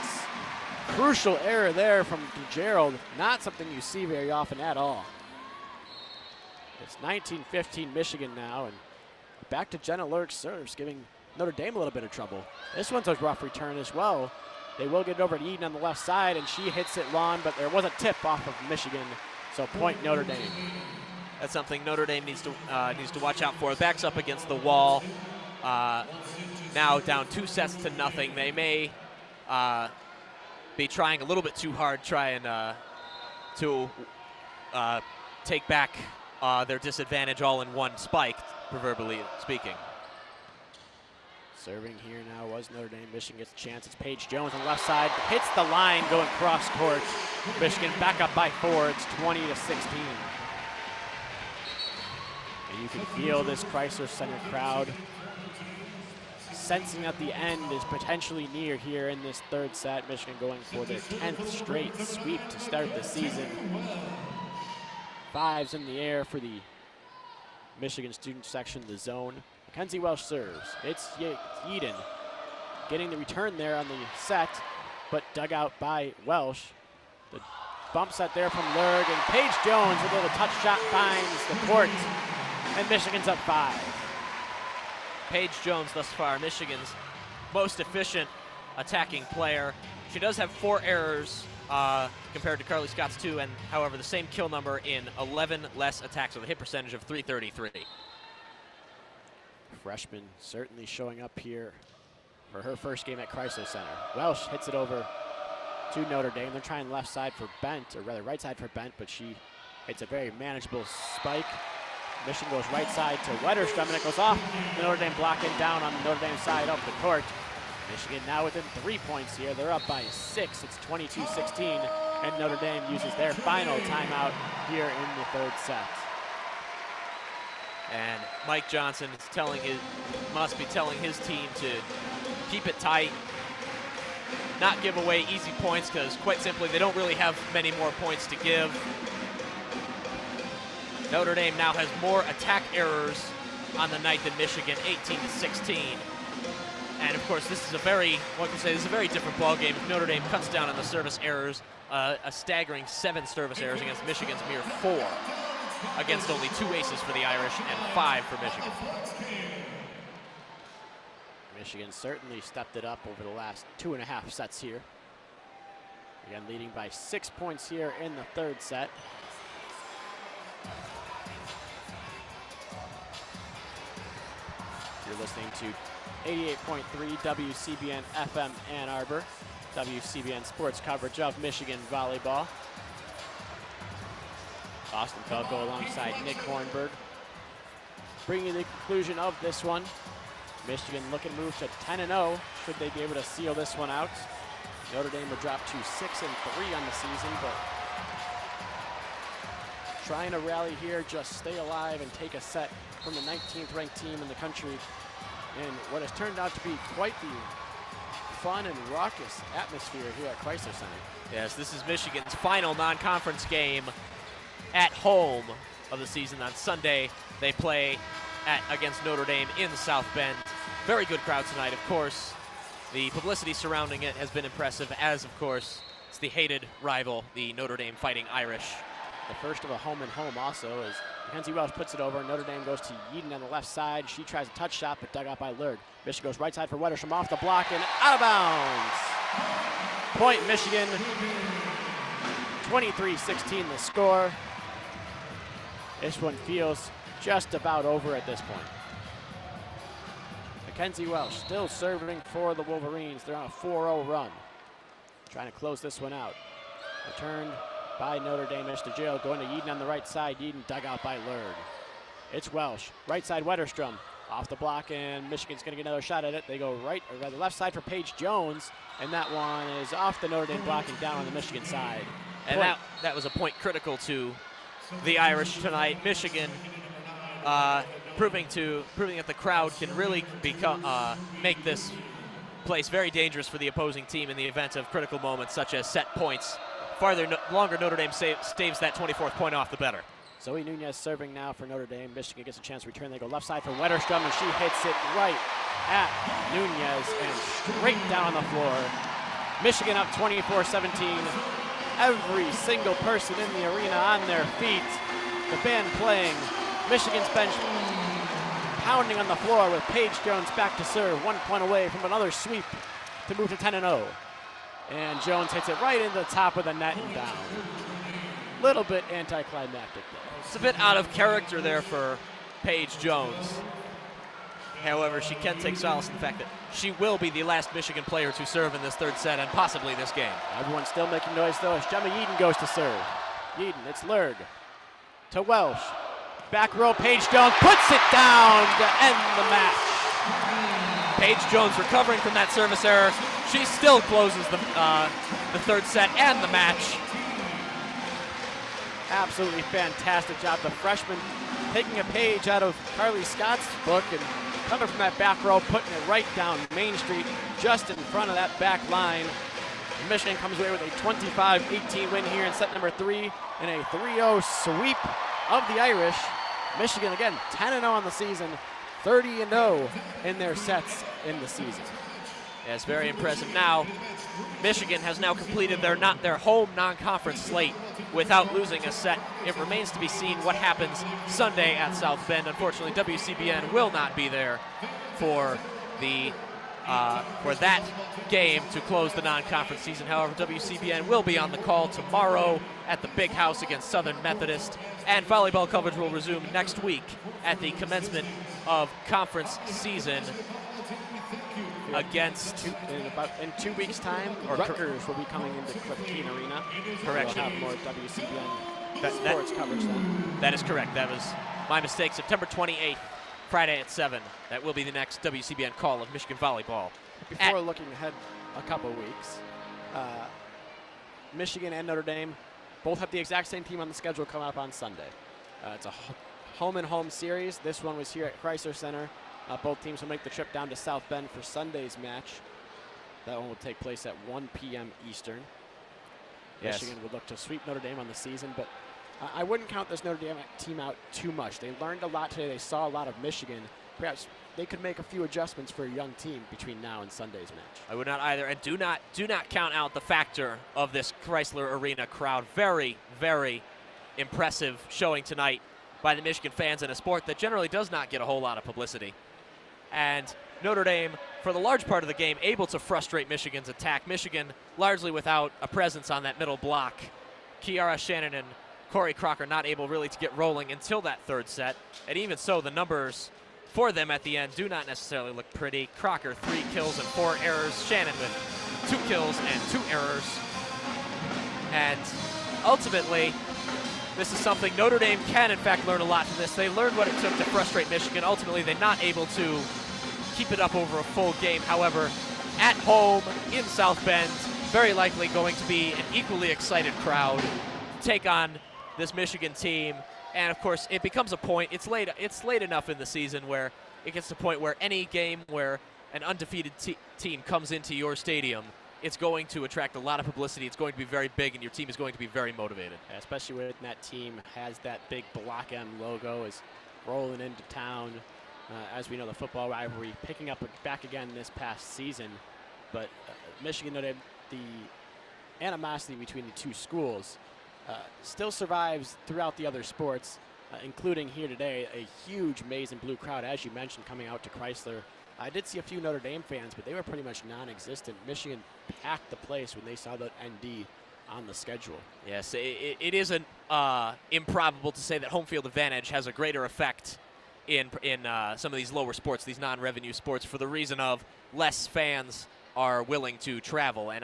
Crucial error there from DeGerald. Not something you see very often at all. It's 19-15 Michigan now, and back to Jenna Lurg's serves, giving Notre Dame a little bit of trouble. This one's a rough return as well. They will get it over to Yeadon on the left side, and she hits it long, but there was a tip off of Michigan, so point Notre Dame. That's something Notre Dame needs to watch out for. Backs up against the wall. Now down 2 sets to nothing. They may be trying a little bit too hard, trying to take back their disadvantage all in one spike, proverbially speaking. Serving here now was Notre Dame. Michigan gets a chance. It's Paige Jones on the left side. Hits the line going cross court. Michigan back up by 4. It's 20-16. And you can feel this Crisler Center crowd sensing that the end is potentially near here in this third set. Michigan going for their 10th straight sweep to start the season. 5s in the air for the Michigan student section, the zone. Mackenzie Welsh serves. It's Yeadon getting the return there on the set, but dug out by Welsh. The bump set there from Lurg, and Paige Jones with a little touch shot finds the court, and Michigan's up 5. Paige Jones thus far, Michigan's most efficient attacking player. She does have 4 errors compared to Carly Skjodt's 2, and however the same kill number in 11 less attacks with a hit percentage of .333. Freshman certainly showing up here for her first game at Crisler Center. Welsh hits it over to Notre Dame. They're trying left side for Bent, or rather right side for Bent, but she hits a very manageable spike. Michigan goes right side to Wetterstrom, and it goes off. The Notre Dame blocking down on the Notre Dame side of the court. Michigan now within 3 points here. They're up by 6. It's 22-16, and Notre Dame uses their final timeout here in the third set. And Mike Johnson is must be telling his team to keep it tight, not give away easy points, because quite simply they don't really have many more points to give. Notre Dame now has more attack errors on the night than Michigan, 18-16. And of course, this is a very different ball game. Notre Dame cuts down on the service errors, a staggering 7 service errors against Michigan's mere 4, against only 2 aces for the Irish and 5 for Michigan. Michigan certainly stepped it up over the last 2.5 sets here. Again, leading by 6 points here in the 3rd set. You're listening to 88.3 WCBN FM Ann Arbor, WCBN sports coverage of Michigan volleyball. Austin Felko alongside Nick Hornberg. Bringing you the conclusion of this one. Michigan looking to move to 10-0. Should they be able to seal this one out? Notre Dame would drop to 6-3 on the season, but trying to rally here, just stay alive and take a set from the 19th ranked team in the country in what has turned out to be quite the fun and raucous atmosphere here at Crisler Center. Yes, this is Michigan's final non-conference game at home of the season. On Sunday, they play against Notre Dame in South Bend. Very good crowd tonight, of course. The publicity surrounding it has been impressive, as, of course, it's the hated rival, the Notre Dame Fighting Irish. The first of a home and home also, as Mackenzie Welsh puts it over. Notre Dame goes to Yeadon on the left side. She tries a touch shot, but dug out by Lurg. Michigan goes right side for Wetterstrom, off the block and out of bounds. Point Michigan, 23-16 the score. This one feels just about over at this point. Mackenzie Welsh still serving for the Wolverines. They're on a 4-0 run. Trying to close this one out. Returned by Notre Dame. Mr. Jill going to Yeadon on the right side. Yeadon dug out by Lurg. It's Welsh. Right side Wetterstrom. Off the block, and Michigan's going to get another shot at it. They go right or rather left side for Paige Jones, and that one is off the Notre Dame blocking down on the Michigan side. And that was a point critical to the Irish tonight. Michigan proving that the crowd can really make this place very dangerous for the opposing team in the event of critical moments such as set points. Longer Notre Dame staves that 24th point off, the better. Zoe Nunez serving now for Notre Dame. Michigan gets a chance to return. They go left side for Wetterstrom, and she hits it right at Nunez and straight down on the floor. Michigan up 24-17. Every single person in the arena on their feet. The band playing. Michigan's bench pounding on the floor with Paige Jones back to serve. 1 point away from another sweep to move to 10-0. And Jones hits it right into the top of the net and down. Little bit anticlimactic there. It's a bit out of character there for Paige Jones. However, she can take solace in the fact that she will be the last Michigan player to serve in this 3rd set and possibly this game. Everyone's still making noise though as Gemma Yeadon goes to serve. Yeadon, it's Lurg to Welsh. Back row, Paige Jones puts it down to end the match. Paige Jones recovering from that service error. She still closes the 3rd set and the match. Absolutely fantastic job. The freshman taking a page out of Carly Skjodt's book and coming from that back row, putting it right down Main Street, just in front of that back line. And Michigan comes away with a 25-18 win here in set number 3 and a 3-0 sweep of the Irish. Michigan, again, 10-0 on the season, 30-0 in their sets in the season. Yeah, it's very impressive. Now, Michigan has now completed their home non-conference slate without losing a set. It remains to be seen what happens Sunday at South Bend. Unfortunately, WCBN will not be there for that game to close the non-conference season. However, WCBN will be on the call tomorrow at the Big House against Southern Methodist, and volleyball coverage will resume next week at the commencement of conference season against in 2 weeks' time, Rutgers will be coming into Cliff Keen Arena. Correction. We'll have more WCBN sports coverage then. That is correct. That was my mistake. September 28th, Friday at 7. That will be the next WCBN call of Michigan volleyball. Before looking ahead a couple weeks, Michigan and Notre Dame both have the exact same team on the schedule coming up on Sunday. It's a home and home series. This one was here at Crisler Center. Both teams will make the trip down to South Bend for Sunday's match. That one will take place at 1 p.m. Eastern. Yes. Michigan would look to sweep Notre Dame on the season, but I wouldn't count this Notre Dame team out too much. They learned a lot today. They saw a lot of Michigan. Perhaps they could make a few adjustments for a young team between now and Sunday's match. I would not either, and do not count out the factor of this Crisler Arena crowd. Very, very impressive showing tonight by the Michigan fans in a sport that generally does not get a whole lot of publicity. And Notre Dame, for the large part of the game, able to frustrate Michigan's attack. Michigan largely without a presence on that middle block. Kiara Shannon and Corey Crocker not able really to get rolling until that third set. And even so, the numbers for them at the end do not necessarily look pretty. Crocker 3 kills and 4 errors. Shannon with 2 kills and 2 errors. And ultimately, this is something Notre Dame can, in fact, learn a lot from this. They learned what it took to frustrate Michigan. Ultimately, they're not able to keep it up over a full game. However, at home in South Bend, very likely going to be an equally excited crowd to take on this Michigan team. And of course, it becomes a point. It's late enough in the season where it gets to the point where any game where an undefeated team comes into your stadium, it's going to attract a lot of publicity. It's going to be very big, and your team is going to be very motivated. Especially when that team has that big Block M logo, is rolling into town. As we know, the football rivalry picking up back again this past season. But Michigan, Notre Dame, the animosity between the two schools still survives throughout the other sports, including here today, a huge maize and blue crowd, as you mentioned, coming out to Crisler. I did see a few Notre Dame fans, but they were pretty much non-existent. Michigan packed the place when they saw the ND on the schedule. Yes, it isn't improbable to say that home field advantage has a greater effect in some of these lower sports, these non-revenue sports, for the reason of less fans are willing to travel. And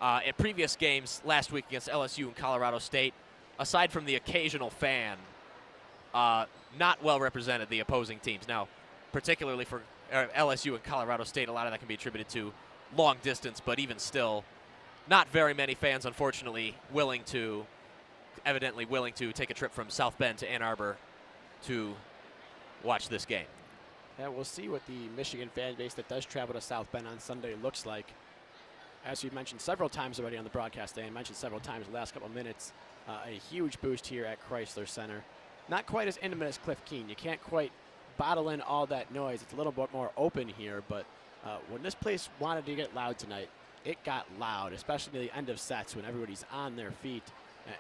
at previous games last week against LSU and Colorado State, aside from the occasional fan, not well represented the opposing teams. Now, particularly for LSU and Colorado State, a lot of that can be attributed to long distance, but even still, not very many fans, unfortunately, evidently willing to take a trip from South Bend to Ann Arbor to watch this game. Yeah, we'll see what the Michigan fan base that does travel to South Bend on Sunday looks like. As we've mentioned several times already on the broadcast today, and mentioned several times in the last couple of minutes, a huge boost here at Crisler Center. Not quite as intimate as Cliff Keen. You can't quite bottle in all that noise. It's a little bit more open here, but when this place wanted to get loud tonight, it got loud, especially near the end of sets when everybody's on their feet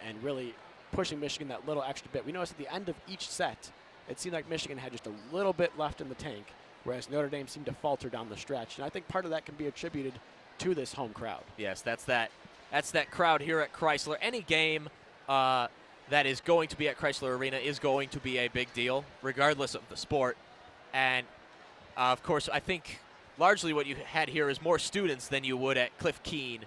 and really pushing Michigan that little extra bit. We noticed at the end of each set, it seemed like Michigan had just a little bit left in the tank, whereas Notre Dame seemed to falter down the stretch. And I think part of that can be attributed to this home crowd. Yes, that's that crowd here at Crisler. Any game that is going to be at Crisler Arena is going to be a big deal, regardless of the sport. And, of course, I think largely what you had here is more students than you would at Cliff Keen.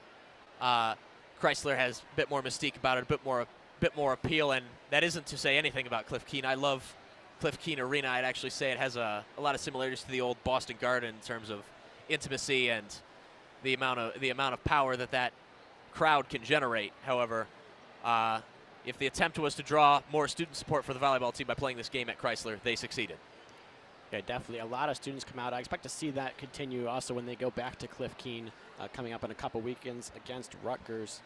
Crisler has a bit more mystique about it, a bit more appeal, and that isn't to say anything about Cliff Keen. I love Cliff Keen Arena. I'd actually say it has a lot of similarities to the old Boston Garden in terms of intimacy and the amount of power that crowd can generate. However, if the attempt was to draw more student support for the volleyball team by playing this game at Crisler, they succeeded. Yeah, definitely. A lot of students come out. I expect to see that continue also when they go back to Cliff Keen coming up in a couple weekends against Rutgers.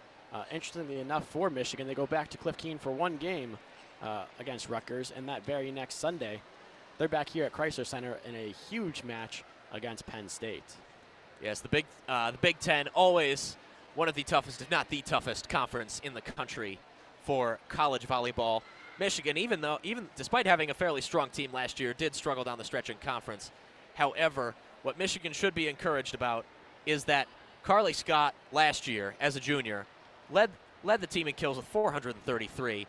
Interestingly enough for Michigan, they go back to Cliff Keen for one game against Rutgers, and that very next Sunday, they're back here at Crisler Center in a huge match against Penn State. Yes, the Big Ten, always one of the toughest, if not the toughest, conference in the country for college volleyball. Michigan, even despite having a fairly strong team last year, did struggle down the stretch in conference. However, what Michigan should be encouraged about is that Carly Skjodt last year, as a junior, led the team in kills with 433,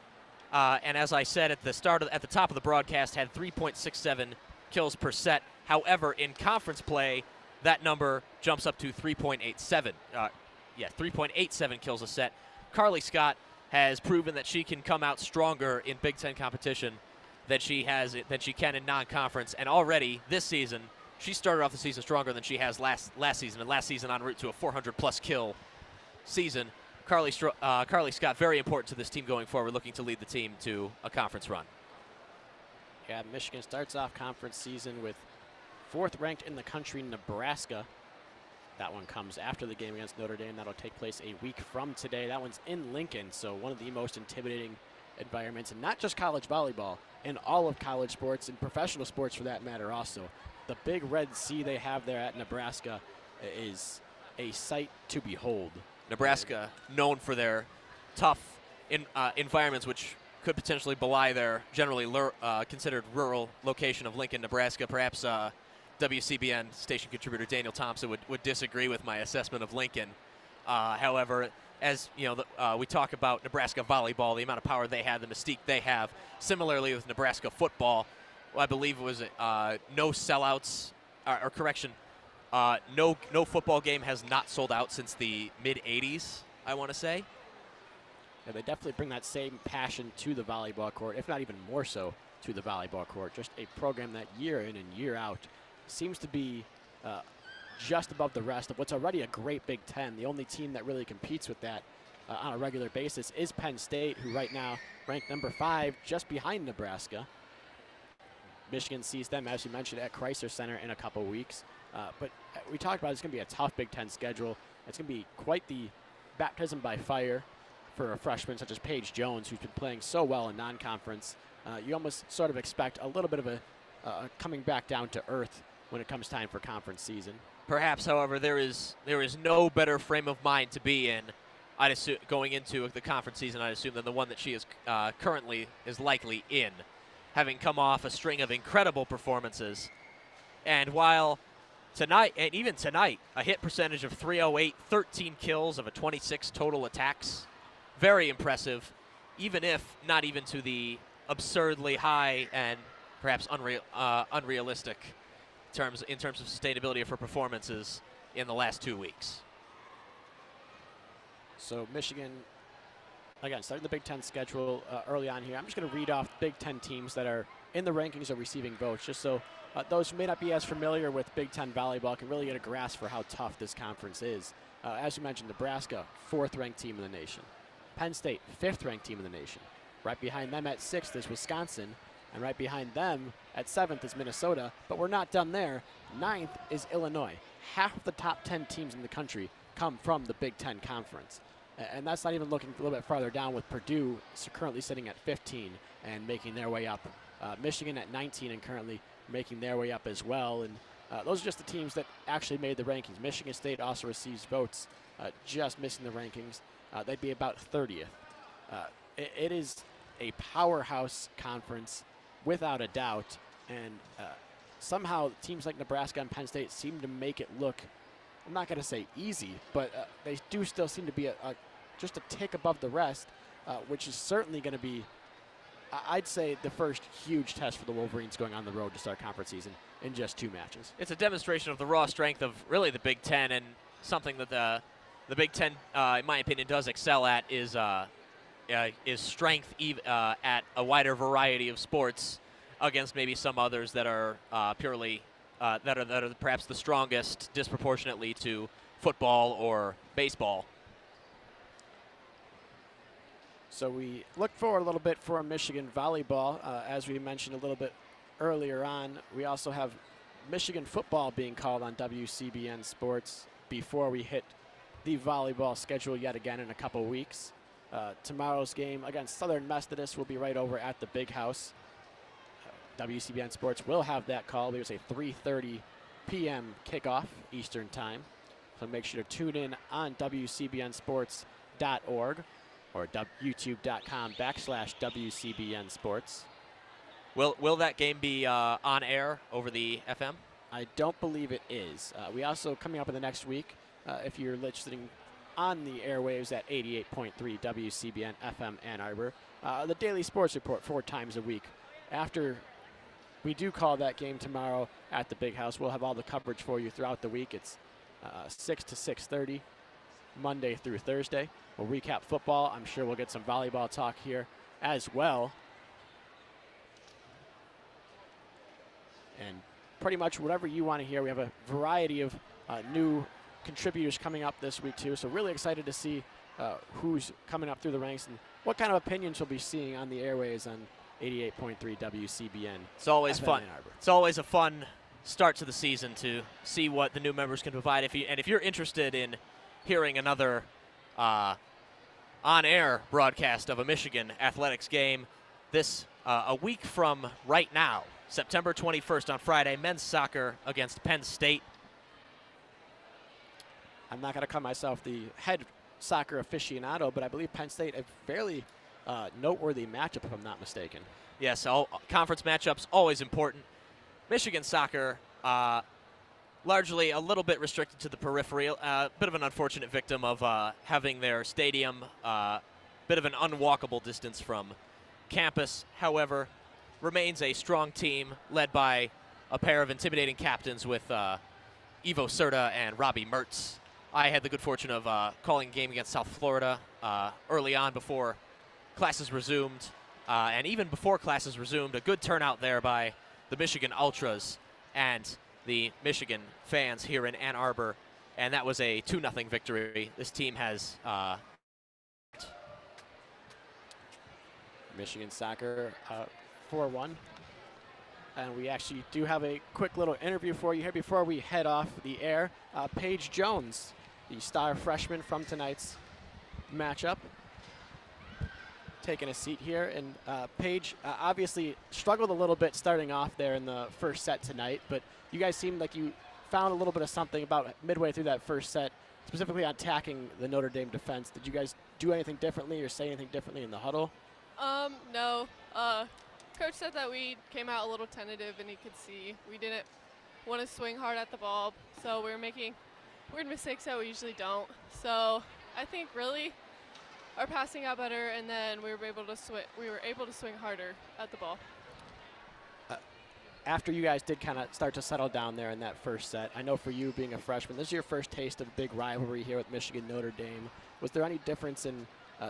and as I said at the top of the broadcast, had 3.67 kills per set. However, in conference play, that number jumps up to 3.87. 3.87 kills a set. Carly Skjodt has proven that she can come out stronger in Big Ten competition than she can in non-conference, and already this season she started off the season stronger than she has last season, and last season en route to a 400-plus kill season. Carly Skjodt, very important to this team going forward, looking to lead the team to a conference run. Yeah, Michigan starts off conference season with 4th ranked in the country, Nebraska. That one comes after the game against Notre Dame. That'll take place a week from today. That one's in Lincoln, so one of the most intimidating environments, and not just college volleyball, in all of college sports and professional sports for that matter also. The big red sea they have there at Nebraska is a sight to behold. Nebraska known for their tough environments, which could potentially belie their generally considered rural location of Lincoln, Nebraska. Perhaps WCBN station contributor Daniel Thompson would disagree with my assessment of Lincoln. However, as you know, we talk about Nebraska volleyball, the amount of power they have, the mystique they have. Similarly with Nebraska football, I believe it was no sellouts, or correction, no football game has not sold out since the mid-'80s, I want to say. Yeah, they definitely bring that same passion to the volleyball court, if not even more so to the volleyball court. Just a program that year in and year out seems to be just above the rest of what's already a great Big Ten. The only team that really competes with that on a regular basis is Penn State, who right now ranked number 5, just behind Nebraska. Michigan sees them, as you mentioned, at Crisler Center in a couple weeks. But we talked about it's going to be a tough Big Ten schedule. It's going to be quite the baptism by fire for a freshman such as Paige Jones, who's been playing so well in non-conference. You almost sort of expect a little bit of a coming back down to earth when it comes time for conference season. Perhaps, however, there is no better frame of mind to be in, I'd assume, going into the conference season, I'd assume, than the one that she is currently is likely in, having come off a string of incredible performances. And while tonight, and even tonight, a hit percentage of .308, 13 kills of a 26 total attacks, very impressive, even if not even to the absurdly high and perhaps unrealistic in terms of sustainability of her performances in the last 2 weeks. So Michigan, again, starting the Big Ten schedule early on here. I'm just going to read off Big Ten teams that are in the rankings or receiving votes, just so those who may not be as familiar with Big Ten volleyball can really get a grasp for how tough this conference is. As you mentioned, Nebraska, 4th-ranked team in the nation. Penn State, 5th-ranked team in the nation. Right behind them at 6th is Wisconsin, and right behind them at 7th is Minnesota. But we're not done there. 9th is Illinois. Half the top 10 teams in the country come from the Big Ten Conference. And that's not even looking a little bit farther down, with Purdue currently sitting at 15 and making their way up. Michigan at 19 and currently making their way up as well. And those are just the teams that actually made the rankings. Michigan State also receives votes, just missing the rankings. They'd be about 30th. It is a powerhouse conference without a doubt, and somehow teams like Nebraska and Penn State seem to make it look, I'm not going to say easy, but they do still seem to be just a tick above the rest, which is certainly going to be, I'd say, the first huge test for the Wolverines going on the road to start conference season in just 2 matches. It's a demonstration of the raw strength of really the Big Ten, and something that the Big Ten, in my opinion, does excel at is strength at a wider variety of sports against maybe some others that are purely that are perhaps the strongest disproportionately to football or baseball. So we look forward a little bit for Michigan volleyball. As we mentioned a little bit earlier on, we also have Michigan football being called on WCBN Sports before we hit the volleyball schedule yet again in a couple weeks. Tomorrow's game against Southern Methodist will be right over at the Big House. WCBN Sports will have that call. There's a 3:30 p.m. kickoff Eastern time. So make sure to tune in on WCBNsports.org or youtube.com/WCBN Sports. Will that game be on air over the FM? I don't believe it is. We also, coming up in the next week, if you're listening on the airwaves at 88.3 WCBN FM Ann Arbor, the Daily Sports Report 4 times a week. After we do call that game tomorrow at the Big House, we'll have all the coverage for you throughout the week. It's 6 to 6:30, Monday through Thursday. We'll recap football. I'm sure we'll get some volleyball talk here as well. And pretty much whatever you want to hear. We have a variety of new contributors coming up this week too, so really excited to see who's coming up through the ranks and what kind of opinions we'll be seeing on the airways on 88.3 WCBN. It's always FM fun. Ann Arbor. It's always a fun start to the season to see what the new members can provide. If you're interested in hearing another on-air broadcast of a Michigan athletics game. This a week from right now, September 21st on Friday, men's soccer against Penn State. I'm not going to call myself the head soccer aficionado, but I believe Penn State a fairly noteworthy matchup, if I'm not mistaken. Yes, all conference matchups always important. Michigan soccer largely a little bit restricted to the periphery. Bit of an unfortunate victim of having their stadium bit of an unwalkable distance from campus. However, remains a strong team led by a pair of intimidating captains with Ivo Serta and Robbie Mertz. I had the good fortune of calling a game against South Florida early on before classes resumed. And even before classes resumed, a good turnout there by the Michigan Ultras and the Michigan fans here in Ann Arbor. And that was a 2-0 victory. This team has Michigan soccer 4-1. And we actually do have a quick little interview for you here before we head off the air. Paige Jones, the star freshman from tonight's matchup, taking a seat here. And Paige obviously struggled a little bit starting off there in the first set tonight, but you guys seemed like you found a little bit of something about midway through that first set, specifically on attacking the Notre Dame defense. Did you guys do anything differently or say anything differently in the huddle? No. Coach said that we came out a little tentative, and he could see we didn't want to swing hard at the ball, so we were making weird mistakes that we usually don't. So I think really our passing got better, and then we were able to swing harder at the ball. After you guys did kind of start to settle down there in that first set, I know for you being a freshman, this is your first taste of big rivalry here with Michigan Notre Dame. Was there any difference in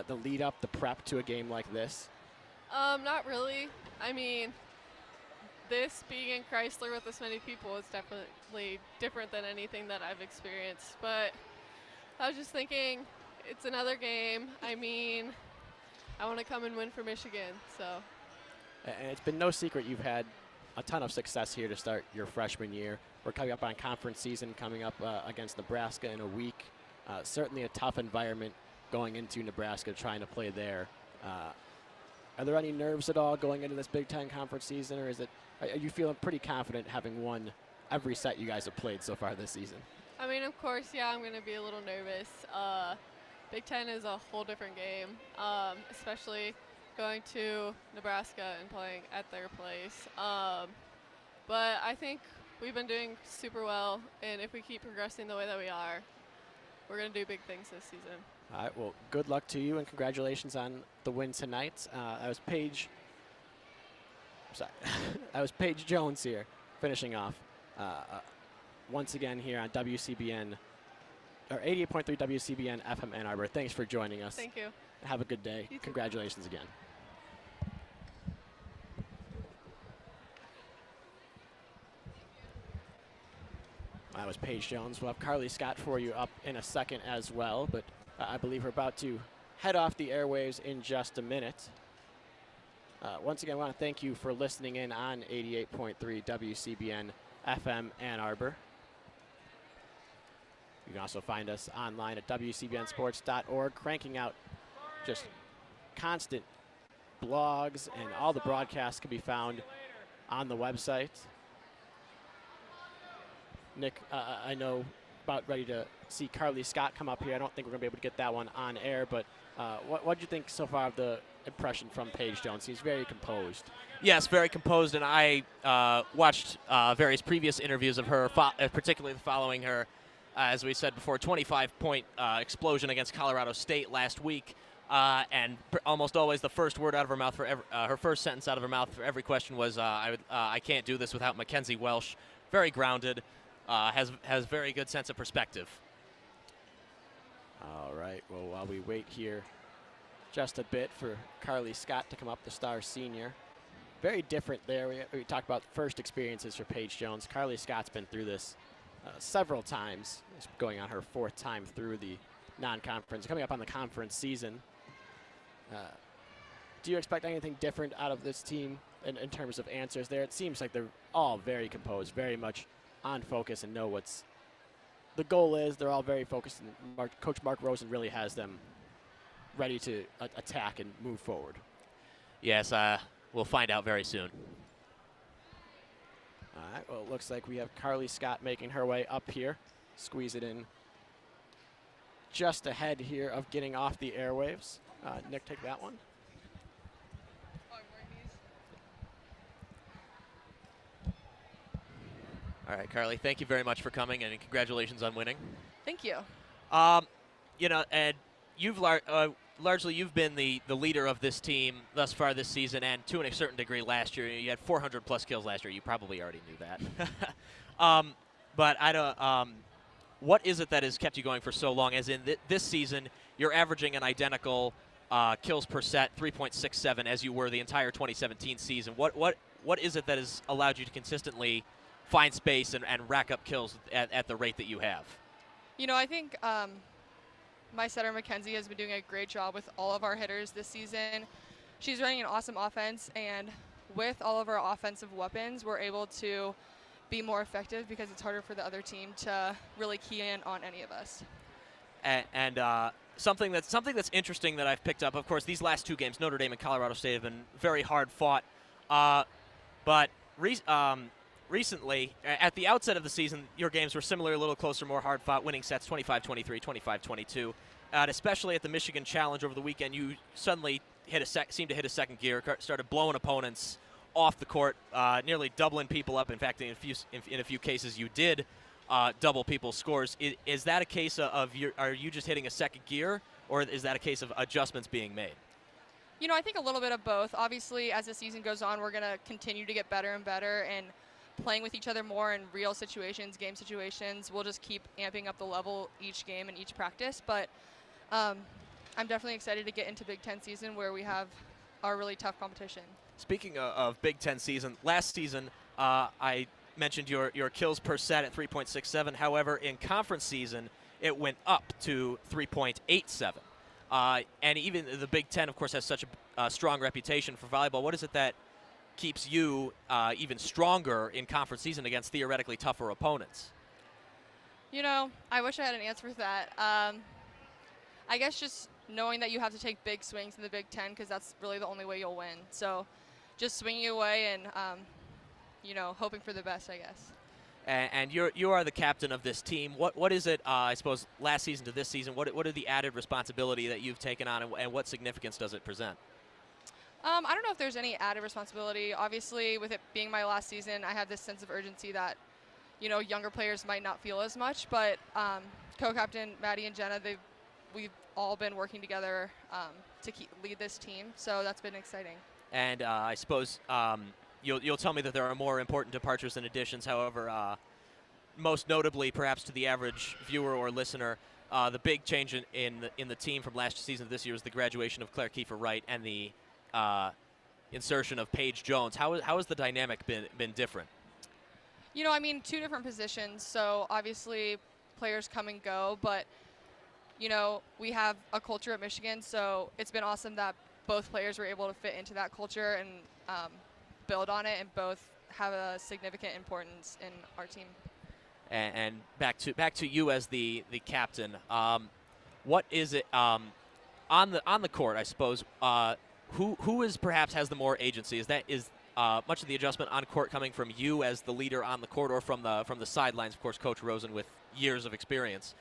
the lead up, the prep to a game like this? Not really. I mean, this being in Crisler with this many people is definitely different than anything that I've experienced. But I was just thinking, it's another game. I mean, I want to come and win for Michigan. So. And it's been no secret you've had a ton of success here to start your freshman year. We're coming up on conference season, coming up against Nebraska in a week. Certainly a tough environment going into Nebraska, trying to play there. Are there any nerves at all going into this Big Ten conference season, or are you feeling pretty confident having won every set you guys have played so far this season? I mean, of course, yeah, I'm going to be a little nervous. Big Ten is a whole different game, especially going to Nebraska and playing at their place. But I think we've been doing super well, and if we keep progressing the way that we are, we're going to do big things this season. All right, well, good luck to you, and congratulations on the win tonight. I was Paige Jones here, finishing off once again here on WCBN, or 88.3 WCBN FM Ann Arbor. Thanks for joining us. Thank you. Have a good day. You too. Congratulations again. That was Paige Jones. We'll have Carly Skjodt for you up in a second as well, but I believe we're about to head off the airwaves in just a minute. Once again, I want to thank you for listening in on 88.3 WCBN FM Ann Arbor. You can also find us online at WCBNsports.org, cranking out just constant blogs, and all the broadcasts can be found on the website. Nick, I know about ready to see Carly Skjodt come up here. I don't think we're going to be able to get that one on air, but what do you think so far of the impression from Paige Jones? He's very composed. Yes, very composed, and I watched various previous interviews of her, particularly following her, as we said before, 25-point explosion against Colorado State last week, and almost always the first word out of her mouth for her first sentence out of her mouth for every question was, "I can't do this without Mackenzie Welsh." Very grounded, has very good sense of perspective. All right. Well, while we wait here just a bit for Carly Skjodt to come up, the star senior. Very different there. We talked about first experiences for Paige Jones. Carly Scott's been through this several times. It's going on her fourth time through the non-conference, coming up on the conference season. Do you expect anything different out of this team in terms of answers there? It seems like they're all very composed, very much on focus, and know what's the goal is. They're all very focused, and Coach Mark Rosen really has them ready to attack and move forward. Yes, we'll find out very soon. All right, well, it looks like we have Carly Skjodt making her way up here. Squeeze it in just ahead here of getting off the airwaves. Nick, take that one. All right, Carly, thank you very much for coming, and congratulations on winning. Thank you. You know, and you've largely you've been the leader of this team thus far this season, and to a certain degree last year. You had 400+ kills last year. You probably already knew that. But I don't. What is it that has kept you going for so long? As in this season, you're averaging an identical kills per set, 3.67, as you were the entire 2017 season. What is it that has allowed you to consistently find space and rack up kills at the rate that you have? You know, I think my setter, Mackenzie, has been doing a great job with all of our hitters this season. She's running an awesome offense, and with all of our offensive weapons, we're able to be more effective because it's harder for the other team to really key in on any of us. And something that's interesting that I've picked up, of course, these last two games, Notre Dame and Colorado State, have been very hard fought. But recently, at the outset of the season, your games were similarly a little closer, more hard fought, winning sets 25-23, 25-22. And especially at the Michigan Challenge over the weekend, you suddenly seemed to hit a second gear, started blowing opponents off the court, nearly doubling people up. In fact, in a few cases, you did double people's scores. Is that a case of are you just hitting a second gear, or is that a case of adjustments being made? You know, I think a little bit of both. Obviously, as the season goes on, we're going to continue to get better and better, and playing with each other more in real situations, game situations. We'll just keep amping up the level each game and each practice. But I'm definitely excited to get into Big Ten season where we have our really tough competition. Speaking of Big Ten season, last season I mentioned your kills per set at 3.67. However, in conference season, it went up to 3.87. And even the Big Ten, of course, has such a strong reputation for volleyball. What is it that keeps you even stronger in conference season against theoretically tougher opponents? You know, I wish I had an answer for that. I guess just knowing that you have to take big swings in the Big Ten, because that's really the only way you'll win. So just swinging away and, you know, hoping for the best, I guess. And you are the captain of this team. What is it, I suppose, last season to this season, what are the added responsibility that you've taken on, and what significance does it present? I don't know if there's any added responsibility. Obviously, with it being my last season, I have this sense of urgency that, you know, younger players might not feel as much. But co-captain Maddie and Jenna, we've all been working together to lead this team, so that's been exciting. And I suppose you'll tell me that there are more important departures than additions. However, most notably, perhaps to the average viewer or listener, the big change in the team from last season to this year is the graduation of Claire Kiefer-Wright and the insertion of Paige Jones. How has the dynamic been different? You know, I mean, two different positions, so obviously players come and go, but, you know, we have a culture at Michigan, so it's been awesome that both players were able to fit into that culture and build on it, and both have a significant importance in our team. And back to you as the captain. What is it on the court, I suppose? Who is perhaps has the more agency? Is much of the adjustment on court coming from you as the leader on the court, or from the sidelines? Of course, Coach Rosen with years of experience.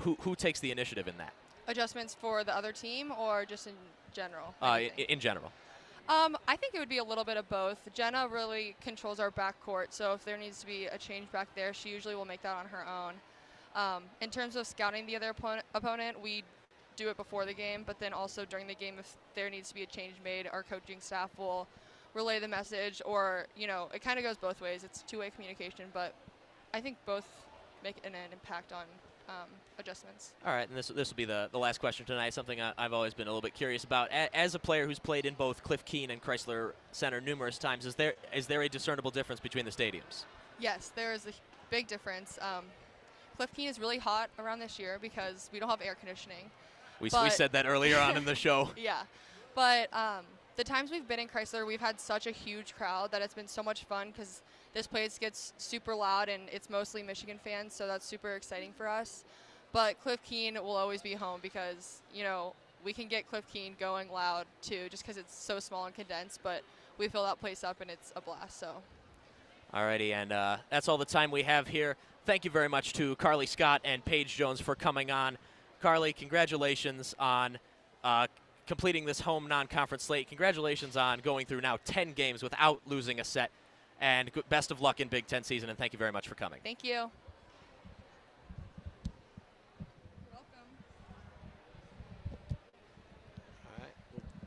Who takes the initiative in that? Adjustments for the other team, or just in general? In general. I think it would be a little bit of both. Jenna really controls our backcourt, so if there needs to be a change back there, she usually will make that on her own. In terms of scouting the other opponent, we do it before the game, but then also during the game, if there needs to be a change made, our coaching staff will relay the message, or, you know, it kind of goes both ways. It's two-way communication, but I think both make an impact on adjustments. All right, and this will be the last question tonight, something I've always been a little bit curious about. As a player who's played in both Cliff Keen and Crisler Center numerous times, is there a discernible difference between the stadiums? Yes, there is a big difference. Cliff Keen is really hot around this year because we don't have air conditioning. We said that earlier on in the show. Yeah, but the times we've been in Crisler, we've had such a huge crowd that it's been so much fun, because this place gets super loud and it's mostly Michigan fans, so that's super exciting for us. But Cliff Keen will always be home because, you know, we can get Cliff Keen going loud too, just because it's so small and condensed. But we fill that place up, and it's a blast. So. Alrighty, and that's all the time we have here. Thank you very much to Carly Skjodt and Paige Jones for coming on. Carly, congratulations on completing this home non-conference slate. Congratulations on going through now 10 games without losing a set. And best of luck in Big Ten season, and thank you very much for coming. Thank you.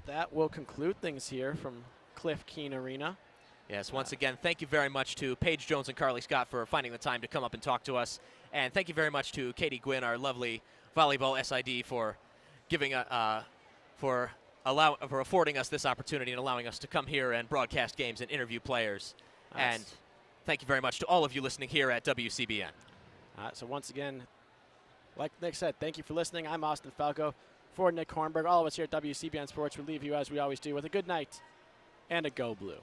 That will conclude things here from Cliff Keen Arena. Yes, once again, thank you very much to Paige Jones and Carly Skjodt for finding the time to come up and talk to us. And thank you very much to Katie Gwynn, our lovely volleyball SID, for giving for affording us this opportunity and allowing us to come here and broadcast games and interview players. Nice. And thank you very much to all of you listening here at WCBN. So once again, like Nick said, thank you for listening. I'm Austin Falco. For Nick Hornberg, all of us here at WCBN Sports, we leave you as we always do with a good night and a Go Blue.